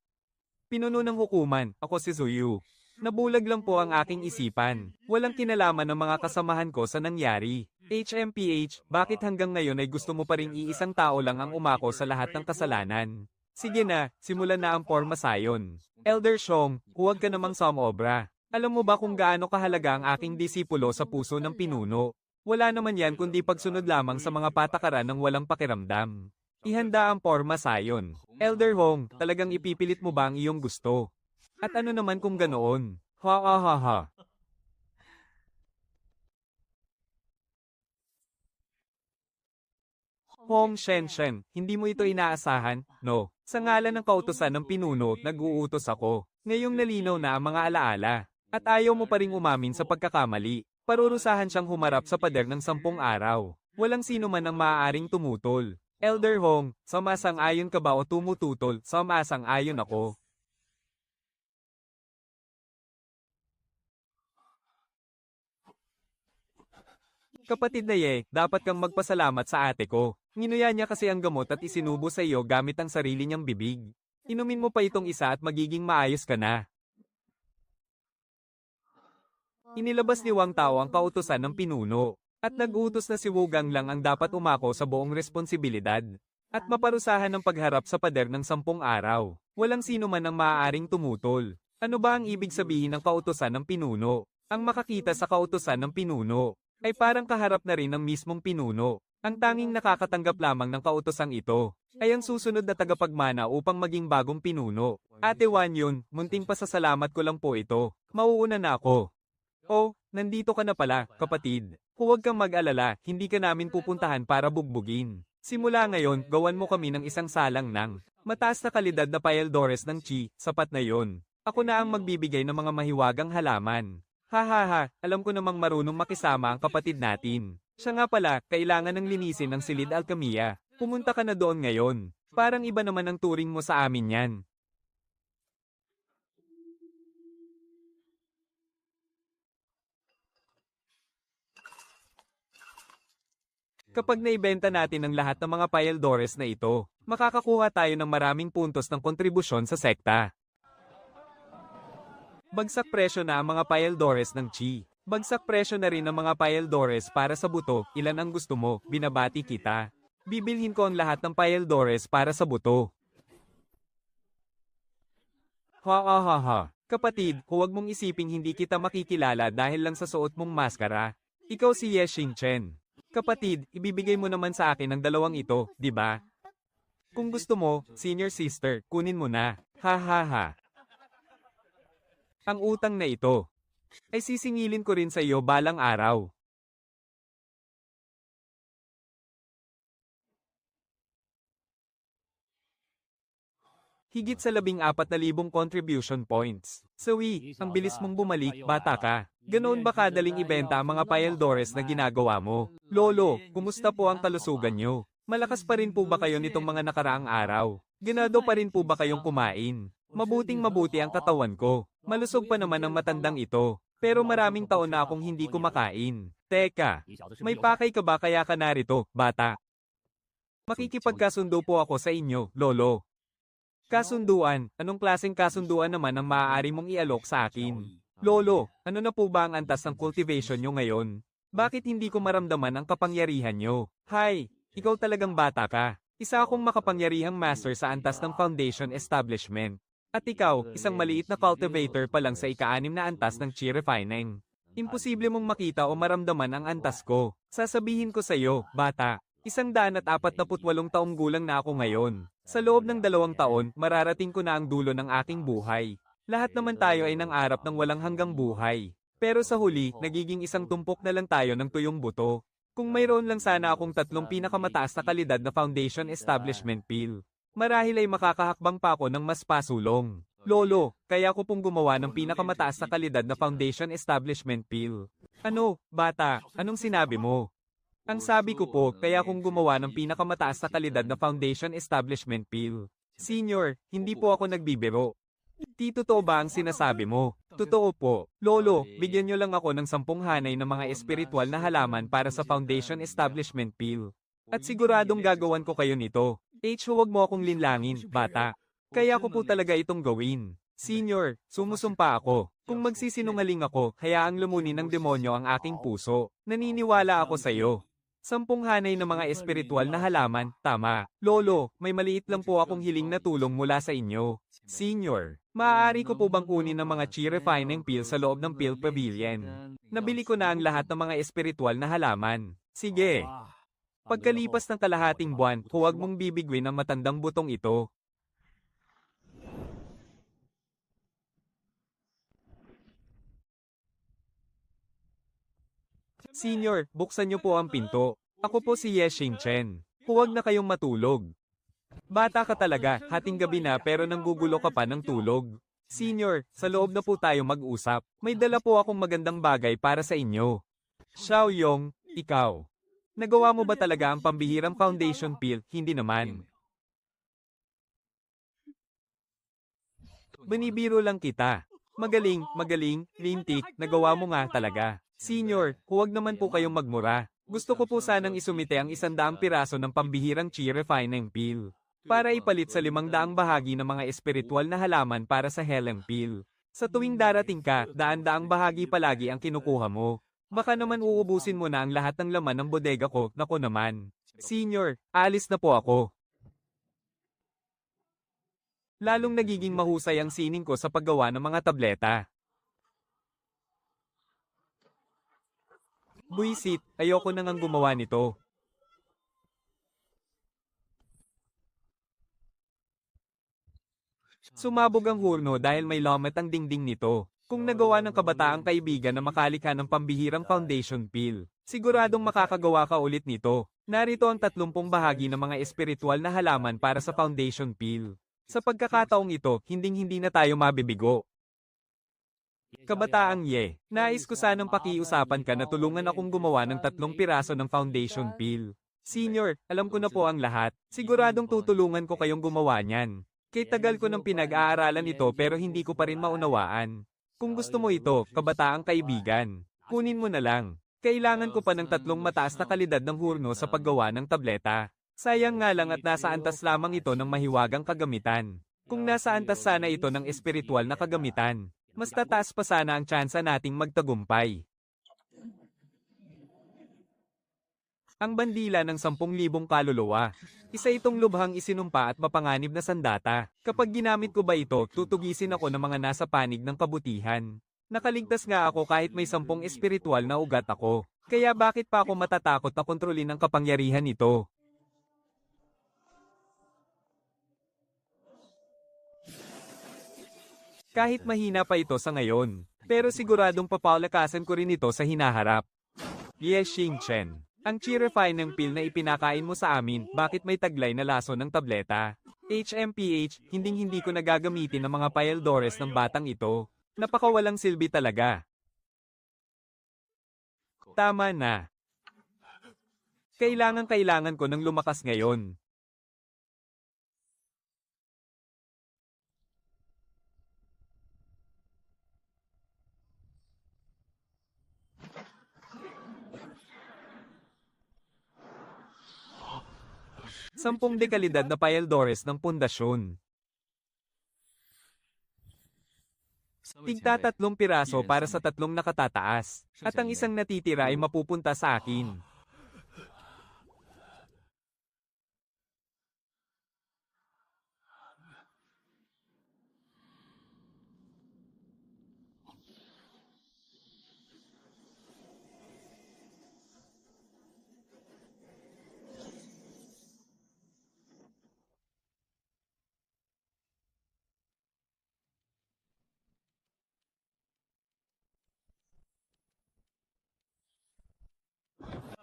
Pinuno ng hukuman, ako si Zuyu. Nabulag lang po ang aking isipan. Walang kinalaman ng mga kasamahan ko sa nangyari. HMPH, bakit hanggang ngayon ay gusto mo pa ring iisang tao lang ang umako sa lahat ng kasalanan? Sige na, simulan na ang porma sayon. Elder Shong, huwag ka namang sumobra. Alam mo ba kung gaano kahalaga ang aking disipulo sa puso ng pinuno? Wala naman yan kundi pagsunod lamang sa mga patakaran ng walang pakiramdam. Ihanda ang porma sayon. Elder Hong, talagang ipipilit mo ba ang iyong gusto? At ano naman kung ganoon? Ha ha ha ha. Hong Shenshen, hindi mo ito inaasahan, no? Sa ngalan ng kautusan ng pinuno, nag-uutos ako. Ngayong nalinaw na ang mga alaala. At ayaw mo pa ring umamin sa pagkakamali. Parurusahan siyang humarap sa pader ng 10 araw. Walang sino man ang maaaring tumutol. Elder Hong, sumasang-ayon ka ba o tumututol? Sumasang-ayon ako. Kapatid na Ye, dapat kang magpasalamat sa ate ko. Nginuya niya kasi ang gamot at isinubo sa iyo gamit ang sarili niyang bibig. Inumin mo pa itong isa at magiging maayos ka na. Inilabas ni Wang Tao ang kautusan ng pinuno. At nag-utos na si Wugang lang ang dapat umako sa buong responsibilidad. At maparusahan ng pagharap sa pader ng 10 araw. Walang sino man ang maaaring tumutol. Ano ba ang ibig sabihin ng kautusan ng pinuno? Ang makakita sa kautusan ng pinuno ay parang kaharap na rin ng mismong pinuno. Ang tanging nakakatanggap lamang ng kautosang ito ay ang susunod na tagapagmana upang maging bagong pinuno. Ate Wan Yun, munting pasasalamat ko lang po ito. Mauuna na ako. Oh, nandito ka na pala, kapatid. Huwag kang mag-alala, hindi ka namin pupuntahan para bugbugin. Simula ngayon, gawan mo kami ng isang salang ng mataas na kalidad na paeldores ng chi, sapat na yon. Ako na ang magbibigay ng mga mahiwagang halaman. Hahaha, alam ko namang marunong makisama ang kapatid natin. Siya nga pala, kailangan ng linisin ng silid alkamiya. Pumunta ka na doon ngayon. Parang iba naman ang turing mo sa amin yan. Kapag naibenta natin ang lahat ng mga paeldores na ito, makakakuha tayo ng maraming puntos ng kontribusyon sa sekta. Bagsak presyo na ang mga paeldores ng chi. Bagsak presyo na rin ang mga paeldores para sa buto. Ilan ang gusto mo? Binabati kita. Bibilhin ko ang lahat ng paeldores para sa buto. Ha ha ha ha. Kapatid, huwag mong isiping hindi kita makikilala dahil lang sa suot mong maskara. Ikaw si Ye Xingchen. Kapatid, ibibigay mo naman sa akin ang dalawang ito, di ba? Kung gusto mo, senior sister, kunin mo na. Ha ha ha. Ang utang na ito ay sisingilin ko rin sa iyo balang araw. Higit sa 14,000 contribution points. Sawi, ang bilis mong bumalik, bata ka. Ganoon ba kadaling ibenta ang mga paeldores na ginagawa mo? Lolo, kumusta po ang kalusugan nyo? Malakas pa rin po ba kayo nitong mga nakaraang araw? Ganado pa rin po ba kayong kumain? Mabuting mabuti ang katawan ko. Malusog pa naman ang matandang ito. Pero maraming taon na akong hindi kumakain. Teka, may pakay ka ba kaya ka narito, bata? Makikipagkasundo po ako sa inyo, lolo. Kasunduan, anong klaseng kasunduan naman ang maaari mong ialok sa akin? Lolo, ano na po ba ang antas ng cultivation nyo ngayon? Bakit hindi ko maramdaman ang kapangyarihan nyo? Hay, ikaw talagang bata ka. Isa akong makapangyarihang master sa antas ng foundation establishment. At ikaw, isang maliit na cultivator pa lang sa ika-6 na antas ng chi refining. Imposible mong makita o maramdaman ang antas ko. Sasabihin ko sa iyo, bata, 148 taong gulang na ako ngayon. Sa loob ng 2 taon, mararating ko na ang dulo ng aking buhay. Lahat naman tayo ay nangarap ng walang hanggang buhay. Pero sa huli, nagiging isang tumpok na lang tayo ng tuyong buto. Kung mayroon lang sana akong 3 pinakamataas na kalidad na foundation establishment pill, marahil ay makakahakbang pa ako ng mas pasulong. Lolo, kaya ko pong gumawa ng pinakamataas na kalidad na foundation establishment pill. Ano, bata, anong sinabi mo? Ang sabi ko po, kaya kung gumawa ng pinakamataas na kalidad na foundation establishment pill. Senior, hindi po ako nagbibiro. Di totoo ba ang sinasabi mo? Totoo po. Lolo, bigyan nyo lang ako ng 10 hanay ng mga espiritual na halaman para sa foundation establishment pill. At siguradong gagawan ko kayo nito. Huwag mo akong linlangin, bata. Kaya ko po talaga itong gawin. Senior, sumusumpa ako. Kung magsisinungaling ako, hayaang lumunin ng demonyo ang aking puso. Naniniwala ako sa iyo. 10 hanay ng mga espiritual na halaman, tama. Lolo, may maliit lang po akong hiling na tulong mula sa inyo. Senior, maaari ko po bang kunin ng mga chi refining pill sa loob ng pill pavilion? Nabili ko na ang lahat ng mga espiritual na halaman. Sige. Pagkalipas ng kalahating buwan, huwag mong bibigwin ang matandang butong ito. Senior, buksan niyo po ang pinto. Ako po si Ye Xingchen. Huwag na kayong matulog. Bata ka talaga, hating gabi na pero nanggugulo ka pa ng tulog. Senior, sa loob na po tayo mag-usap. May dala po akong magandang bagay para sa inyo. Xiao Yong, ikaw. Nagawa mo ba talaga ang pambihirang foundation pill? Hindi naman. Binibiro lang kita. Magaling, lintik, nagawa mo nga talaga. Senior, huwag naman po kayong magmura. Gusto ko po sanang isumite ang 100 piraso ng pambihirang chi refining peel para ipalit sa 500 bahagi ng mga espiritual na halaman para sa Helen Peel. Sa tuwing darating ka, daan-daang bahagi palagi ang kinukuha mo. Baka naman uubusin mo na ang lahat ng laman ng bodega ko, nako naman. Senior, aalis na po ako. Lalong nagiging mahusay ang sining ko sa paggawa ng mga tableta. Buisit, ayoko na ngang gumawa nito. Sumabog ang hurno dahil may lomet ang dingding nito. Kung nagawa ng kabataang kaibigan na makalikha ng pambihirang foundation peel, siguradong makakagawa ka ulit nito. Narito ang 30 bahagi ng mga espiritual na halaman para sa foundation peel. Sa pagkakataong ito, hinding-hindi na tayo mabibigo. Kabataang Ye, nais ko sanang pakiusapan ka na tulungan akong gumawa ng 3 piraso ng foundation peel. Senior, alam ko na po ang lahat. Siguradong tutulungan ko kayong gumawa niyan. Kay tagal ko nang pinag-aaralan ito pero hindi ko pa rin maunawaan. Kung gusto mo ito, kabataang kaibigan, kunin mo na lang. Kailangan ko pa ng 3 mataas na kalidad ng hurno sa paggawa ng tableta. Sayang nga lang at nasa antas lamang ito ng mahiwagang kagamitan. Kung nasa antas sana ito ng espiritual na kagamitan, mas tataas pa sana ang tsansa nating magtagumpay. Ang bandila ng 10,000 kaluluwa. Isa itong lubhang isinumpa at mapanganib na sandata. Kapag ginamit ko ba ito, tutugisin ako ng mga nasa panig ng kabutihan. Nakaligtas nga ako kahit may 10 espiritual na ugat ako. Kaya bakit pa ako matatakot na kontrolin ang kapangyarihan nito? Kahit mahina pa ito sa ngayon, pero siguradong papaulakasan ko rin ito sa hinaharap. Ye Xingchen. Ang chi refining peel na ipinakain mo sa amin, bakit may taglay na laso ng tableta? HMPH, hinding-hindi ko nagagamitin ang mga paeldores ng batang ito. Napakawalang silbi talaga. Tama na. Kailangan ko ng lumakas ngayon. Sampung dekalidad na paeldores ng pundasyon. Tigta 3 piraso para sa 3 nakatataas, at ang isang natitira ay mapupunta sa akin.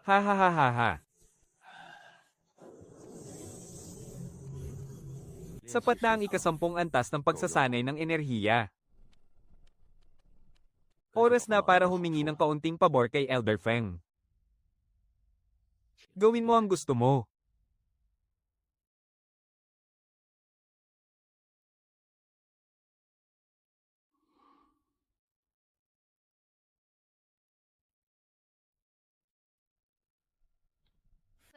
Ha ha ha ha ha. Sapat na ang ika-10 antas ng pagsasanay ng enerhiya. Oras na para humingi ng kaunting pabor kay Elder Feng. Gawin mo ang gusto mo.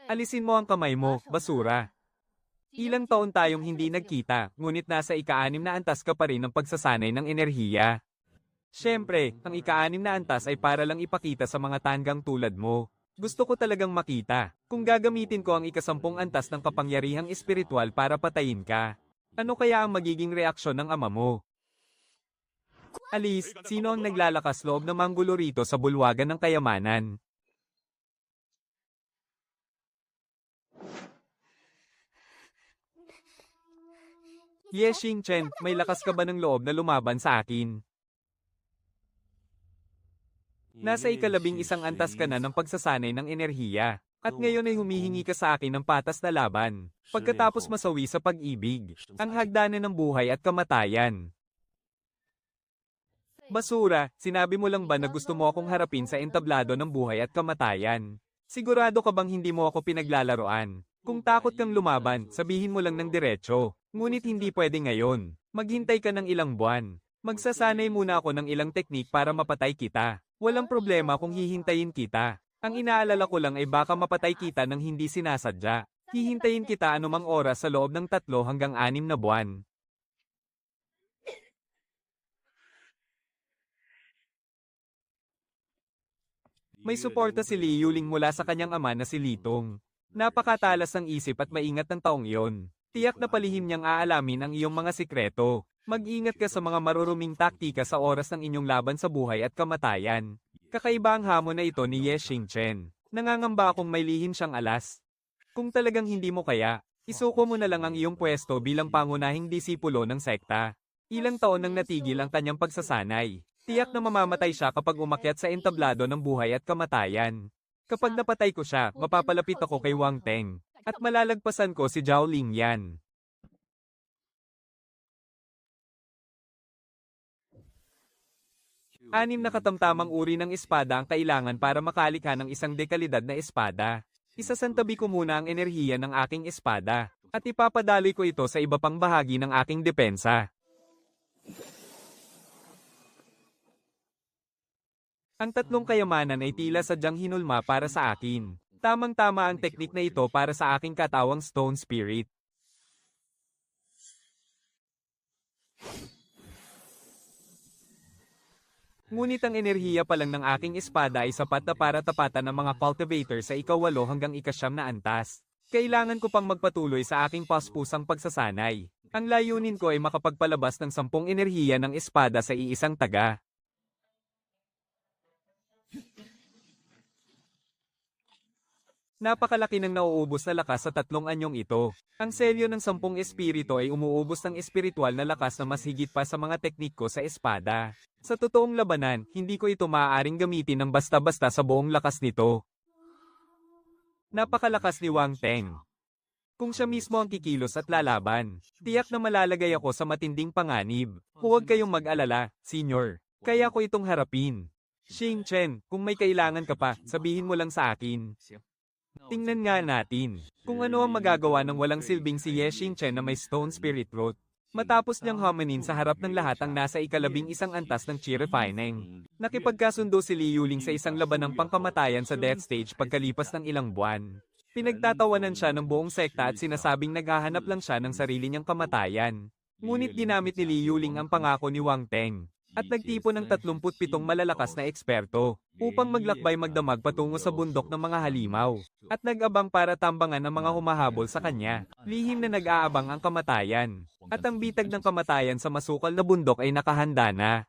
Alisin mo ang kamay mo, basura. Ilang taon tayong hindi nagkita, ngunit nasa ika-6 na antas ka pa rin ng pagsasanay ng enerhiya. Siyempre, ang ika-6 na antas ay para lang ipakita sa mga tanggang tulad mo. Gusto ko talagang makita, kung gagamitin ko ang ika-10 antas ng kapangyarihang espiritual para patayin ka. Ano kaya ang magiging reaksyon ng ama mo? Alice, sino ang naglalakas loob na manggulo rito sa bulwagan ng kayamanan? Ye Xingchen, may lakas ka ba ng loob na lumaban sa akin? Nasa ika-11 antas ka na ng pagsasanay ng enerhiya, at ngayon ay humihingi ka sa akin ng patas na laban. Pagkatapos masawi sa pag-ibig, ang hagdanan ng buhay at kamatayan. Basura, sinabi mo lang ba na gusto mo akong harapin sa entablado ng buhay at kamatayan? Sigurado ka bang hindi mo ako pinaglalaroan? Kung takot kang lumaban, sabihin mo lang ng diretso. Ngunit hindi pwede ngayon. Maghintay ka ng ilang buwan. Magsasanay muna ako ng ilang teknik para mapatay kita. Walang problema kung hihintayin kita. Ang inaalala ko lang ay baka mapatay kita ng hindi sinasadya. Hihintayin kita anumang oras sa loob ng 3 hanggang 6 na buwan. May suporta si Li Yuling mula sa kanyang ama na si Litong. Napakatalas ng isip at maingat ng taong iyon. Tiyak na palihim niyang aalamin ang iyong mga sikreto. Mag-ingat ka sa mga maruruming taktika sa oras ng inyong laban sa buhay at kamatayan. Kakaiba ang hamon na ito ni Ye Xingchen. Nangangamba akong may lihim siyang alas. Kung talagang hindi mo kaya, isuko mo na lang ang iyong pwesto bilang pangunahing disipulo ng sekta. Ilang taon nang natigil ang kanyang pagsasanay. Tiyak na mamamatay siya kapag umakyat sa entablado ng buhay at kamatayan. Kapag napatay ko siya, mapapalapit ako kay Wang Teng. At malalagpasan ko si Zhao Lingyan. 6 na katamtamang uri ng espada ang kailangan para makalikha ng isang dekalidad na espada. Isasantabi ko muna ang enerhiya ng aking espada, at ipapadaloy ko ito sa iba pang bahagi ng aking depensa. Ang 3 kayamanan ay tila sadyang hinulma para sa akin. Tamang-tama ang teknik na ito para sa aking katawang Stone Spirit. Ngunit ang enerhiya pa lang ng aking espada ay sapat na para tapatan ng mga cultivator sa ika-8 hanggang ika-9 na antas. Kailangan ko pang magpatuloy sa aking paspusang pagsasanay. Ang layunin ko ay makapagpalabas ng 10 enerhiya ng espada sa iisang taga. Napakalaki ng nauubos na lakas sa 3 anyong ito. Ang selyo ng 10 espiritu ay umuubos ng espiritual na lakas na mas higit pa sa mga teknik ko sa espada. Sa totoong labanan, hindi ko ito maaaring gamitin ng basta-basta sa buong lakas nito. Napakalakas ni Wang Teng. Kung siya mismo ang kikilos at lalaban, tiyak na malalagay ako sa matinding panganib. Huwag kayong mag-alala, senyor. Kaya ko itong harapin. Xingchen, kung may kailangan ka pa, sabihin mo lang sa akin. Tingnan nga natin kung ano ang magagawa ng walang silbing si Ye Xingchen na may Stone Spirit Root. Matapos niyang homanin sa harap ng lahat ang nasa ika-11 antas ng Qi Refining. Nakipagkasundo si Li Yuling sa isang labanang pangkamatayan sa death stage pagkalipas ng ilang buwan. Pinagtatawanan siya ng buong sekta at sinasabing naghahanap lang siya ng sarili niyang kamatayan. Ngunit ginamit ni Li Yuling ang pangako ni Wang Teng at nagtipon ng 37 malalakas na eksperto upang maglakbay magdamag patungo sa bundok ng mga halimaw at nag-abang para tambangan ang mga humahabol sa kanya. Lihim na nag-aabang ang kamatayan at ang bitag ng kamatayan sa masukal na bundok ay nakahanda na.